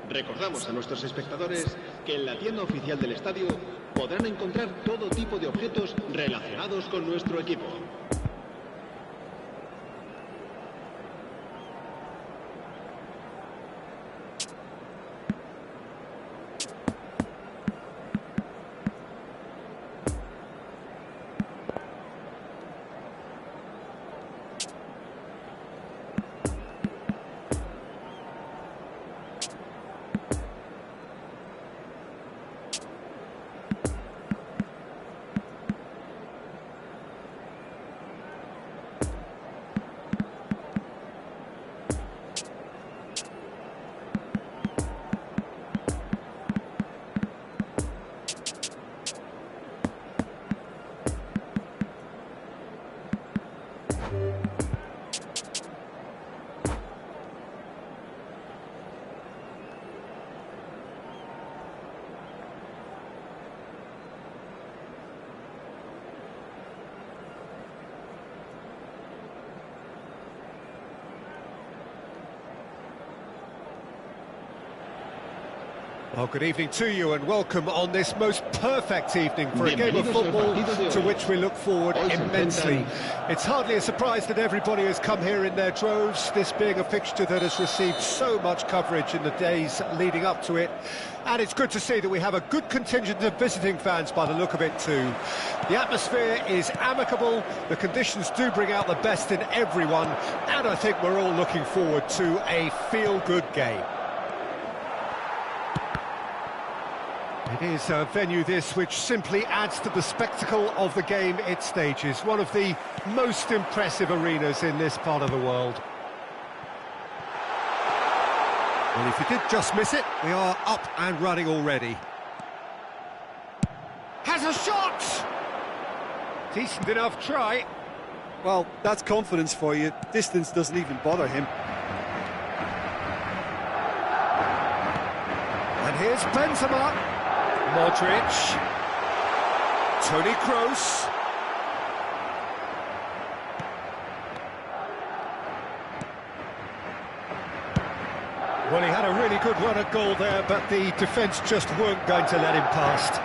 Recordamos a nuestros espectadores que en la tienda oficial del estadio podrán encontrar todo tipo de objetos relacionados con nuestro equipo. Well, good evening to you and welcome on this most perfect evening for a game of football to which we look forward immensely. It's hardly a surprise that everybody has come here in their droves, this being a fixture that has received so much coverage in the days leading up to it. And it's good to see that we have a good contingent of visiting fans by the look of it too. The atmosphere is amicable, the conditions do bring out the best in everyone, and I think we're all looking forward to a feel-good game. It is a venue this which simply adds to the spectacle of the game it stages. One of the most impressive arenas in this part of the world. Well, if you did just miss it, we are up and running already. Has a shot! Decent enough try. Well, that's confidence for you. Distance doesn't even bother him. And here's Benzema. Modric, Toni Kroos, well, he had a really good run at goal there, but the defence just weren't going to let him past.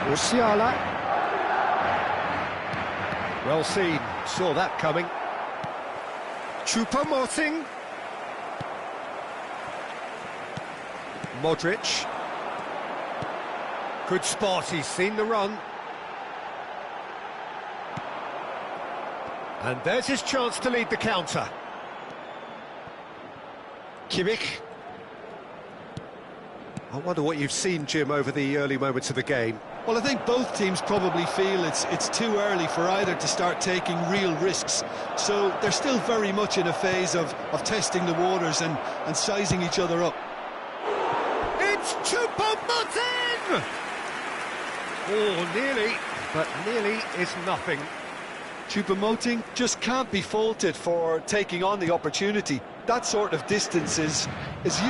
Musiala, well seen, saw that coming. Choupo-Moting. Modric. Good spot, he's seen the run. And there's his chance to lead the counter. Kimmich. I wonder what you've seen, Jim, over the early moments of the game. Well, I think both teams probably feel it's too early for either to start taking real risks. So they're still very much in a phase of testing the waters and sizing each other up. It's Choupo-Moting! Oh, nearly, but nearly is nothing. Choupo-Moting just can't be faulted for taking on the opportunity. That sort of distance is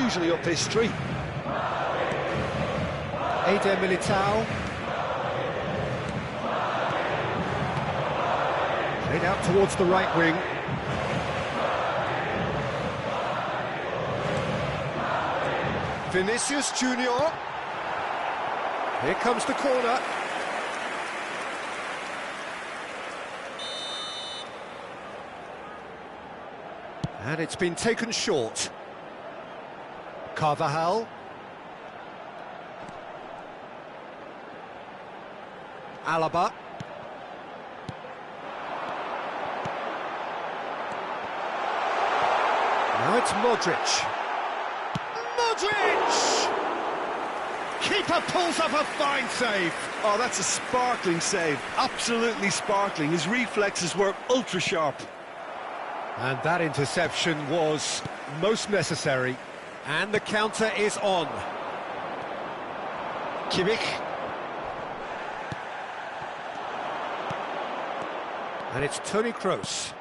usually up his street. Eder Militao. Played out towards the right wing. Vinicius Junior. Here comes the corner. And it's been taken short. Carvajal. Alaba. Now it's Modric. Modric! Keeper pulls up a fine save. Oh, that's a sparkling save. Absolutely sparkling. His reflexes were ultra sharp. And that interception was most necessary. And the counter is on. Kimmich. And it's Toni Kroos.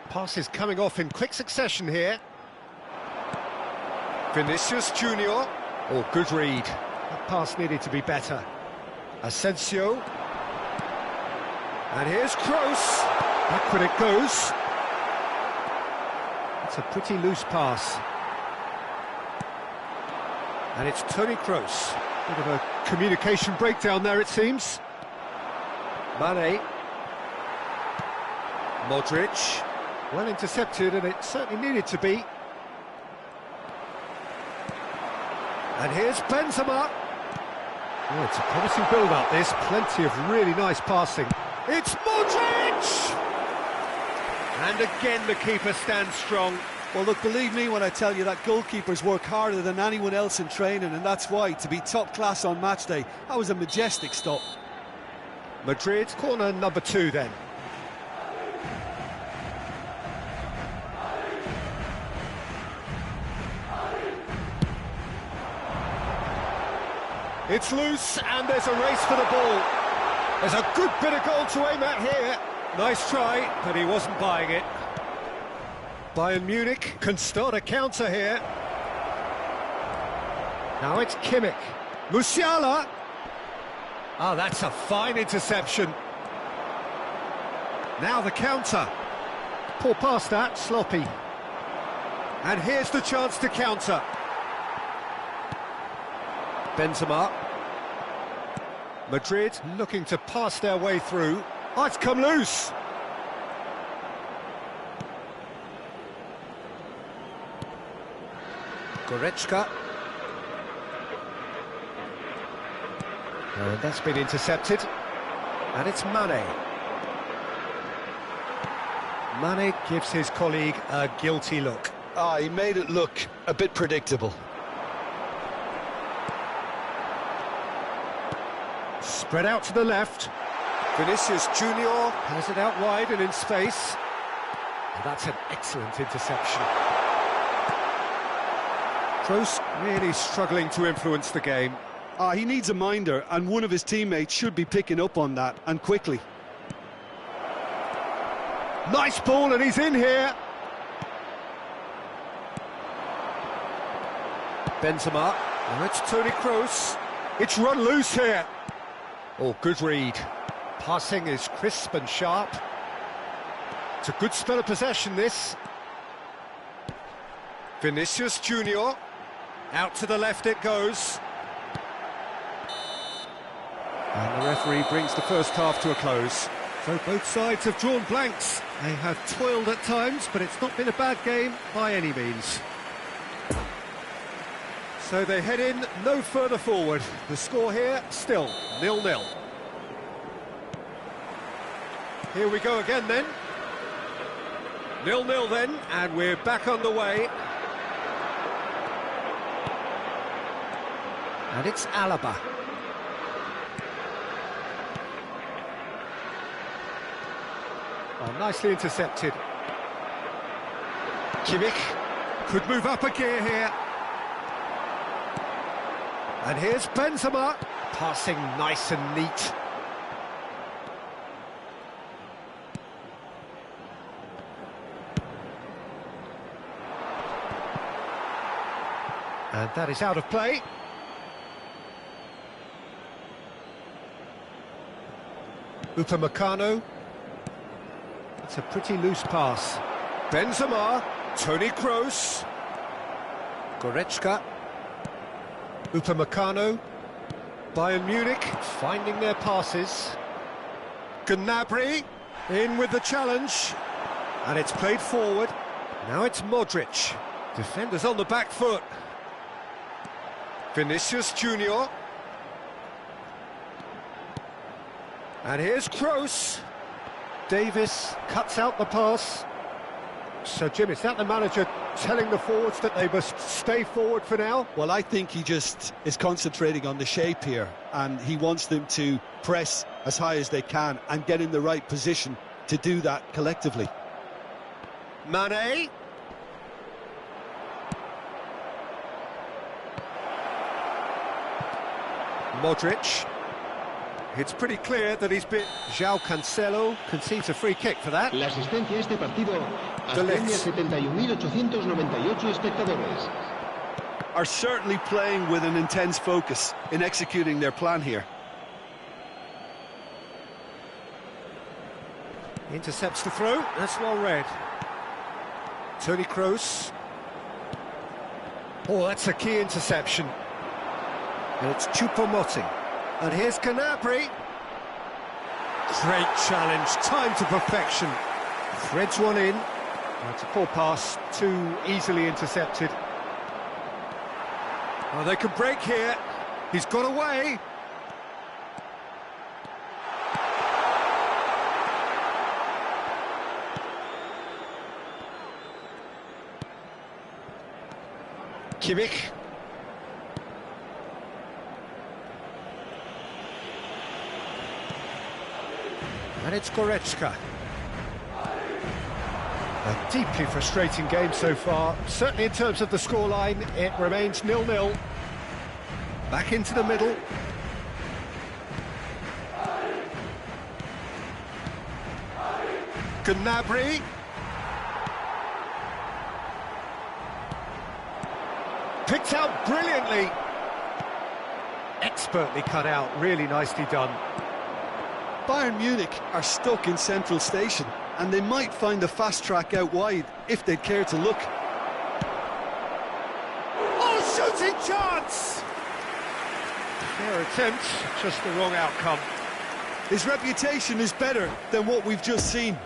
Passes coming off in quick succession here. Vinicius Junior. Oh, good read. That pass needed to be better. Asensio. And here's Kroos. Backward it goes. It's a pretty loose pass. And it's Toni Kroos. Bit of a communication breakdown there, it seems. Mane. Modric. Well intercepted, and it certainly needed to be. And here's Benzema. Oh, it's a promising build-up, this. Plenty of really nice passing. It's Modric! And again the keeper stands strong. Well, look, believe me when I tell you that goalkeepers work harder than anyone else in training, and that's why, to be top class on match day, that was a majestic stop. Madrid, corner number 2 then. It's loose, and there's a race for the ball. There's a good bit of goal to aim at here. Nice try, but he wasn't buying it. Bayern Munich can start a counter here. Now it's Kimmich. Musiala. Oh, that's a fine interception. Now the counter. Poor pass that, sloppy. And here's the chance to counter. Benzema. Madrid looking to pass their way through. Oh, it's come loose. Goretzka. And that's been intercepted. And it's Mane. Mane gives his colleague a guilty look. Ah, he made it look a bit predictable. Spread out to the left. Vinicius Junior has it out wide and in space. And that's an excellent interception. Kroos really struggling to influence the game. He needs a minder, and one of his teammates should be picking up on that, and quickly. Nice ball, and he's in here. Benzema. And it's Toni Kroos. It's run loose here. Oh, good read. Passing is crisp and sharp. It's a good spell of possession, this. Vinicius Junior. Out to the left it goes. And the referee brings the first half to a close. So both sides have drawn blanks. They have toiled at times, but it's not been a bad game by any means. So they head in no further forward. The score here, still 0-0. Here we go again then. 0-0 then, and we're back underway. And it's Alaba. Oh, nicely intercepted. Kimmich could move up a gear here. And here's Benzema. Passing nice and neat. And that is out of play. Upamecano. It's a pretty loose pass. Benzema, Toni Kroos. Goretzka. Upamecano. Bayern Munich finding their passes. Gnabry in with the challenge. And it's played forward. Now it's Modric. Defenders on the back foot. Vinicius Junior. And here's Kroos. Davis cuts out the pass. So, Jim, is that the manager telling the forwards that they must stay forward for now? Well, I think he just is concentrating on the shape here, and he wants them to press as high as they can and get in the right position to do that collectively. Mane. Modric. It's pretty clear that he's been... João Cancelo concedes a free kick for that. La asistencia a este partido asciende a 71.898 espectadores. Are certainly playing with an intense focus in executing their plan here. Intercepts the throw, that's well read. Toni Kroos. Oh, that's a key interception. And it's Choupo-Moting. And here's Gnabry. Great challenge, time to perfection. Threads one in. It's a poor pass, too easily intercepted. Oh, they could break here. He's got away. Kimmich. And it's Goretzka. A deeply frustrating game so far. Certainly in terms of the scoreline, it remains 0-0. Back into the middle. Gnabry. Picked out brilliantly. Expertly cut out, really nicely done. Bayern Munich are stuck in Central Station, and they might find a fast track out wide if they'd care to look. Oh, shooting chance! Fair attempt, just the wrong outcome. His reputation is better than what we've just seen.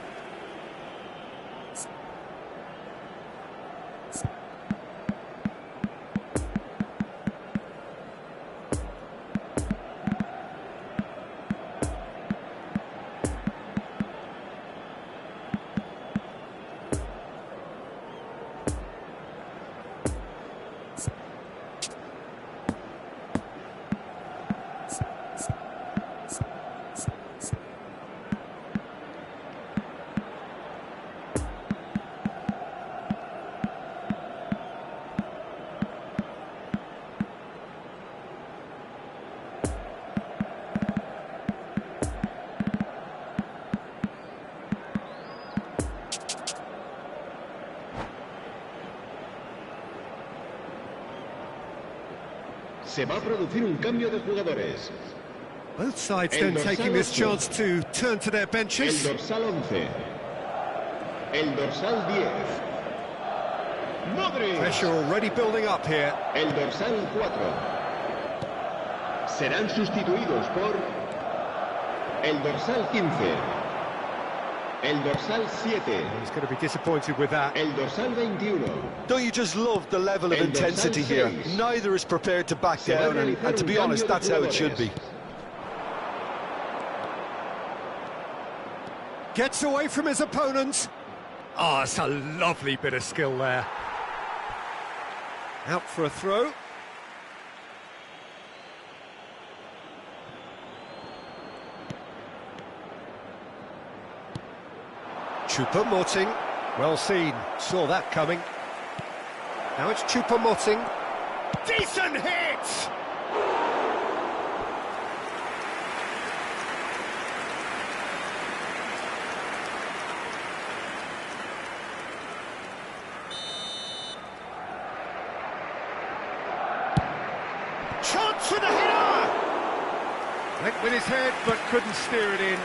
Se va a producir un cambio de jugadores. Both sides then taking this chance to turn to their El benches. dorsal 11. El dorsal 10. Modric. Pressure already building up here. El dorsal 4. Serán sustituidos por el dorsal 15. El dorsal 7. He's going to be disappointed with that. El dorsal 21. Don't you just love the level of El intensity dorsal here? 6. Neither is prepared to back Se va a down, and realizar to un be cambio honest, de that's how it should be. jugadores. Gets away from his opponent. Oh, it's a lovely bit of skill there. Out for a throw. Choupo-Moting. Well seen. Saw that coming. Now it's Choupo-Moting. Decent hit! Chance for the header! Went with his head, but couldn't steer it in.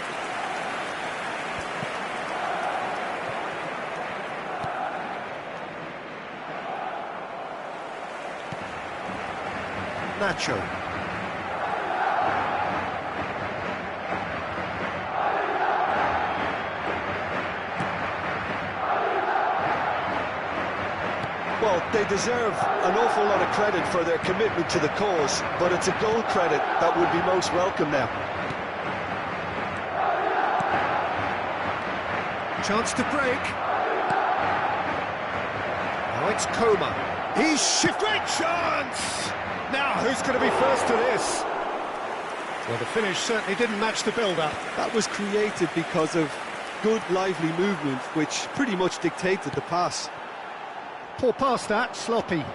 Nacho. Well, they deserve an awful lot of credit for their commitment to the cause, but it's a goal credit that would be most welcome now. Chance to break. Now it's Coma. He's shifted. Great chance! Now, who's going to be first to this? Well, the finish certainly didn't match the build-up. That was created because of good, lively movement, which pretty much dictated the pass. Poor pass that, sloppy.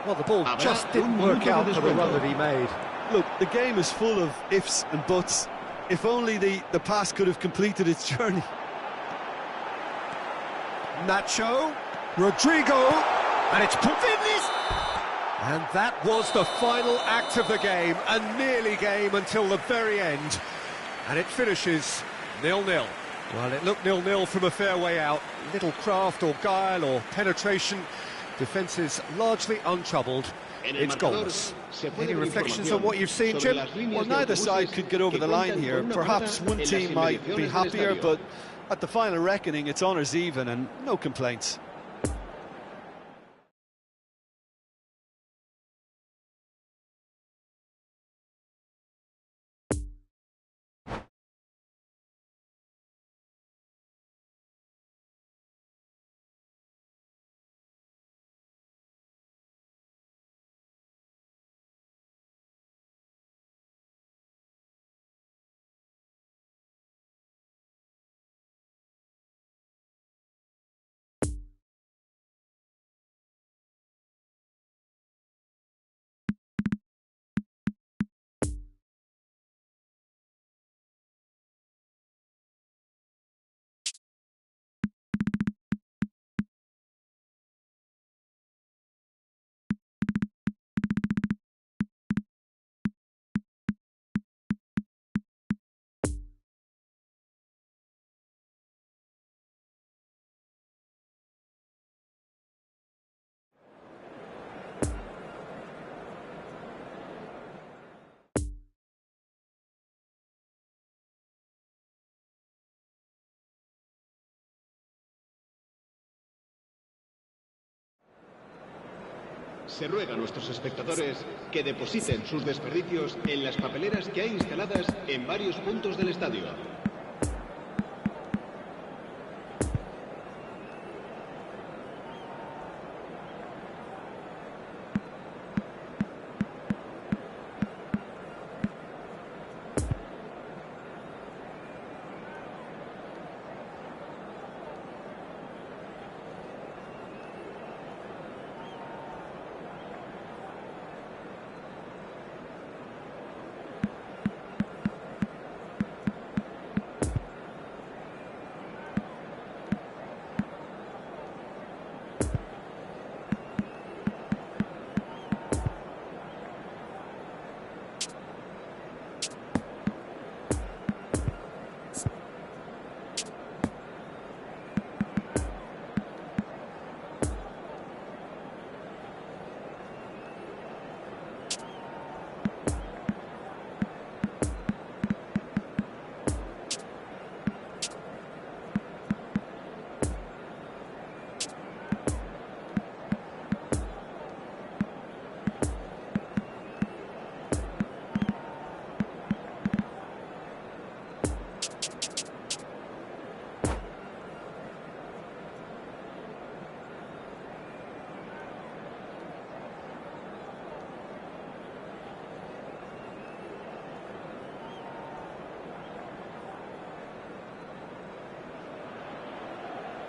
Well, the ball Habrá just didn't un work minuto out de for the run descuento. that he made. Look, the game is full of ifs and buts. If only the pass could have completed its journey. Nacho, Rodrigo, and it's put in this. And that was the final act of the game, a nearly game until the very end. And it finishes 0-0. Well, it looked 0-0 from a fair way out. Little craft or guile or penetration. Defence is largely untroubled. It's goalless. Any reflections on what you've seen, Jim? Well, neither side could get over the line here. Perhaps one team might be happier, but at the final reckoning, it's honours even and no complaints. Se ruega a nuestros espectadores que depositen sus desperdicios en las papeleras que hay instaladas en varios puntos del estadio.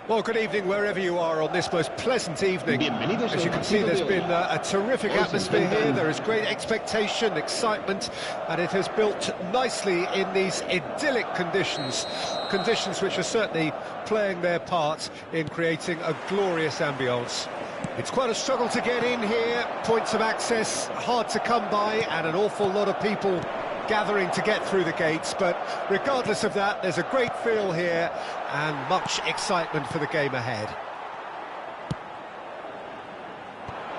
Well, good evening wherever you are on this most pleasant evening. As you can see, there's been a terrific atmosphere here. There is great expectation, excitement, and it has built nicely in these idyllic conditions. Conditions which are certainly playing their part in creating a glorious ambience. It's quite a struggle to get in here. Points of access hard to come by, and an awful lot of people gathering to get through the gates, but regardless of that, there's a great feel here and much excitement for the game ahead.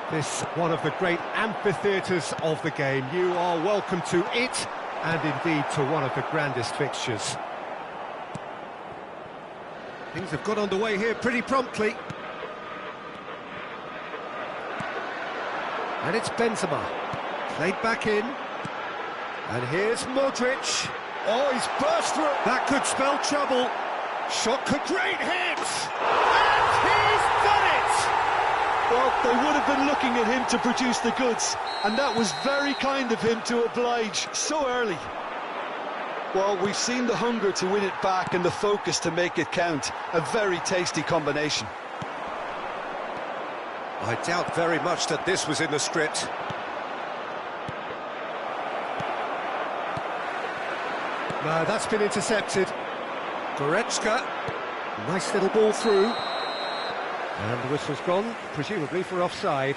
This one of the great amphitheatres of the game. You are welcome to it, and indeed to one of the grandest fixtures. Things have got underway here pretty promptly. And it's Benzema, played back in. And here's Modric. Oh, he's burst through. That could spell trouble. Shot could, great hit! And he's done it! Well, they would have been looking at him to produce the goods, and that was very kind of him to oblige so early. Well, we've seen the hunger to win it back and the focus to make it count. A very tasty combination. I doubt very much that this was in the script. No, that's been intercepted. Goretzka, nice little ball through. And the whistle's gone, presumably for offside.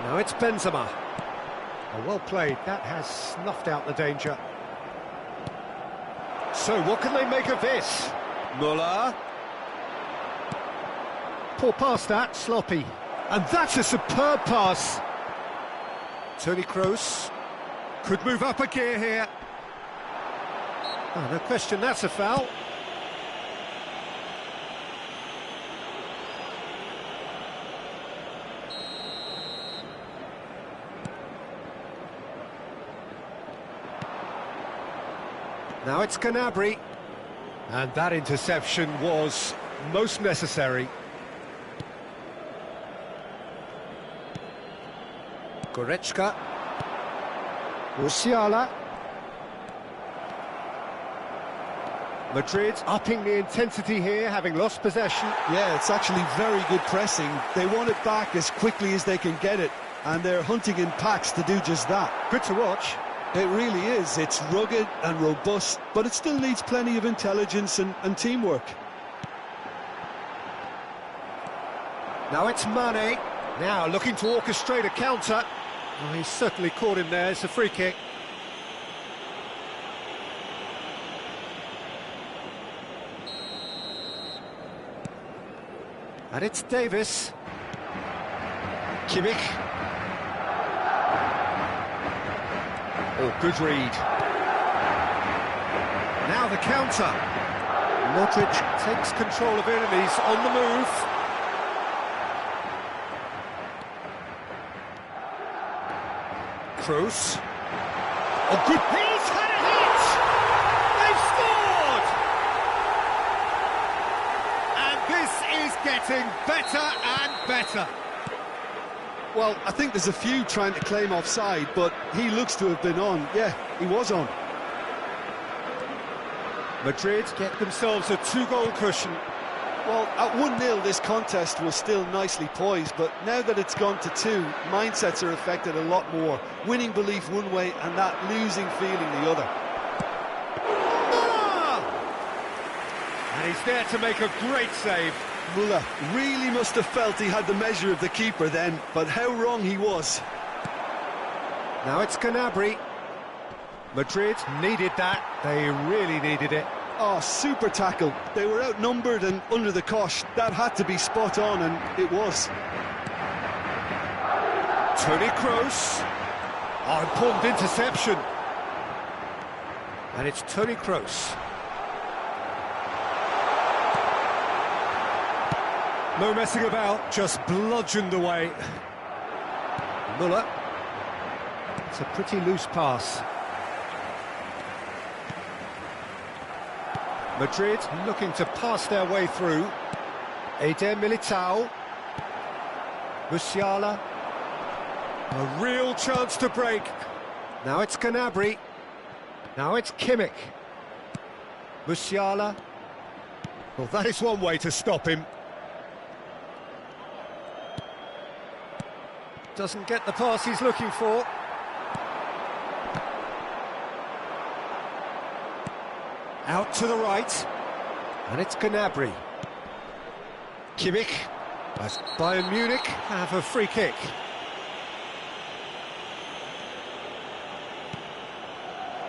Now it's Benzema. Oh, well played, that has snuffed out the danger. So what can they make of this? Muller. Poor pass that, sloppy. And that's a superb pass. Toni Kroos could move up a gear here. Oh, no question, that's a foul. Now it's Gnabry. And that interception was most necessary. Goretzka. Musiala. Madrid upping the intensity here, having lost possession. Yeah, it's actually very good pressing. They want it back as quickly as they can get it, and they're hunting in packs to do just that. Good to watch. It really is. It's rugged and robust, but it still needs plenty of intelligence and teamwork. Now it's Mane. Now looking to orchestrate a counter. Oh, he's certainly caught him there. It's a free kick. And it's Davis. Kimmich. Oh, good read. Now the counter. Modric takes control of it and he's on the move. Kroos. Oh, good. He's had a hit! They've scored! And this is getting better and better. Well, I think there's a few trying to claim offside, but he looks to have been on. Yeah, he was on. Madrid get themselves a two-goal cushion. Well, at 1-0, this contest was still nicely poised, but now that it's gone to 2, mindsets are affected a lot more. Winning belief one way and that losing feeling the other. And he's there to make a great save. Muller really must have felt he had the measure of the keeper then, but how wrong he was. Now it's Gnabry. Madrid needed that. They really needed it. Oh, super tackle. They were outnumbered and under the cosh. That had to be spot on, and it was. Toni Kroos. Oh, important interception. And it's Toni Kroos. No messing about, just bludgeoned away. Muller. It's a pretty loose pass. Madrid looking to pass their way through. Eder Militao. Musiala. A real chance to break. Now it's Gnabry. Now it's Kimmich. Musiala. Well, that is one way to stop him. Doesn't get the pass he's looking for. Out to the right. And it's Gnabry. Kimmich. As Bayern Munich have a free kick.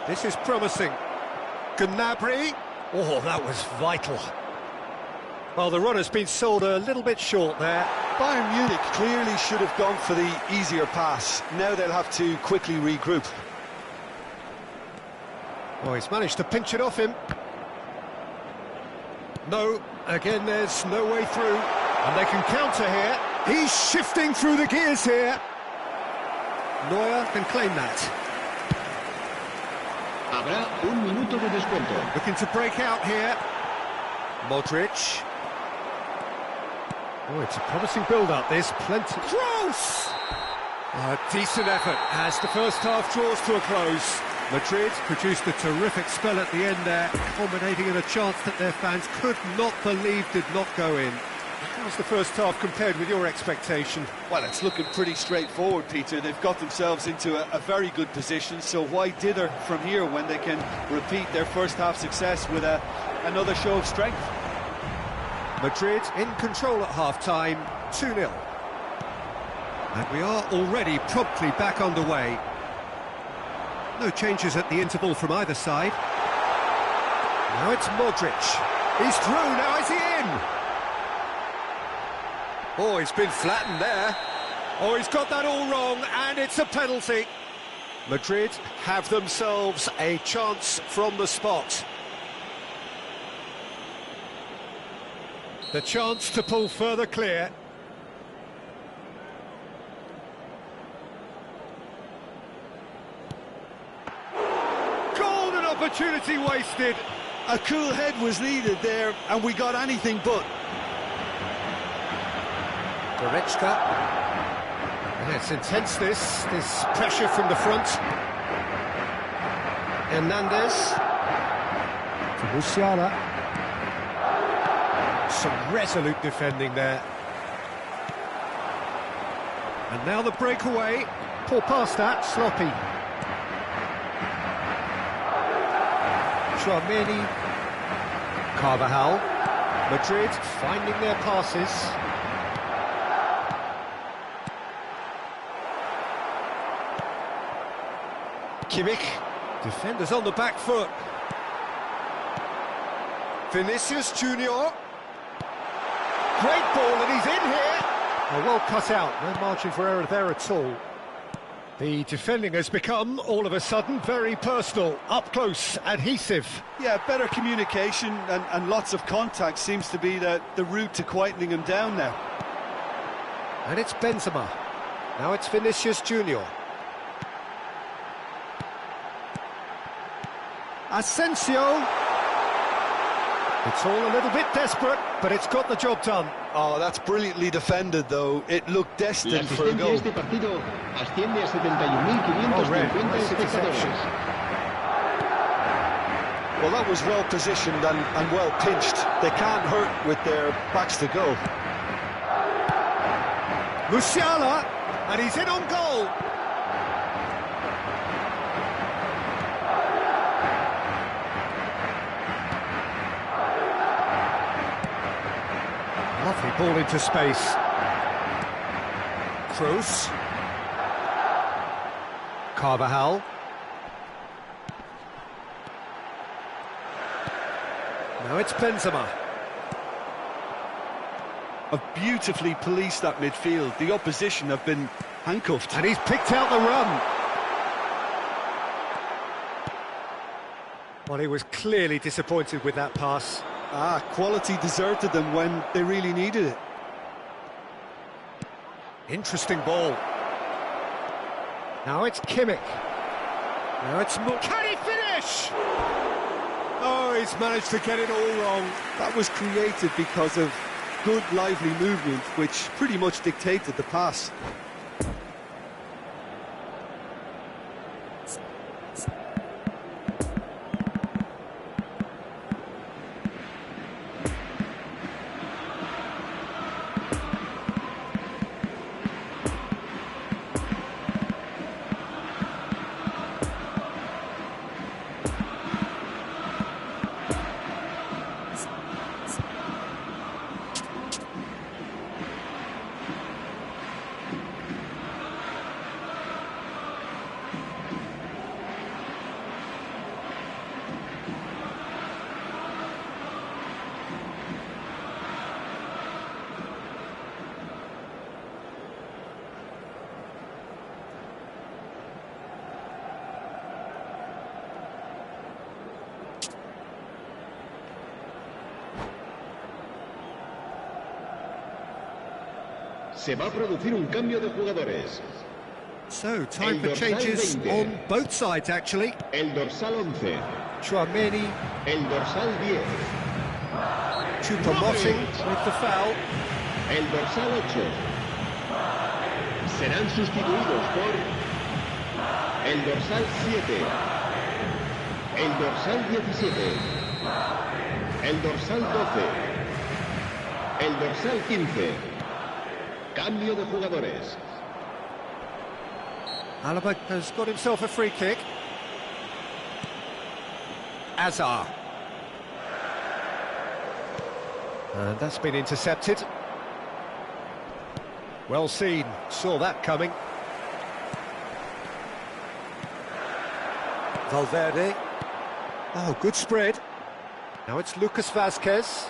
This is promising. Gnabry. Oh, that was vital. Well, the run has been sold a little bit short there. Bayern Munich clearly should have gone for the easier pass. Now they'll have to quickly regroup. Oh, he's managed to pinch it off him. No, again, there's no way through. And they can counter here. He's shifting through the gears here. Neuer can claim that. Habrá un minuto de descuento. Looking to break out here. Modric. Oh, it's a promising build-up, this. Plenty. Kroos! A decent effort as the first half draws to a close. Madrid produced a terrific spell at the end there, culminating in a chance that their fans could not believe did not go in. How was the first half compared with your expectation? Well, it's looking pretty straightforward, Peter. They've got themselves into a very good position, so why dither from here when they can repeat their first half success with another show of strength? Madrid in control at half-time, 2-0. And we are already promptly back underway. No changes at the interval from either side. Now it's Modric. He's through, now is he in? Oh, he's been flattened there. Oh, he's got that all wrong, and it's a penalty. Madrid have themselves a chance from the spot. The chance to pull further clear. Golden opportunity wasted. A cool head was needed there, and we got anything but. Goretzka. Yeah, it's intense, this pressure from the front. Hernandez. To Musiala. Some resolute defending there. And now the breakaway. Poor pass that, sloppy. Tchouaméni. Carvajal. Madrid finding their passes. Kimmich. Defenders on the back foot. Vinicius Junior. Great ball, and he's in here. Oh, well cut out, no margin for error there at all. The defending has become, all of a sudden, very personal, up close, adhesive. Yeah, better communication and lots of contact seems to be the route to quietening him down now. And it's Benzema. Now it's Vinicius Junior. Asensio. It's all a little bit desperate, but it's got the job done. Oh, that's brilliantly defended, though. It looked destined for a goal. Este partido asciende a 71.550 espectadores. Well, that was well positioned and well pinched. They can't hurt with their backs to goal. Musiala, and he's in on goal. Lovely ball into space. Kroos. Carvajal. Now it's Benzema. Have beautifully policed that midfield. The opposition have been handcuffed. And he's picked out the run. Well, he was clearly disappointed with that pass. Quality deserted them when they really needed it. Interesting ball. Now it's Kimmich. Now it's Can he finish? Oh, he's managed to get it all wrong. That was created because of good, lively movement, which pretty much dictated the pass. Se va a producir un cambio de jugadores. So, time for changes on both sides, actually. El dorsal 11. Tchouaméni. El dorsal 10. Choupo-Moting with the foul. El dorsal 8. Serán sustituidos por el dorsal 7. El dorsal 17. El dorsal 12. El dorsal 15. Cambio de jugadores. Alaba has got himself a free kick. Azar. And that's been intercepted. Well seen, saw that coming. Valverde. Oh, good spread. Now it's Lucas Vazquez.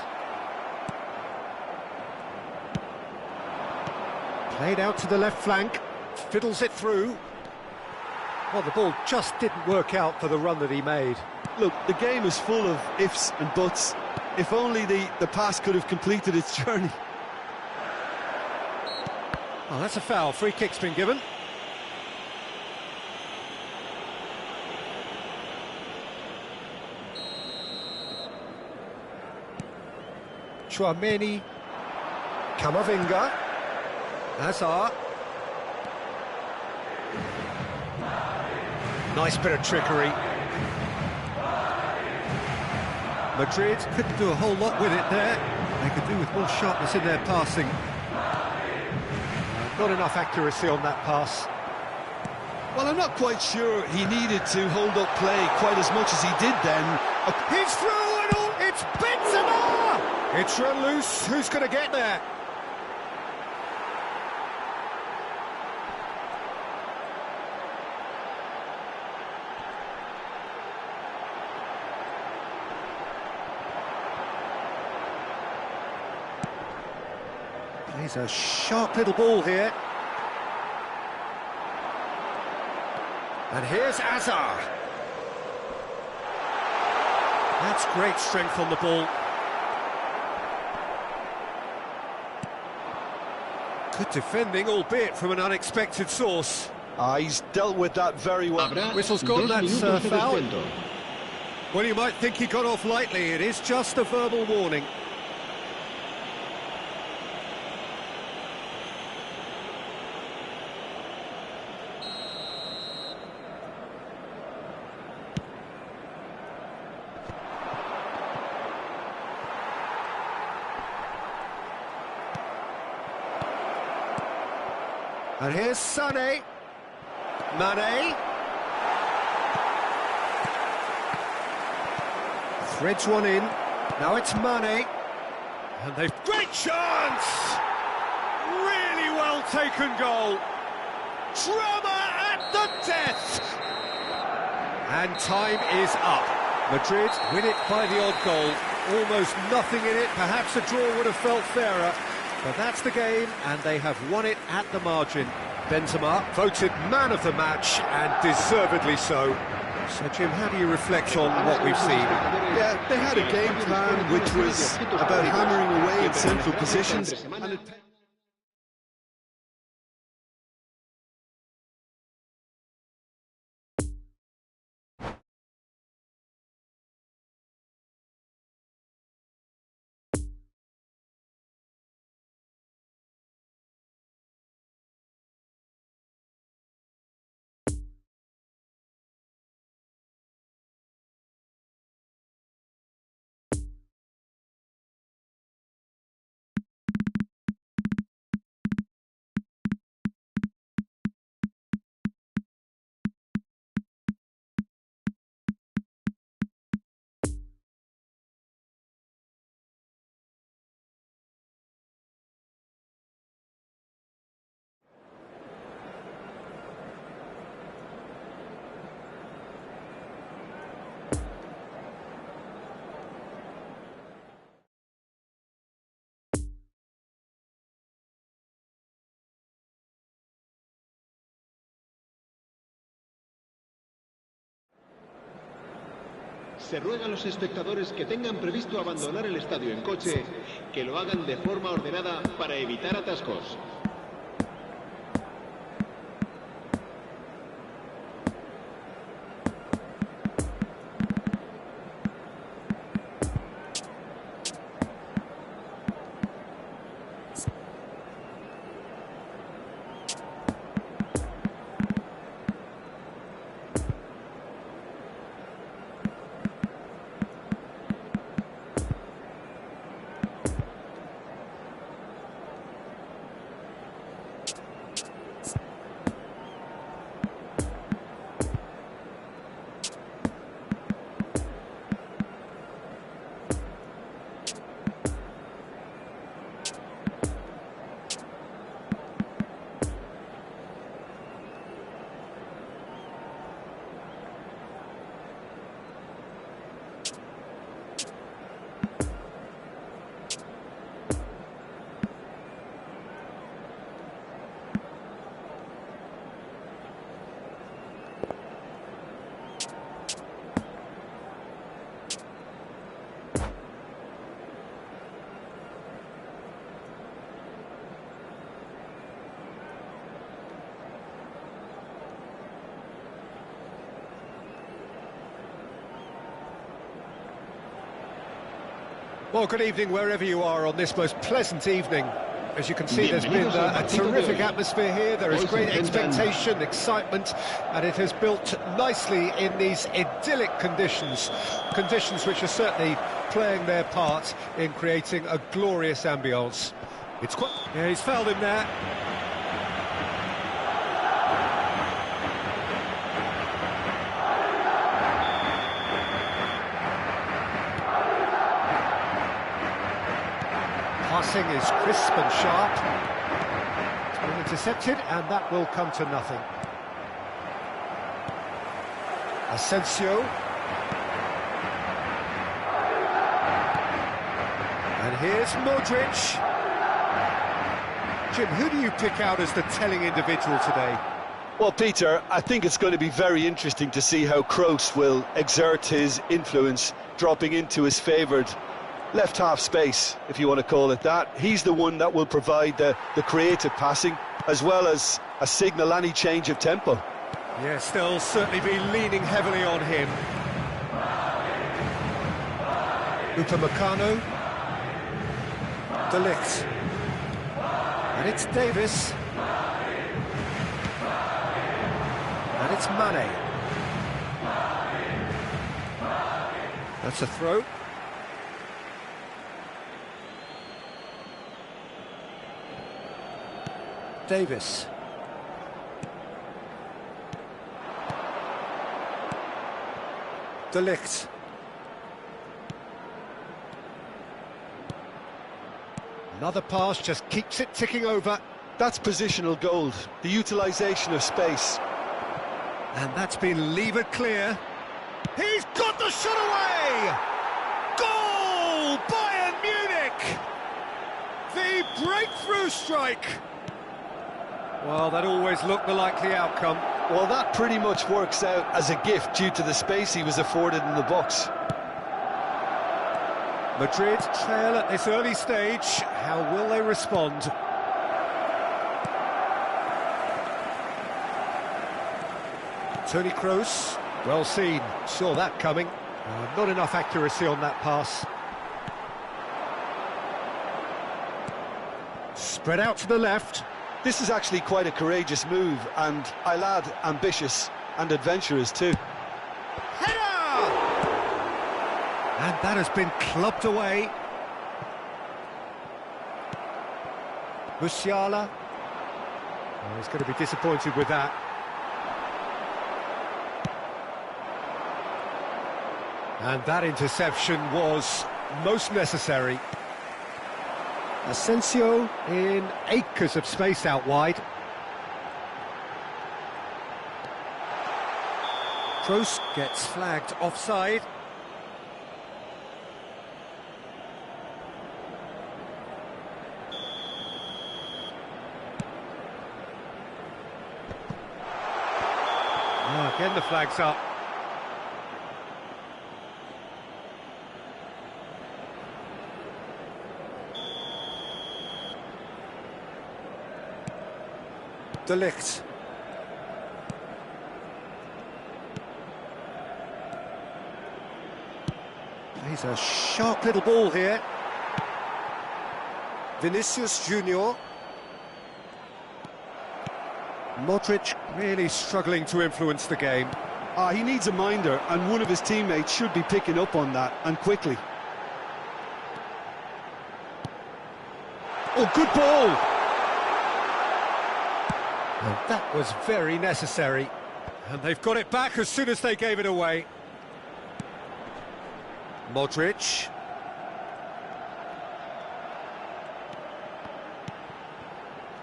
Played out to the left flank, fiddles it through. Well, the ball just didn't work out for the run that he made. Look, the game is full of ifs and buts. If only the pass could have completed its journey. Oh, that's a foul. Free kick's been given. Tchouaméni. Camavinga. Hazard. Nice bit of trickery. Madrid couldn't do a whole lot with it there. They could do with more sharpness in their passing. Not enough accuracy on that pass. Well, I'm not quite sure he needed to hold up play quite as much as he did then. He's through and all. It's Benzema! It's run loose. Who's going to get there? Plays a sharp little ball here. And here's Hazard. That's great strength on the ball. Good defending, albeit from an unexpected source. He's dealt with that very well. Whistle's gone, that's foul. Well, you might think he got off lightly. It is just a verbal warning. And here's Sané. Mane. Threads one in. Now it's Mane. And they've... Great chance! Really well taken goal. Drama at the death! And time is up. Madrid win it by the odd goal. Almost nothing in it. Perhaps a draw would have felt fairer. But that's the game, and they have won it at the margin. Benzema voted man of the match, and deservedly so. So, Jim, how do you reflect on what we've seen? Yeah, they had a game plan which was about hammering away in central positions. And Se ruega a los espectadores que tengan previsto abandonar el estadio en coche, que lo hagan de forma ordenada para evitar atascos. Well, good evening wherever you are on this most pleasant evening. As you can see, there's been a terrific atmosphere here. There is great expectation, excitement, and it has built nicely in these idyllic conditions. Conditions which are certainly playing their part in creating a glorious ambience. It's quite... Yeah, he's fouled him there. Passing is crisp and sharp. It's been intercepted, and that will come to nothing. Asensio. And here's Modric. Jim, who do you pick out as the telling individual today? Well, Peter, I think it's going to be very interesting to see how Kroos will exert his influence, dropping into his favoured left half space, if you want to call it that. He's the one that will provide the creative passing, as well as a signal any change of tempo. Yes, they'll certainly be leaning heavily on him. Upamecano. De Ligt. And it's Davis. And it's Mane. That's a throw. Davis. De Ligt. Another pass, just keeps it ticking over. That's positional gold, the utilisation of space. And that's been levered clear. He's got the shot away! Goal! Bayern Munich! The breakthrough strike! Well, that always looked the likely outcome. Well, that pretty much works out as a gift due to the space he was afforded in the box. Madrid trail at this early stage. How will they respond? Toni Kroos, well seen, saw that coming. Not enough accuracy on that pass. Spread out to the left. This is actually quite a courageous move, and I'll add ambitious and adventurous too. Header! And that has been clubbed away. Musiala. Oh, he's going to be disappointed with that. And that interception was most necessary. Asensio in acres of space out wide. Kroos gets flagged offside. Oh, again the flag's up. De Ligt. He's a sharp little ball here. Vinicius Junior. Modric really struggling to influence the game. He needs a minder, and one of his teammates should be picking up on that, and quickly. Oh, good ball! And that was very necessary. And they've got it back as soon as they gave it away. Modric.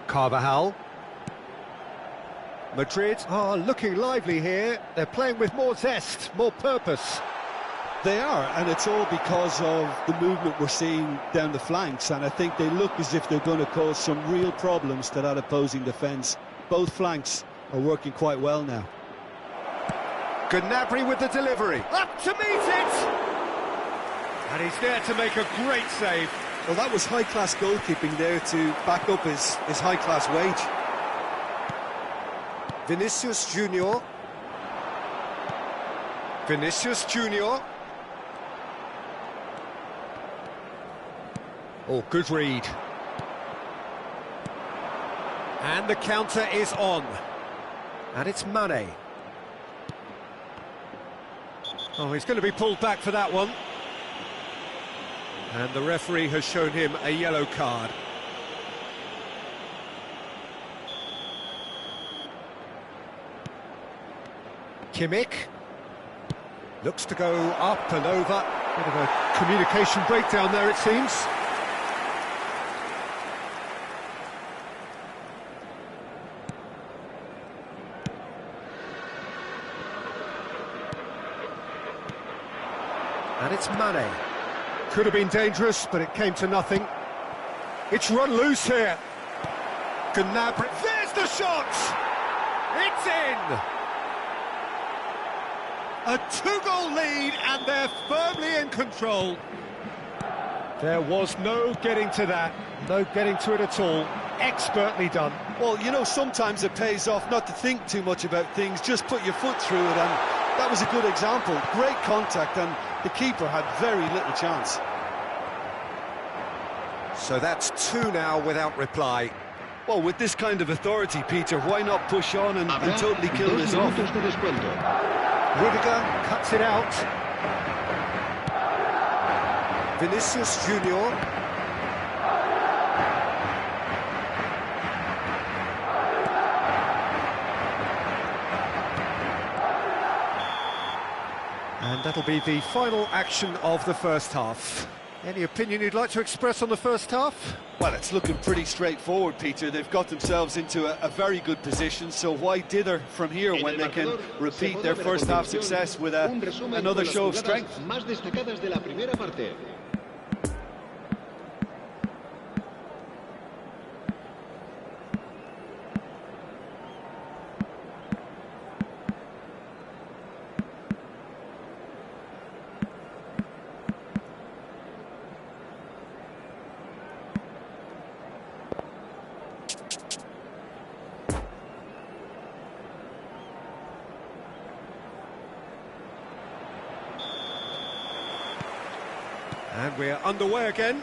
Carvajal. Madrid are looking lively here. They're playing with more zest, more purpose. They are, and it's all because of the movement we're seeing down the flanks, and I think they look as if they're going to cause some real problems to that opposing defence. Both flanks are working quite well now. Gnabry with the delivery. Up to meet it! And he's there to make a great save. Well, that was high-class goalkeeping there to back up his high-class wage. Vinicius Junior. Vinicius Junior. Oh, good read. And the counter is on. And it's Mane. Oh, he's going to be pulled back for that one. And the referee has shown him a yellow card. Kimmich. Looks to go up and over. Bit of a communication breakdown there, it seems. And it's Mane. Could have been dangerous, but it came to nothing. It's run loose here. Gnabry. There's the shot! It's in! A two-goal lead, and they're firmly in control. There was no getting to that. No getting to it at all. Expertly done. Well, you know, sometimes it pays off not to think too much about things, just put your foot through it, and that was a good example. Great contact, and the keeper had very little chance. So that's two now without reply. Well, with this kind of authority, Peter, why not push on and totally kill this off? Rudiger cuts it out. Vinicius Junior. And that'll be the final action of the first half. Any opinion you'd like to express on the first half? Well, it's looking pretty straightforward, Peter. They've got themselves into a very good position, so why dither from here when they can repeat their first half success with another show of strength? And we're underway again.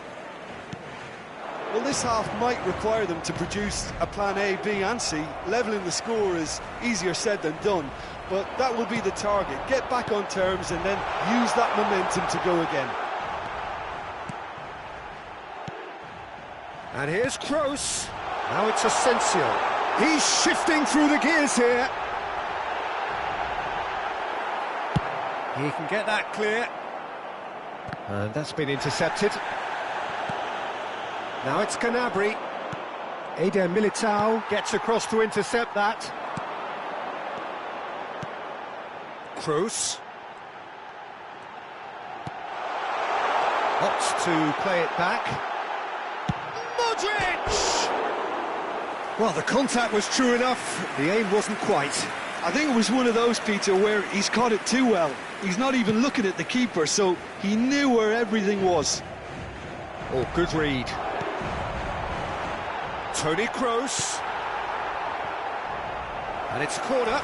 Well, this half might require them to produce a plan A, B and C. Levelling the score is easier said than done, but that will be the target. Get back on terms and then use that momentum to go again. And here's Kroos. Now it's Asensio. He's shifting through the gears here. He can get that clear. And that's been intercepted. Now it's Gnabry. Eder Militao gets across to intercept that. Kroos. Opts to play it back. Modric! Well, the contact was true enough. The aim wasn't quite. I think it was one of those, Peter, where he's caught it too well. He's not even looking at the keeper, so he knew where everything was. Oh, good read. Toni Kroos. And it's corner.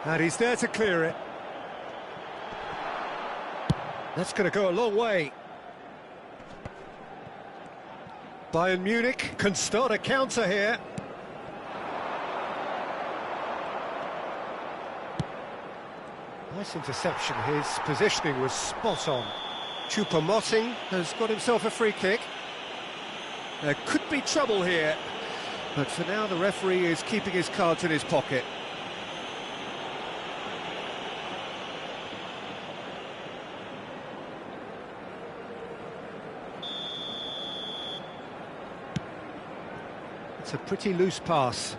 And he's there to clear it. That's going to go a long way. Bayern Munich can start a counter here. Nice interception. His positioning was spot on. Choupo-Moting has got himself a free kick. There could be trouble here, but for now the referee is keeping his cards in his pocket. It's a pretty loose pass.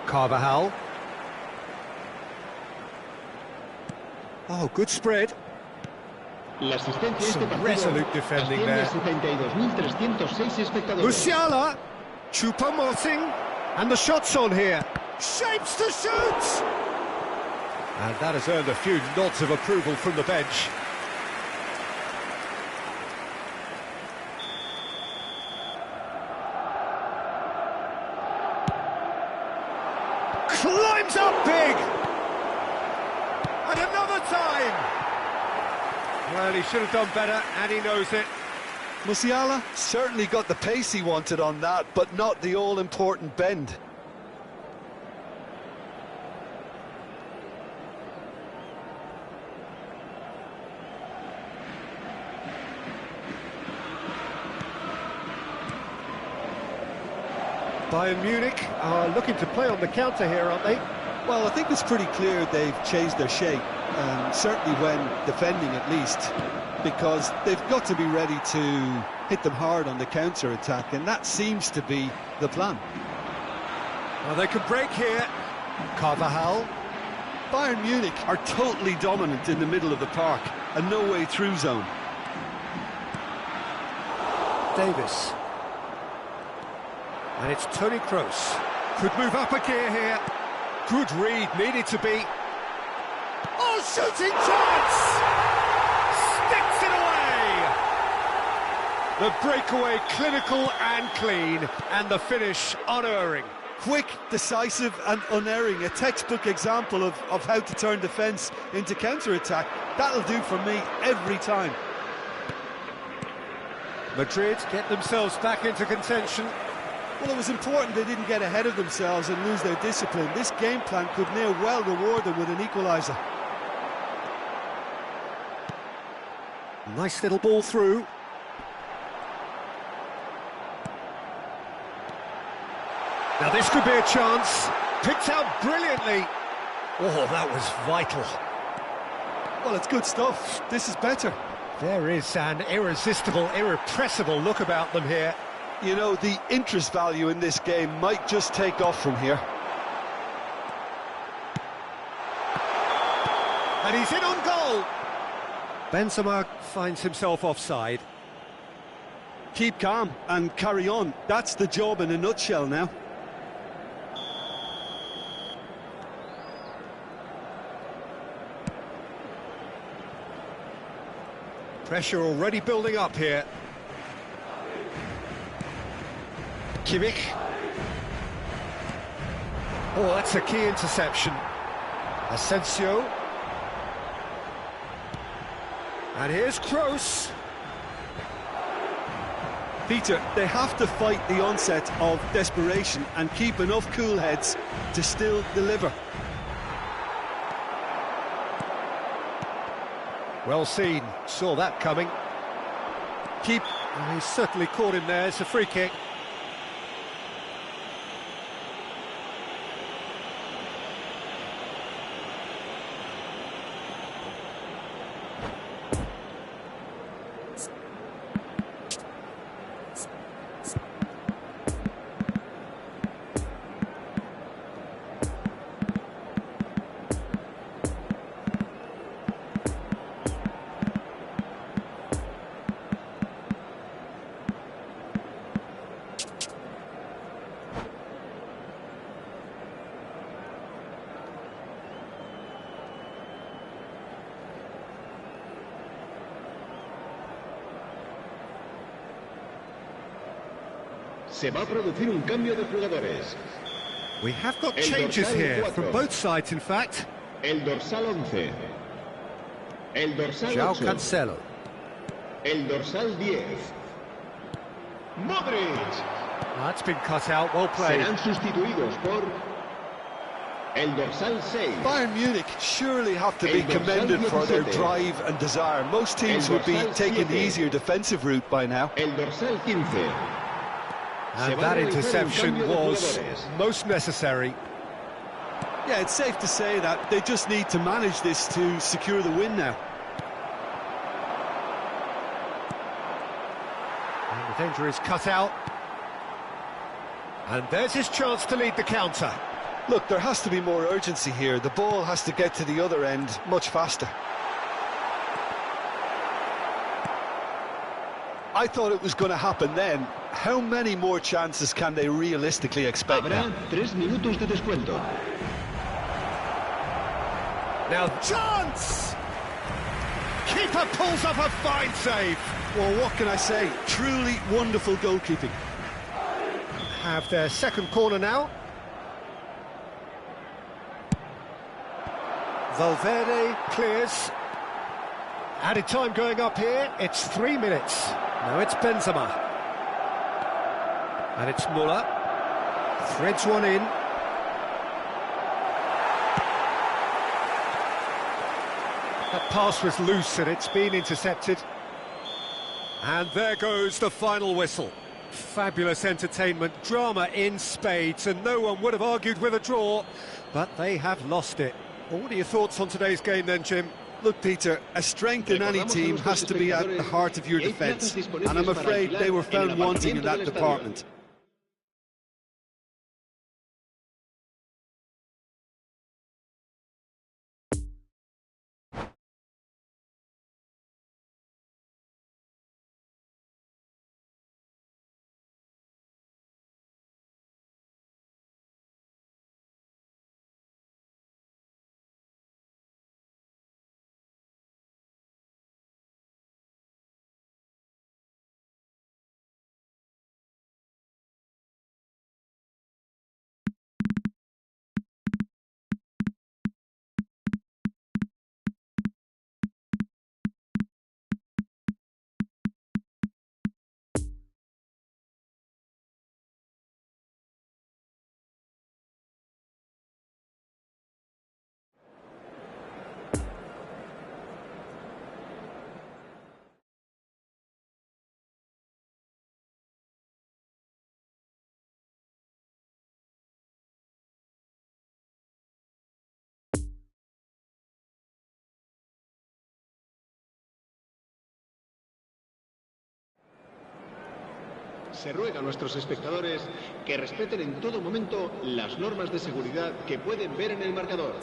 Carvajal. Oh, good spread. Some resolute defending there. Musiala. Choupo-Moting. And the shot's on here. Shapes to shoot! And that has earned a few nods of approval from the bench. Opens up big! And another time! Well, he should have done better, and he knows it. Musiala certainly got the pace he wanted on that, but not the all-important bend. Bayern Munich are looking to play on the counter here, aren't they? Well, I think it's pretty clear they've changed their shape, certainly when defending at least, because they've got to be ready to hit them hard on the counter-attack, and that seems to be the plan. Well, they could break here. Carvajal. Bayern Munich are totally dominant in the middle of the park, a no-way-through zone. Davis. And it's Toni Kroos. Could move up a gear here. Good read, needed to be. Oh, shooting chance! Sticks it away! The breakaway clinical and clean, and the finish unerring. Quick, decisive and unerring, a textbook example of how to turn defence into counter-attack. That'll do for me every time. Madrid get themselves back into contention. Well, it was important they didn't get ahead of themselves and lose their discipline. This game plan could near well reward them with an equaliser. Nice little ball through. Now this could be a chance. Picked out brilliantly. Oh, that was vital. Well, it's good stuff. This is better. There is an irresistible, irrepressible look about them here. You know, the interest value in this game might just take off from here. And he's in on goal. Benzema finds himself offside. Keep calm and carry on. That's the job in a nutshell now. Pressure already building up here. Kimmich. Oh, that's a key interception. Asensio. And here's Kroos. Peter, they have to fight the onset of desperation and keep enough cool heads to still deliver. Well seen, saw that coming. He's certainly caught him there, it's a free kick. Se va a producir un cambio de jugadores. We have got changes here, from both sides in fact. El dorsal 11. El dorsal João 8. Cancelo. El dorsal 10. Modric. That's been cut out, well played. Serán sustituidos por el dorsal 6. Bayern Munich surely have to be commended for their drive and desire. Most teams would be taking the easier defensive route by now. El dorsal 15. And that interception was most necessary. Yeah, it's safe to say that they just need to manage this to secure the win now. And the danger is cut out. And there's his chance to lead the counter. Look, there has to be more urgency here. The ball has to get to the other end much faster. I thought it was going to happen then. How many more chances can they realistically expect now? Habrá 3 minutos de descuento. Now, chance! Keeper pulls off a fine save. Well, what can I say? Truly wonderful goalkeeping. Have their second corner now. Valverde clears. Added time going up here, it's 3 minutes. Now it's Benzema. And it's Muller. Threads one in. That pass was loose and it's been intercepted. And there goes the final whistle. Fabulous entertainment, drama in spades, and no one would have argued with a draw, but they have lost it. Well, what are your thoughts on today's game then, Jim? Look, Peter, a strength in any team has to be at the heart of your defence, and I'm afraid they were found wanting in that department. Se ruega a nuestros espectadores que respeten en todo momento las normas de seguridad que pueden ver en el marcador.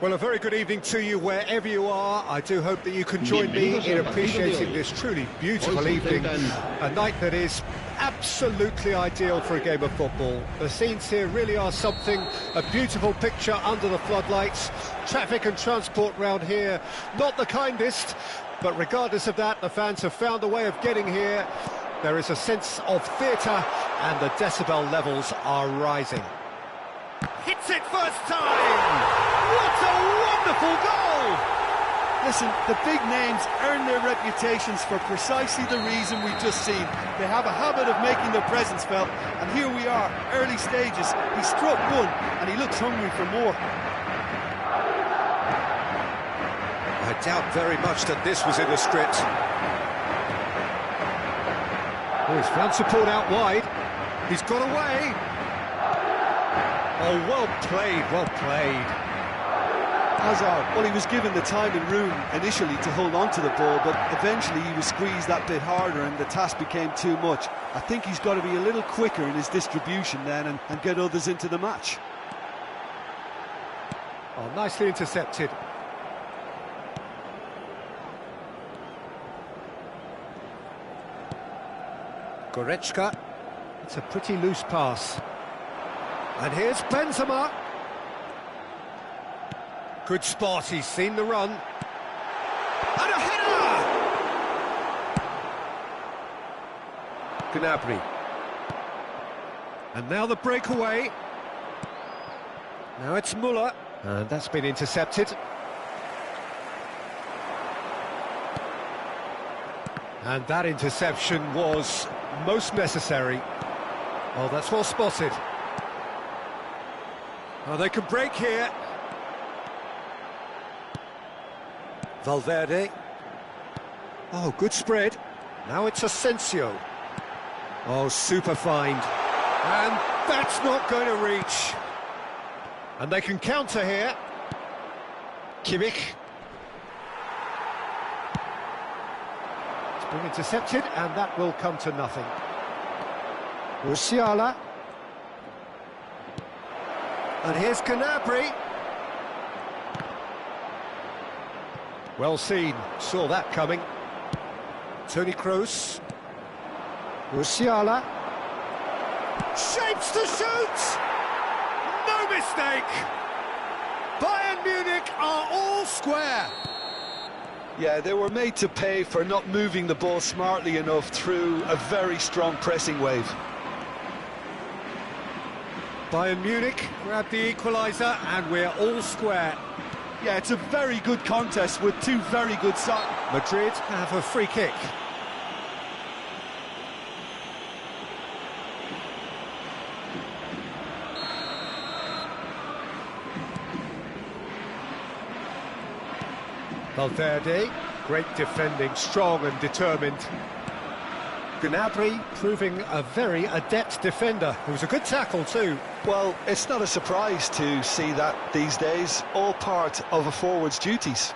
Well, a very good evening to you wherever you are. I do hope that you can join me in appreciating this truly beautiful evening, a night that is absolutely ideal for a game of football. The scenes here really are something, a beautiful picture under the floodlights. Traffic and transport round here, not the kindest, but regardless of that, the fans have found a way of getting here. There is a sense of theatre and the decibel levels are rising. Hits it first time! What a wonderful goal! Listen, the big names earn their reputations for precisely the reason we've just seen. They have a habit of making their presence felt, and here we are, early stages. He struck one, and he looks hungry for more. I doubt very much that this was in the script. Oh, he's found support out wide. He's got away. Oh, well played, well played. Hazard, well, he was given the time and room initially to hold on to the ball, but eventually he was squeezed that bit harder and the task became too much. I think he's got to be a little quicker in his distribution then and get others into the match. Oh, nicely intercepted. Goretzka. It's a pretty loose pass. And here's Benzema. Good spot, he's seen the run. And a header! Gnabry. And now the breakaway. Now it's Müller, and that's been intercepted. And that interception was most necessary. Oh, that's well spotted. Oh, they can break here. Valverde. Oh, good spread. Now it's Asensio. Oh, super find. And that's not going to reach. And they can counter here. Kimmich. It's been intercepted, and that will come to nothing. Musiala. And here's Gnabry. Well seen, saw that coming. Toni Kroos. Musiala. Shapes to shoot! No mistake! Bayern Munich are all square. Yeah, they were made to pay for not moving the ball smartly enough through a very strong pressing wave. Bayern Munich grab the equaliser, and we're all square. Yeah, it's a very good contest with two very good sides. Madrid have a free kick. Valverde, great defending, strong and determined. Gnabry proving a very adept defender. It was a good tackle too. Well, it's not a surprise to see that these days, all part of a forward's duties.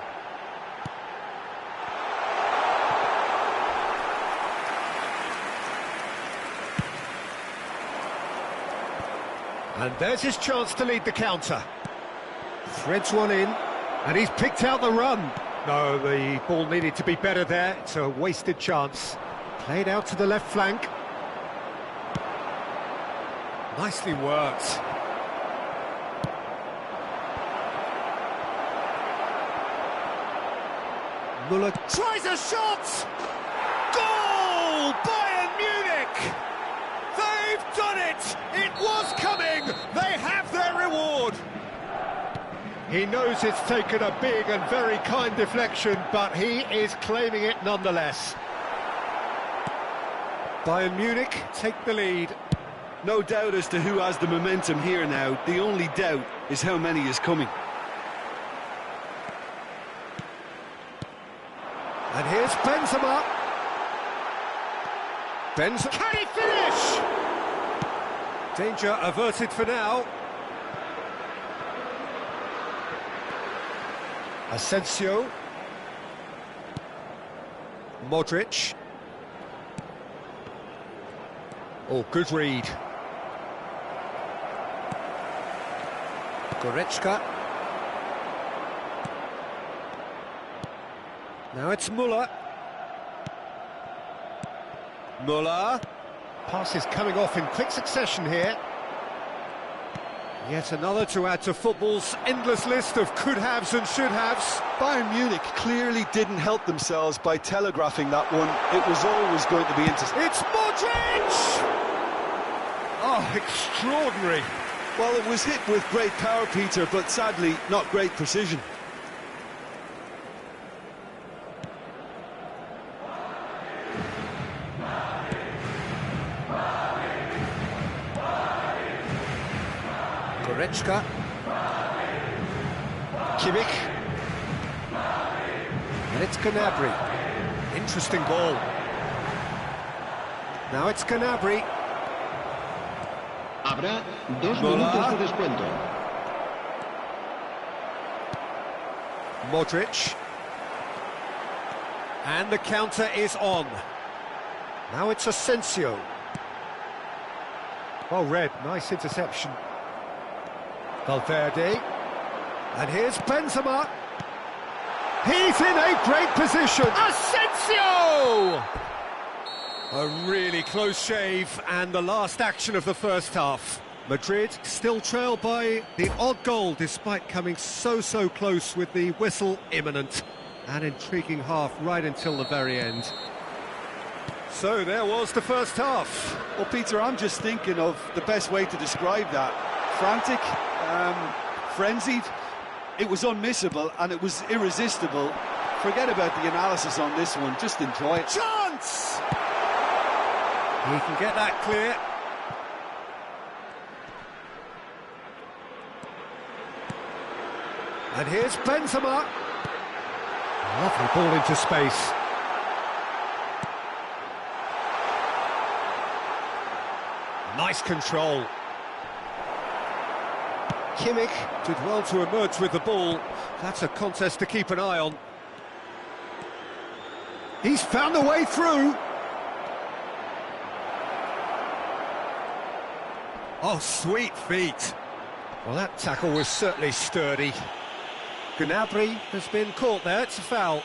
And there's his chance to lead the counter. Threads one in, and he's picked out the run. No, the ball needed to be better there. It's a wasted chance. Played out to the left flank. Nicely worked. Müller tries a shot! Goal! Bayern Munich! They've done it! It was coming! They have their reward! He knows it's taken a big and very kind deflection, but he is claiming it nonetheless. Bayern Munich take the lead. No doubt as to who has the momentum here now. The only doubt is how many is coming. And here's Benzema. Benzema. Can he finish? Danger averted for now. Asensio. Modric. Oh, good read. Goretzka. Now it's Müller. Müller. Pass is coming off in quick succession here. Yet another to add to football's endless list of could-haves and should-haves. Bayern Munich clearly didn't help themselves by telegraphing that one. It was always going to be interesting. It's Modric! Oh, extraordinary. Well, it was hit with great power, Peter, but sadly not great precision. Goretzka. Kimmich. And it's Gnabry. Interesting ball. Now it's Gnabry. Habrá 2 minutos de descuento. Modric. And the counter is on. Now it's Asensio. Well read, nice interception. Valverde. And here's Benzema. He's in a great position. Asensio! A really close shave, and the last action of the first half. Madrid still trail by the odd goal, despite coming so close with the whistle imminent. An intriguing half right until the very end. So there was the first half. Well, Peter, I'm just thinking of the best way to describe that. Frantic, frenzied. It was unmissable and it was irresistible. Forget about the analysis on this one, just enjoy it. Chance! He can get that clear. And here's Benzema. Lovely ball into space. Nice control. Kimmich did well to emerge with the ball. That's a contest to keep an eye on. He's found a way through. Oh, sweet feet. Well, that tackle was certainly sturdy. Gnabry has been caught there, it's a foul.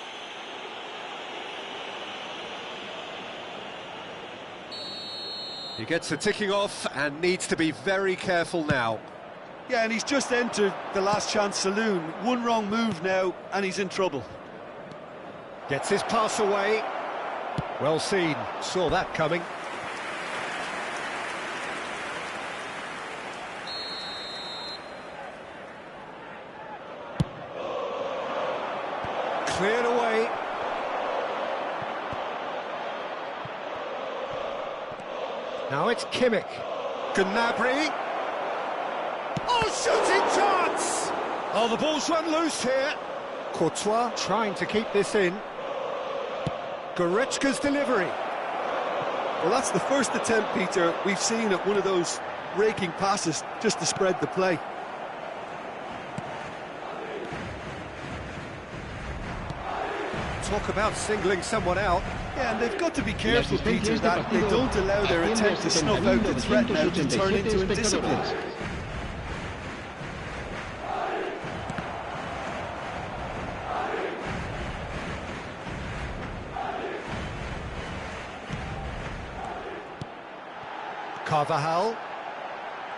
He gets the ticking off and needs to be very careful now. Yeah, and he's just entered the last chance saloon. One wrong move now, and he's in trouble. Gets his pass away. Well seen, saw that coming. Cleared away. Now it's Kimmich. Gnabry. Oh, shooting chance! Oh, the ball's run loose here. Courtois trying to keep this in. Goretzka's delivery. Well, that's the first attempt, Peter, we've seen at one of those raking passes just to spread the play. Talk about singling someone out. Yeah, and they've got to be careful, Peter, that they don't allow their attempt to snuff out the threat now to turn into indiscipline. Carvajal.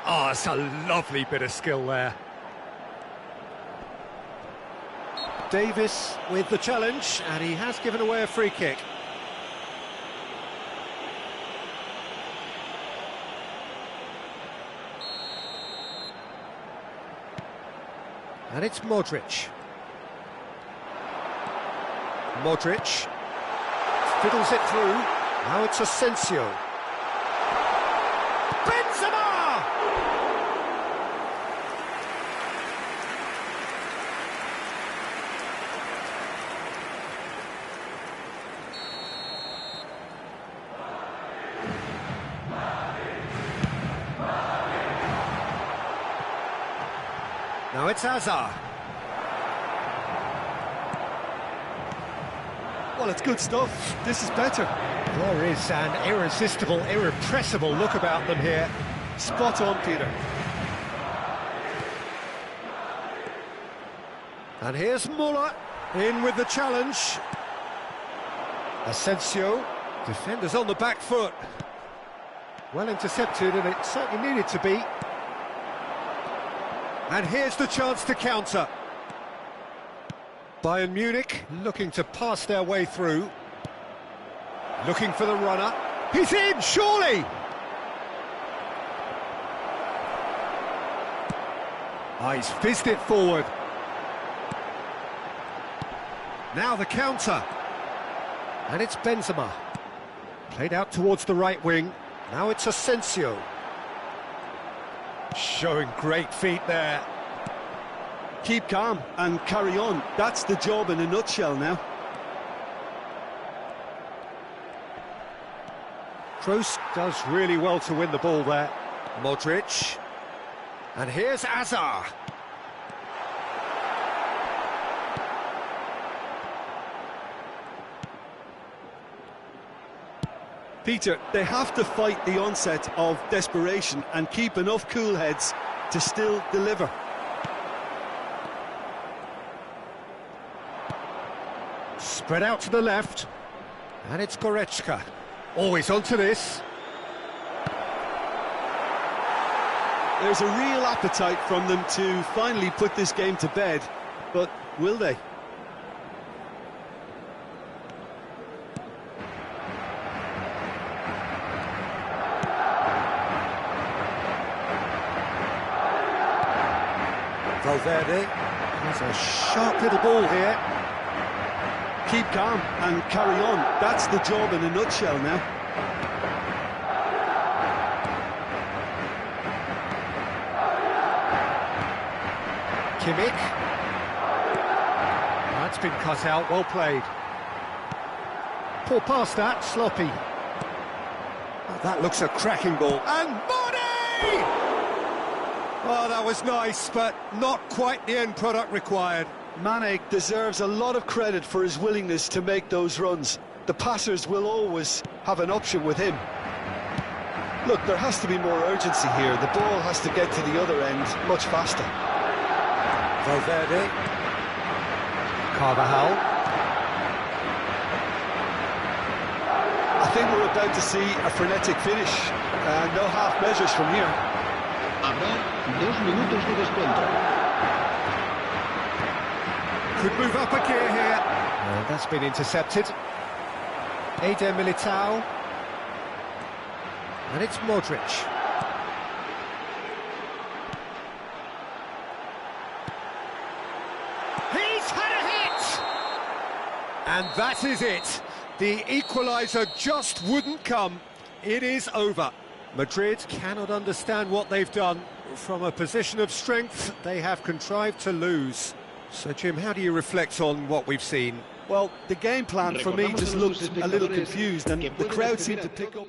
Oh, it's a lovely bit of skill there. Davis with the challenge, and he has given away a free kick. And it's Modric. Modric fiddles it through. Now it's Asensio. Benzema! Now it's Hazard. Well, it's good stuff. This is better. There is an irresistible, irrepressible look about them here. Spot on, Peter. And here's Muller in with the challenge. Asensio, defenders on the back foot. Well intercepted, and it certainly needed to be. And here's the chance to counter. Bayern Munich looking to pass their way through. Looking for the runner. He's in, surely! He's fizzed it forward. Now the counter. And it's Benzema. Played out towards the right wing. Now it's Asensio. Showing great feet there. Keep calm and carry on. That's the job in a nutshell now. Kroos does really well to win the ball there. Modric. And here's Hazard. Peter, they have to fight the onset of desperation and keep enough cool heads to still deliver. Spread out to the left. And it's Goretzka. Always onto this. There's a real appetite from them to finally put this game to bed, but will they? Valverde. There's a sharp little ball here. Keep calm and carry on. That's the job in a nutshell now. Kimmich. That's been cut out, well played. Poor pass that, sloppy. Oh, that looks a cracking ball. And Mane! Oh, that was nice, but not quite the end product required. Mane deserves a lot of credit for his willingness to make those runs. The passers will always have an option with him. Look, there has to be more urgency here. The ball has to get to the other end much faster. Valverde. Carvajal. I think we're about to see a frenetic finish. No half measures from here. Habrá 2 minutos de descuento. Could move up a gear here. That's been intercepted. Eder Militao. And it's Modric. He's had a hit! And that is it. The equaliser just wouldn't come. It is over. Madrid cannot understand what they've done. From a position of strength, they have contrived to lose. So, Jim, how do you reflect on what we've seen? Well, the game plan for me just looked a little confused, and the crowd seemed to pick up.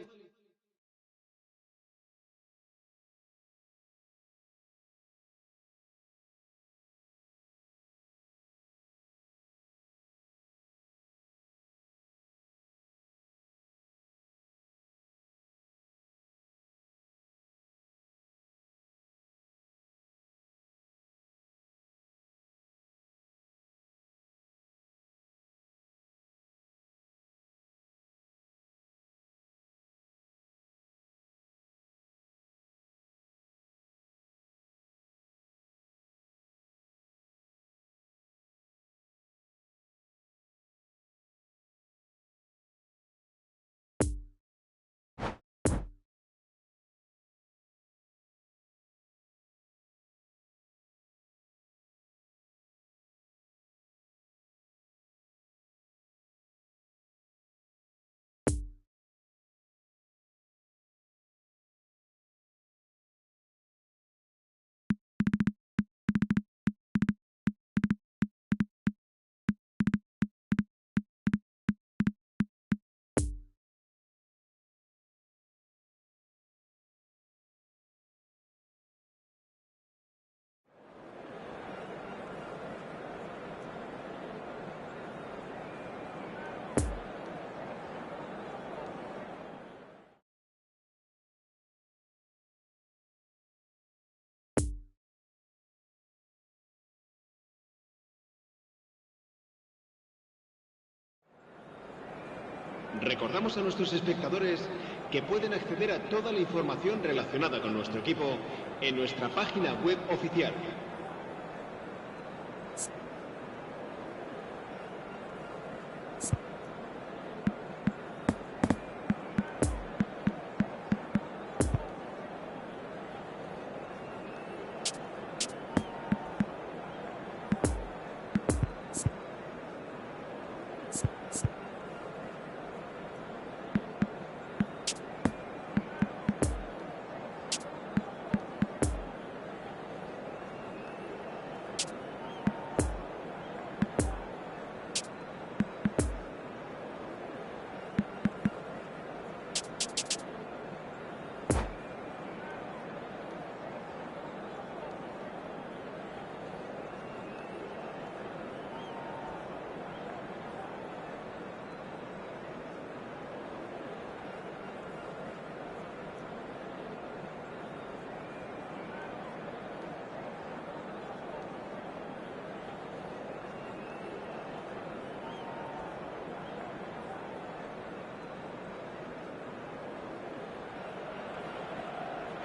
Recordamos a nuestros espectadores que pueden acceder a toda la información relacionada con nuestro equipo en nuestra página web oficial.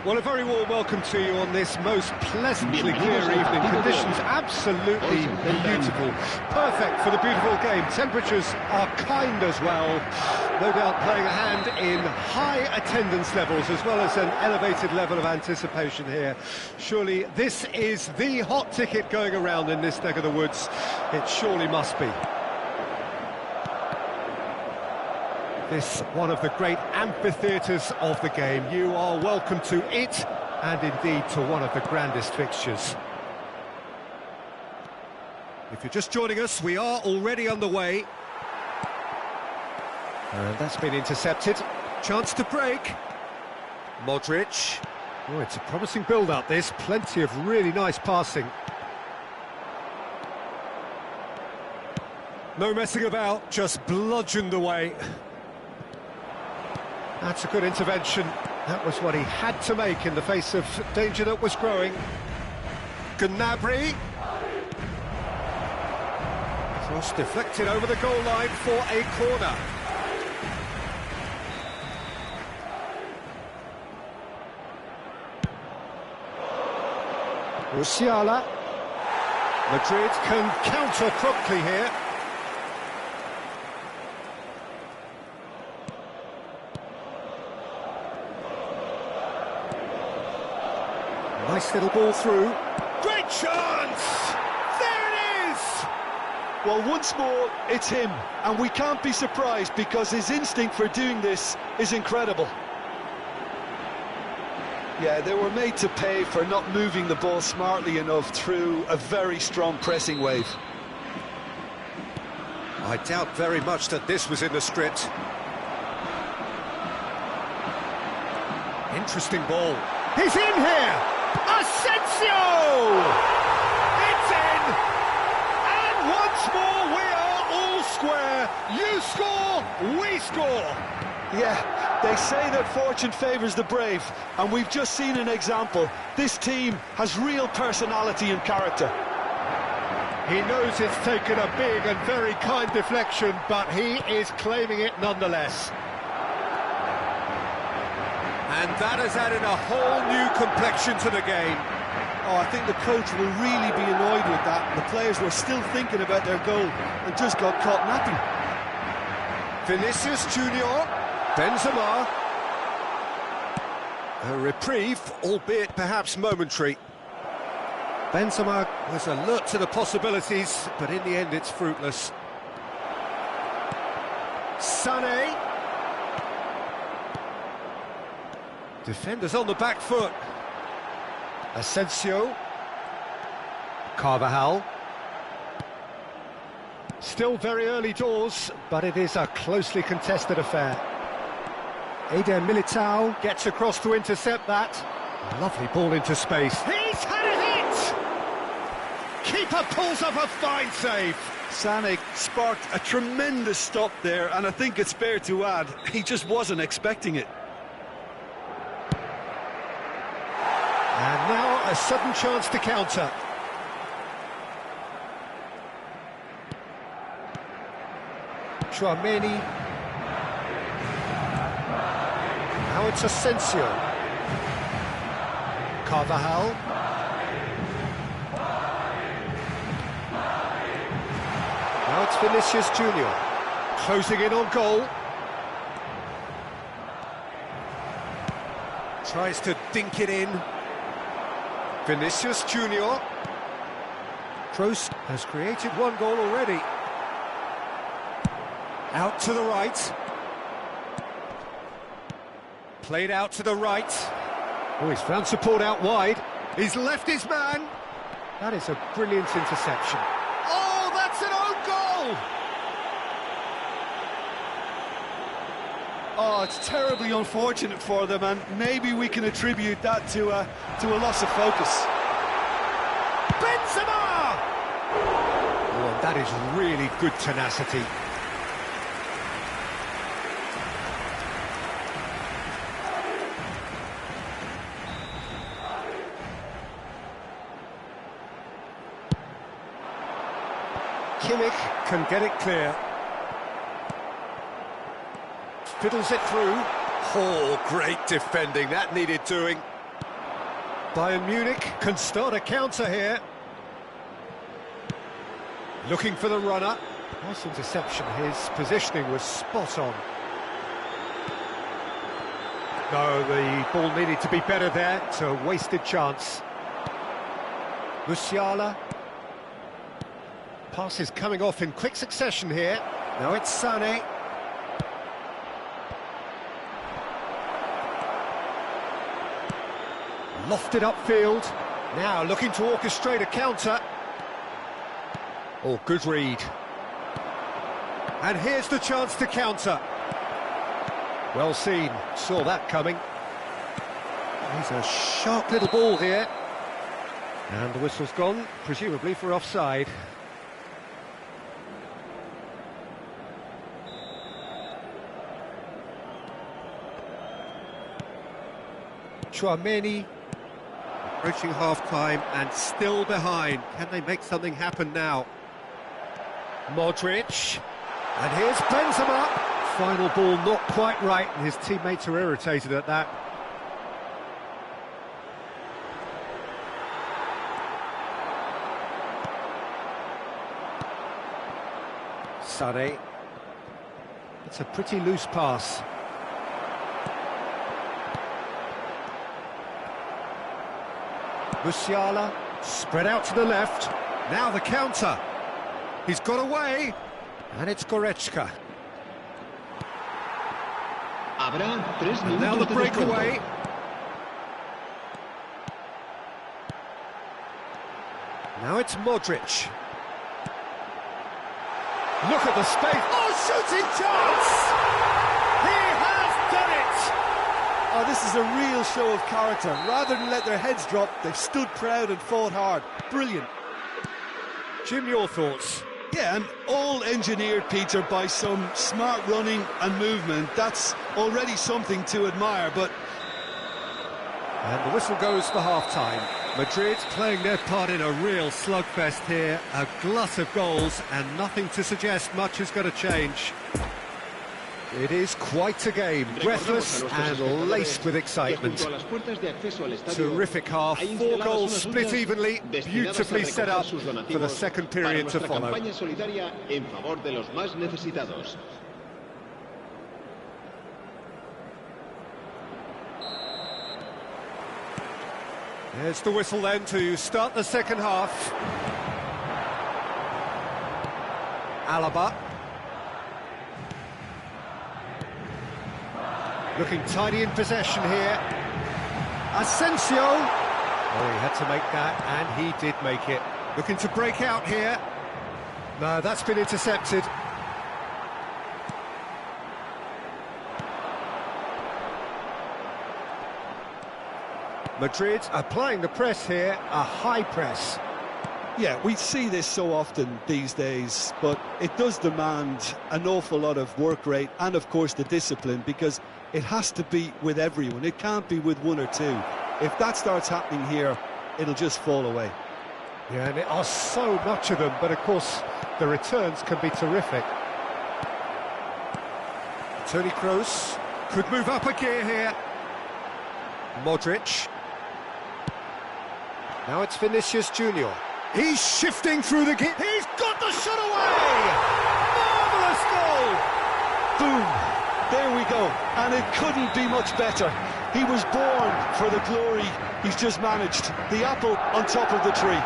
Well, a very warm welcome to you on this most pleasantly clear evening. Conditions absolutely beautiful. Perfect for the beautiful game. Temperatures are kind as well. No doubt playing a hand in high attendance levels as well as an elevated level of anticipation here. Surely this is the hot ticket going around in this neck of the woods. It surely must be. This one of the great amphitheatres of the game. You are welcome to it, and indeed to one of the grandest fixtures. If you're just joining us, we are already underway. And that's been intercepted. Chance to break. Modric. Oh, it's a promising build-up, this. Plenty of really nice passing. No messing about, just bludgeoned away. That's a good intervention. That was what he had to make in the face of danger that was growing. Gnabry. Cross deflected over the goal line for a corner. Musiala. Madrid can counter promptly here. Nice little ball through. Great chance! There it is! Well, once more, it's him, and we can't be surprised because his instinct for doing this is incredible. Yeah, they were made to pay for not moving the ball smartly enough through a very strong pressing wave. I doubt very much that this was in the script. Interesting ball. He's in here! Asensio! It's in! And once more we are all square. You score, we score. Yeah, they say that fortune favours the brave, and we've just seen an example. This team has real personality and character. He knows it's taken a big and very kind deflection, but he is claiming it nonetheless. And that has added a whole new complexion to the game. Oh, I think the coach will really be annoyed with that. The players were still thinking about their goal and just got caught napping. Vinicius Junior, Benzema. A reprieve, albeit perhaps momentary. Benzema was alert to the possibilities, but in the end it's fruitless. Sané. Defenders on the back foot. Asensio. Carvajal. Still very early doors, but it is a closely contested affair. Eder Militao gets across to intercept that. Lovely ball into space. He's had a hit! Keeper pulls up a fine save. Sané sparked a tremendous stop there, and I think it's fair to add, he just wasn't expecting it. And now a sudden chance to counter. Tchouaméni. Now it's Asensio. Carvajal. Now it's Vinicius Junior. Closing in on goal. Tries to dink it in. Vinicius Junior. Kroos has created one goal already. Out to the right. Played out to the right. Oh, he's found support out wide. He's left his man. That is a brilliant interception. Oh, that's an own goal! Oh, it's terribly unfortunate for them, and maybe we can attribute that to a loss of focus. Benzema! Oh, that is really good tenacity. Kimmich can get it clear. Fiddles it through. Oh, great defending. That needed doing. Bayern Munich can start a counter here. Looking for the runner. Nice interception, his positioning was spot on. No, the ball needed to be better there, it's a wasted chance. Musiala. Pass is coming off in quick succession here. Now it's Sané. Lofted upfield. Now looking to orchestrate a counter. Oh, good read. And here's the chance to counter. Well seen, saw that coming. He's a sharp little ball here. And the whistle's gone, presumably for offside. Tchouaméni approaching half-time and still behind. Can they make something happen now? Modric. And here's Benzema. Final ball not quite right, and his teammates are irritated at that. Sané. It's a pretty loose pass. Musiala, spread out to the left. Now the counter. He's got away, and it's Goretzka. And now the breakaway. Now it's Modric. Look at the space. Oh, shooting chance! He has done it! Oh, this is a real show of character. Rather than let their heads drop, they've stood proud and fought hard. Brilliant. Jim, your thoughts? Yeah, and all engineered, Peter, by some smart running and movement. That's already something to admire, but... And the whistle goes for half-time. Madrid playing their part in a real slugfest here. A glut of goals, and nothing to suggest much is going to change. It is quite a game, breathless and laced with excitement. Terrific half, 4 goals split evenly, beautifully set up for the second period to follow. There's the whistle then to start the second half. Alaba. Looking tidy in possession here. Asensio. Oh, he had to make that, and he did make it. Looking to break out here. No, that's been intercepted. Madrid applying the press here, a high press. Yeah, we see this so often these days, but it does demand an awful lot of work rate and, of course, the discipline, because it has to be with everyone. It can't be with one or two. If that starts happening here, it'll just fall away. Yeah, and there are so much of them, but of course the returns can be terrific. Toni Kroos could move up a gear here. Modric. Now it's Vinicius Junior. He's shifting through the gear. He's got the shot away! Marvellous goal! Boom! There we go. And it couldn't be much better. He was born for the glory he's just managed. The apple on top of the tree.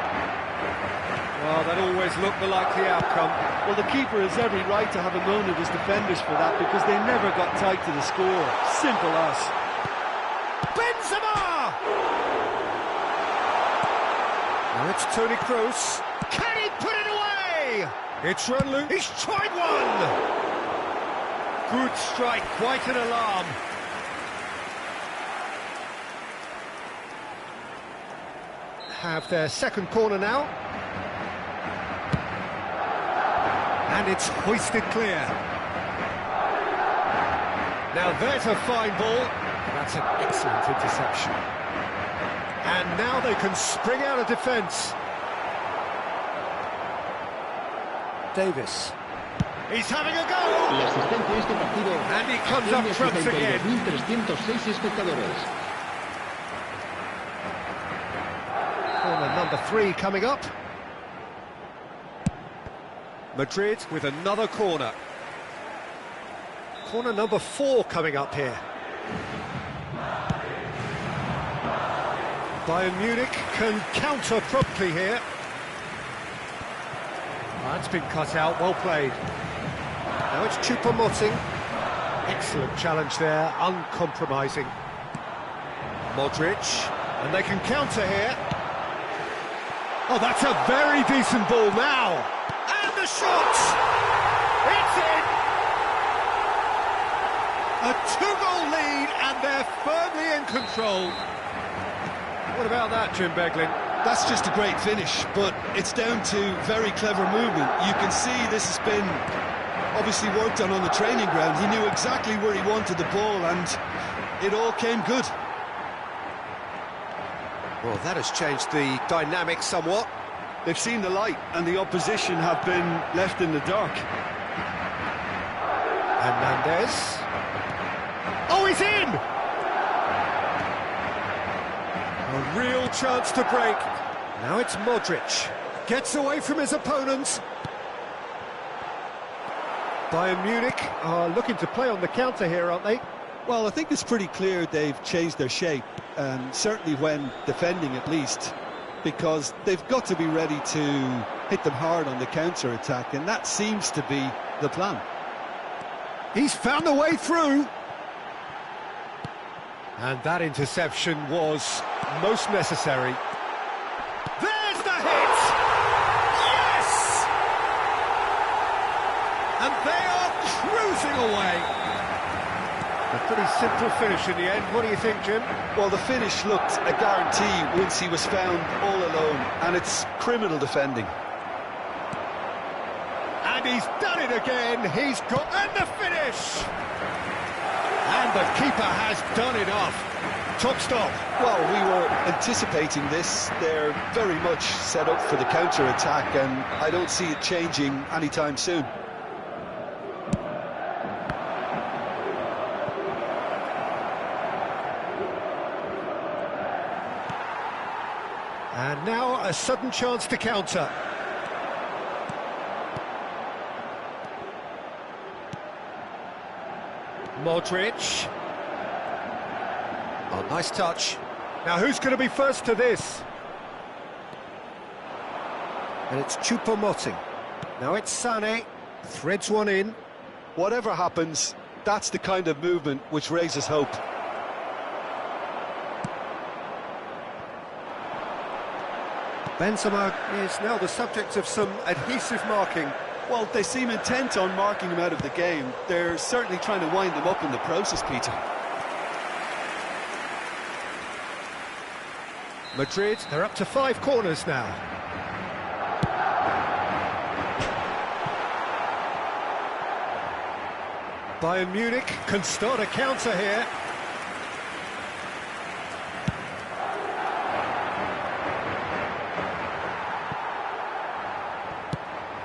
Well, that always looked the likely outcome. Well, the keeper has every right to have a moan at his defenders for that, because they never got tight to the score. Simple as. Benzema! Now it's Toni Kroos. Can he put it away? It's run loose. He's tried one! Good strike, quite an alarm. Have their second corner now. And it's hoisted clear. Now there's a fine ball. That's an excellent interception. And now they can spring out of defence. Davis. He's having a go! And he comes up trumps again. Number 3 coming up. Madrid with another corner. Corner number 4 coming up here. Bayern Munich can counter promptly here. That's been cut out, well played. Now it's Choupo-Moting. Excellent challenge there, uncompromising. Modric, and they can counter here. Oh, that's a very decent ball now. And the shot! It's in! A 2-goal lead, and they're firmly in control. What about that, Jim Beglin? That's just a great finish, but it's down to very clever movement. You can see this has been obviously worked on the training ground. He knew exactly where he wanted the ball, and it all came good. Well, that has changed the dynamic somewhat. They've seen the light, and the opposition have been left in the dark. Hernandez. Oh, he's in! A real chance to break. Now it's Modric. Gets away from his opponents. Bayern Munich are looking to play on the counter here, aren't they? Well, I think it's pretty clear they've changed their shape, certainly when defending at least, because they've got to be ready to hit them hard on the counter-attack, and that seems to be the plan. He's found a way through. And that interception was most necessary. There's the hit! Yes! And they are cruising away. A pretty simple finish in the end. What do you think, Jim? Well, the finish looked a guarantee once he was found all alone, and it's criminal defending. And he's done it again. He's got... And the finish! And the keeper has done it off. Top stop. Well, we were anticipating this. They're very much set up for the counter-attack, and I don't see it changing anytime soon. And now a sudden chance to counter. Modric. Oh, nice touch. Now who's going to be first to this? And it's Choupo-Moting. Now it's Sané. Threads one in. Whatever happens, that's the kind of movement which raises hope. Benzema is now the subject of some adhesive marking. Well, they seem intent on marking him out of the game. They're certainly trying to wind him up in the process, Peter. Madrid, they're up to 5 corners now. Bayern Munich can start a counter here.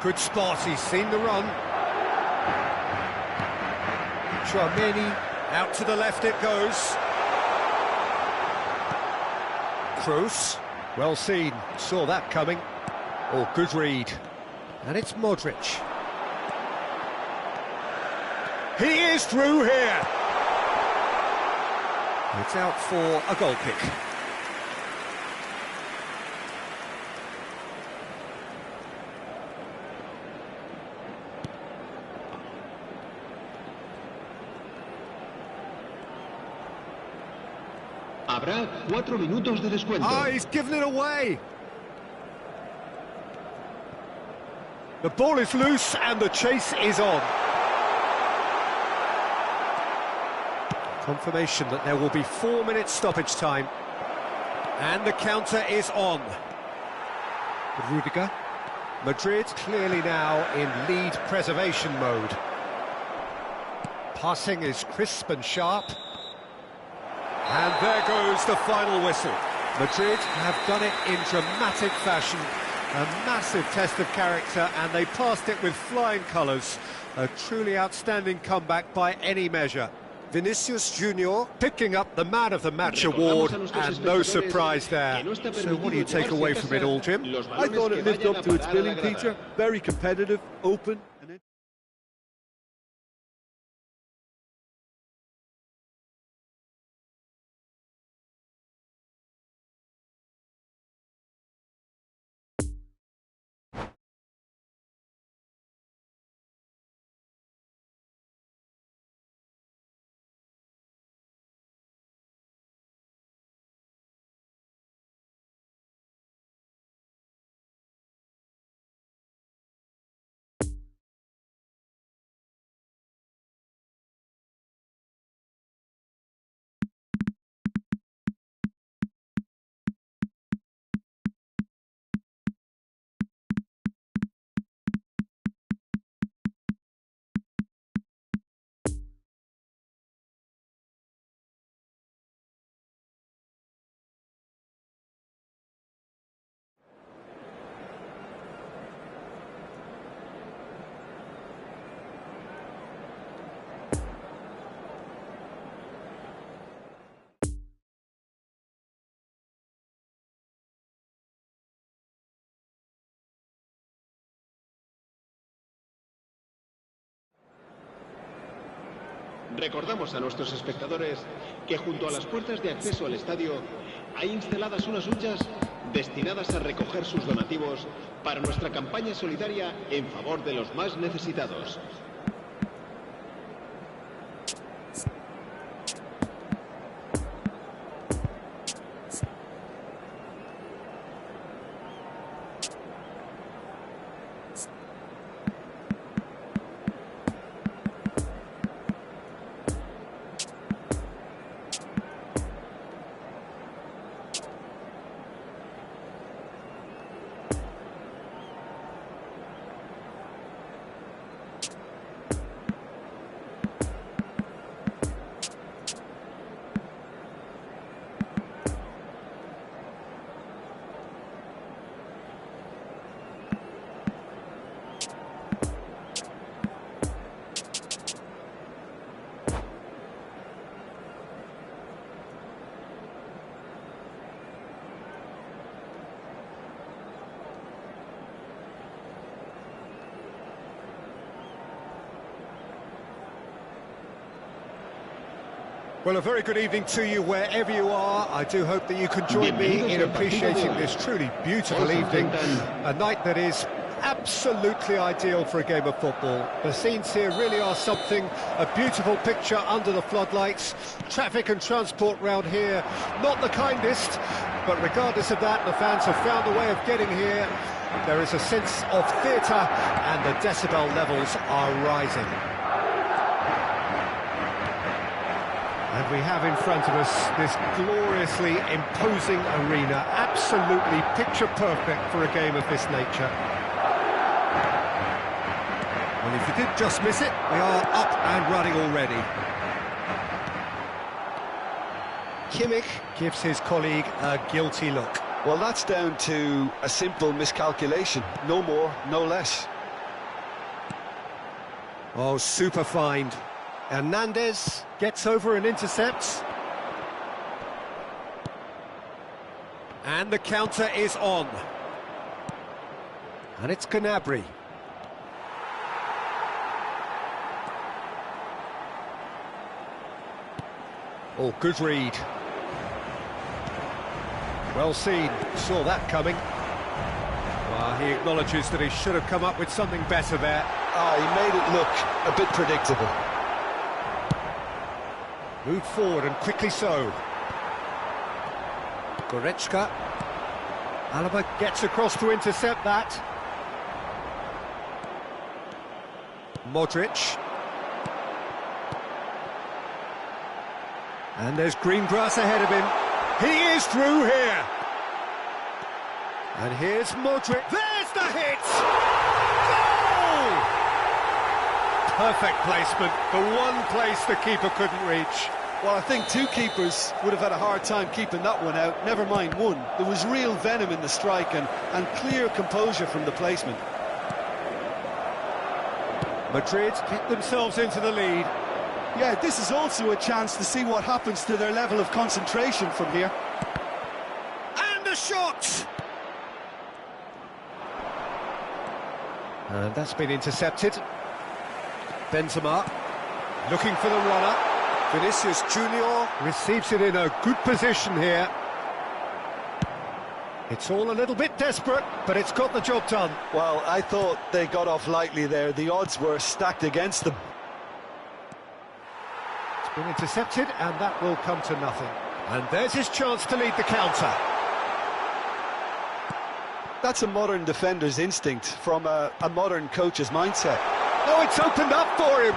Good spot, he's seen the run. Tchouaméni, out to the left it goes. Kroos, well seen, saw that coming. Oh, good read. And it's Modric. He is through here. It's out for a goal kick. Habrá 4 minutos de descuento. Ah, he's given it away. The ball is loose and the chase is on. Confirmation that there will be 4 minutes stoppage time. And the counter is on. Rudiger. Madrid clearly now in lead preservation mode. Passing is crisp and sharp. And there goes the final whistle. Madrid have done it in dramatic fashion. A massive test of character, and they passed it with flying colours. A truly outstanding comeback by any measure. Vinicius Junior picking up the Man of the Match award, and no surprise there. So what do you take away from it all, Jim? I thought it lived up to its billing, Peter. Very competitive, open. Recordamos a nuestros espectadores que junto a las puertas de acceso al estadio hay instaladas unas huchas destinadas a recoger sus donativos para nuestra campaña solidaria en favor de los más necesitados. Well, a very good evening to you wherever you are. I do hope that you can join me in appreciating this truly beautiful evening, a night that is absolutely ideal for a game of football. The scenes here really are something, a beautiful picture under the floodlights. Traffic and transport round here, not the kindest, but regardless of that, the fans have found a way of getting here. There is a sense of theatre, and the decibel levels are rising. And we have in front of us this gloriously imposing arena, absolutely picture perfect for a game of this nature. Well, if you did just miss it, we are up and running already. Kimmich gives his colleague a guilty look. Well, that's down to a simple miscalculation. No more, no less. Oh, super find. Hernandez gets over and intercepts. And the counter is on. And it's Gnabry. Oh, good read. Well seen, saw that coming. Well, he acknowledges that he should have come up with something better there. He made it look a bit predictable. Moved forward and quickly so. Goretzka. Alaba gets across to intercept that. Modric. And there's green grass ahead of him. He is through here. And here's Modric. There's the hit! Goal! Perfect placement. The one place the keeper couldn't reach. Well, I think two keepers would have had a hard time keeping that one out, never mind one. There was real venom in the strike and clear composure from the placement. Madrid get themselves into the lead. Yeah, this is also a chance to see what happens to their level of concentration from here. And a shot! And that's been intercepted. Benzema looking for the runner. Vinicius Junior receives it in a good position here. It's all a little bit desperate, but it's got the job done. Well, I thought they got off lightly there. The odds were stacked against them. It's been intercepted, and that will come to nothing. And there's his chance to lead the counter. That's a modern defender's instinct from a modern coach's mindset. Oh, it's opened up for him.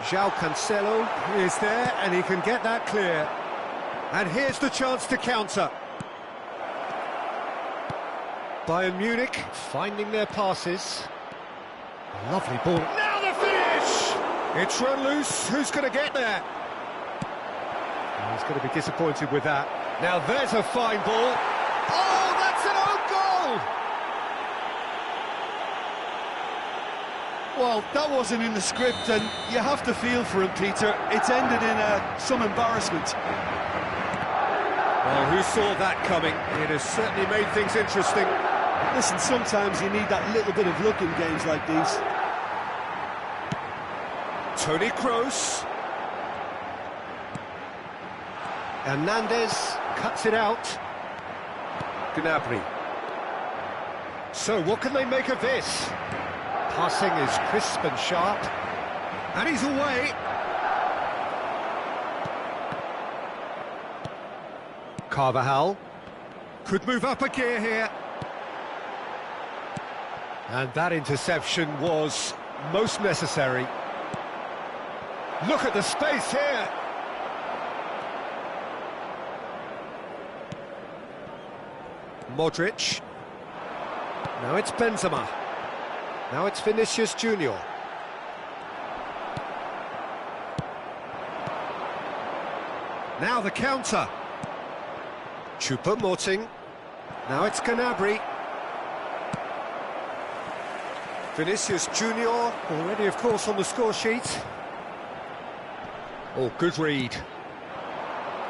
João Cancelo is there, and he can get that clear. And here's the chance to counter. Bayern Munich finding their passes. A lovely ball. Now the finish! It's run loose. Who's going to get there? Oh, he's going to be disappointed with that. Now there's a fine ball. Oh, that's an own goal! Well, that wasn't in the script, and you have to feel for him, Peter. It's ended in some embarrassment. Well, who saw that coming? It has certainly made things interesting. Listen, sometimes you need that little bit of luck in games like these. Toni Kroos. Hernandez cuts it out. Gnabry. So, what can they make of this? Passing is crisp and sharp. And he's away. Carvajal could move up a gear here. And that interception was most necessary. Look at the space here. Modric. Now it's Benzema. Now it's Vinicius Junior. Now the counter. Choupo-Moting. Now it's Gnabry. Vinicius Junior, already of course on the score sheet. Oh, good read.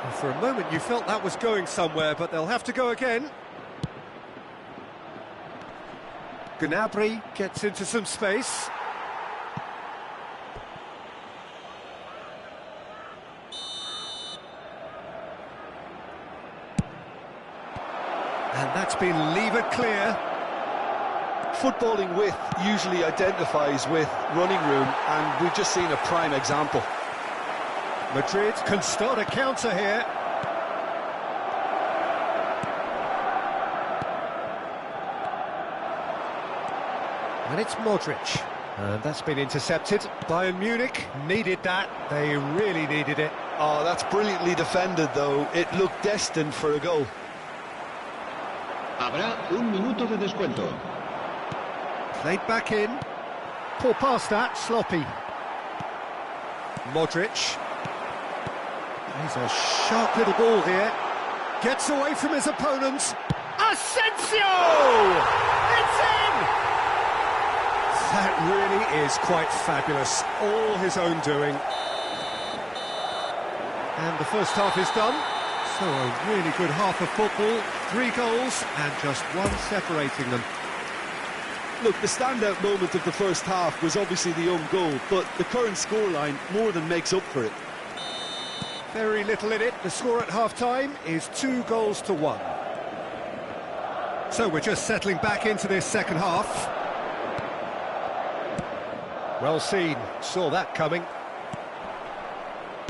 And for a moment you felt that was going somewhere, but they'll have to go again. Gnabry gets into some space. And that's been levered clear. Footballing width usually identifies with running room, and we've just seen a prime example. Madrid can start a counter here. And it's Modric. And that's been intercepted. Bayern Munich needed that. They really needed it. Oh, that's brilliantly defended, though. It looked destined for a goal. Habrá un minuto de descuento. Played back in. Poor pass that, sloppy. Modric. He's a sharp little ball here. Gets away from his opponents. Asensio! It's in! That really is quite fabulous. All his own doing. And the first half is done. So a really good half of football. 3 goals and just one separating them. Look, the standout moment of the first half was obviously the own goal, but the current scoreline more than makes up for it. Very little in it. The score at half-time is 2-1. So we're just settling back into this second half. Well seen. Saw that coming.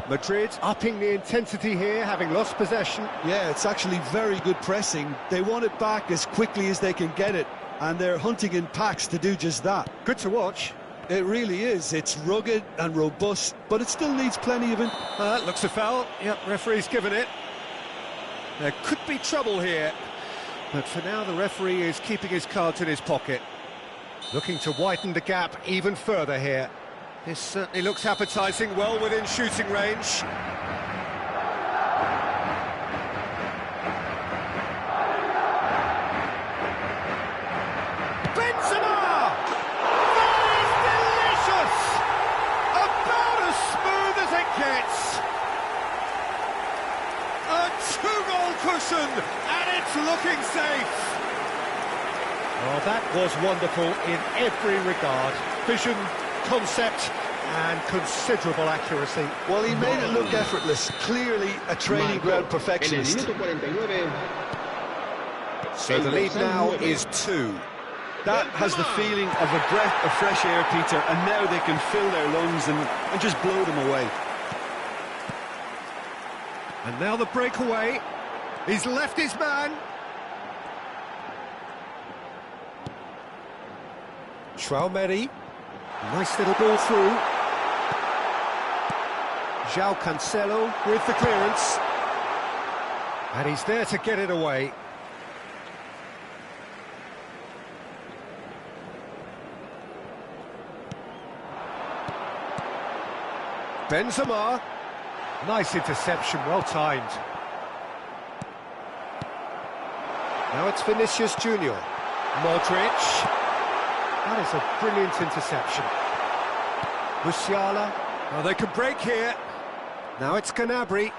Madrid upping the intensity here, having lost possession. Yeah, it's actually very good pressing. They want it back as quickly as they can get it, and they're hunting in packs to do just that. Good to watch. It really is. It's rugged and robust, but it still needs plenty of it. Looks a foul. Yep, referee's given it. There could be trouble here, but for now the referee is keeping his cards in his pocket. Looking to widen the gap even further here. This certainly looks appetising, well within shooting range. Benzema! That is delicious! About Well, that was wonderful in every regard. Vision, concept, and considerable accuracy. Well, he made it look effortless. Clearly a training ground perfectionist. So the lead now is 2. That has the feeling of a breath of fresh air, Peter, and now they can fill their lungs and just blow them away. And now the breakaway. He's left his man. Tchouaméni. Nice little ball through. João Cancelo with the clearance. And he's there to get it away. Benzema. Nice interception, well timed. Now it's Vinicius Junior. Modric. That is a brilliant interception. Musiala. Oh, they can break here. Now it's Gnabry.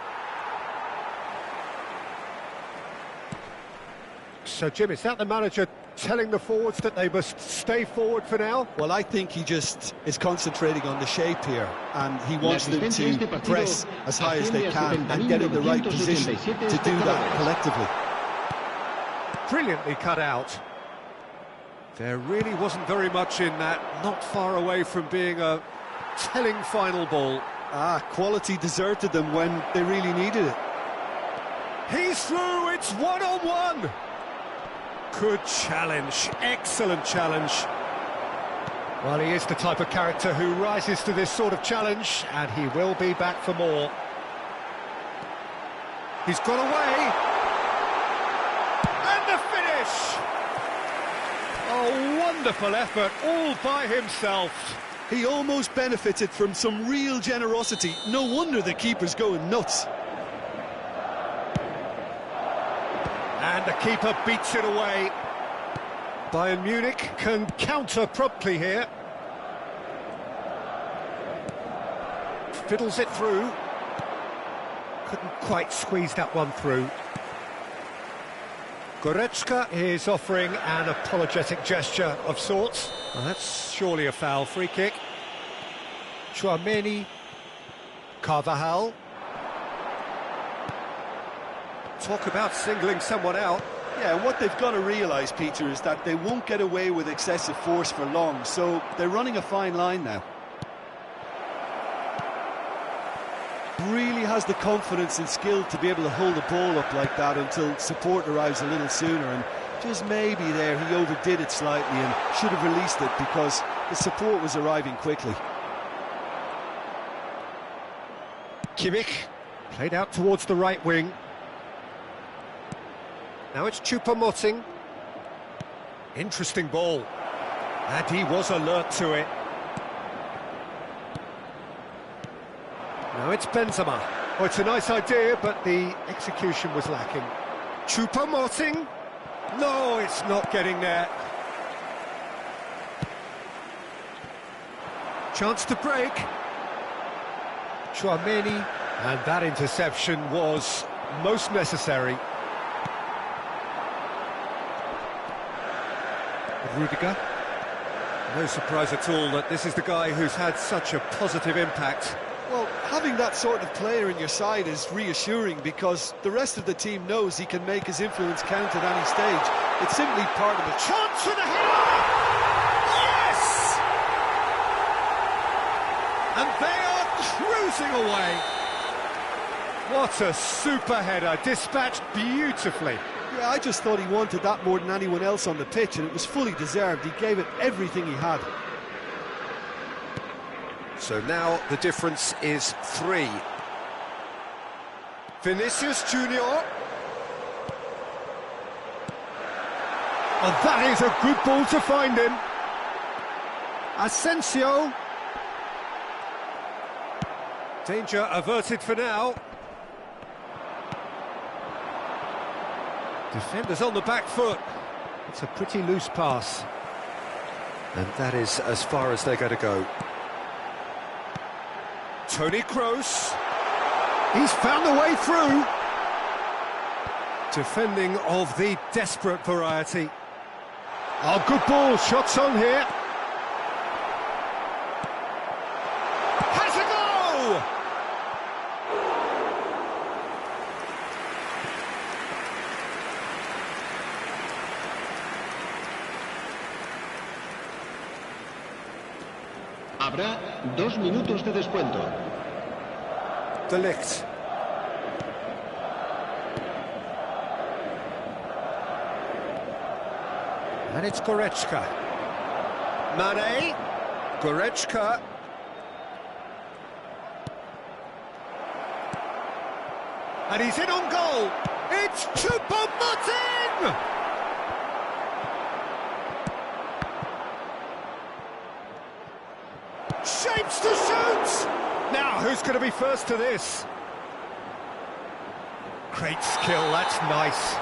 So, Jim, is that the manager telling the forwards that they must stay forward for now? Well, I think he just is concentrating on the shape here, and he wants them to press as high as they can and get in the right position to do that collectively. Brilliantly cut out. There really wasn't very much in that, not far away from being a telling final ball. Quality deserted them when they really needed it. He's through, it's one-on-one! Good challenge, excellent challenge. Well, he is the type of character who rises to this sort of challenge, and he will be back for more. He's got away! And the finish! Oh, wonderful effort, all by himself. He almost benefited from some real generosity. No wonder the keeper's going nuts. And the keeper beats it away. Bayern Munich can counter promptly here. Fiddles it through. Couldn't quite squeeze that one through. Goretzka is offering an apologetic gesture of sorts. Well, that's surely a foul. Free kick. Tchouaméni. Carvajal. Talk about singling someone out. Yeah, and what they've got to realise, Peter, is that they won't get away with excessive force for long, so they're running a fine line now. Really has the confidence and skill to be able to hold the ball up like that until support arrives a little sooner, and just maybe there he overdid it slightly and should have released it because the support was arriving quickly. Kimmich played out towards the right wing. Now it's Choupo-Moting. Interesting ball. And he was alert to it. Now it's Benzema. Oh, it's a nice idea, but the execution was lacking. Choupo-Moting. No, it's not getting there. Chance to break. Tchouaméni. And that interception was most necessary. Rudiger. No surprise at all that this is the guy who's had such a positive impact. Well, having that sort of player in your side is reassuring because the rest of the team knows he can make his influence count at any stage. It's simply part of it. Chance for the header! Yes! And they are cruising away. What a super header, dispatched beautifully. Yeah, I just thought he wanted that more than anyone else on the pitch, and it was fully deserved. He gave it everything he had. So now the difference is 3. Vinicius Junior. And that is a good ball to find him. Asensio. Danger averted for now. Defenders on the back foot. It's a pretty loose pass. And that is as far as they're going to go. Toni Kroos. He's found a way through. Defending of the desperate variety. Oh, good ball, shots on here. Has a go! Habrá 2 minutos de descuento. De Ligt. And it's Goretzka. Mane. Goretzka. And he's in on goal. It's Choupo-Moting! Shapes to shoot! Now, who's going to be first to this? Great skill, that's nice.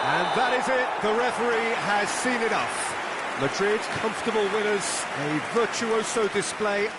And that is it, the referee has seen enough. Madrid, comfortable winners, a virtuoso display.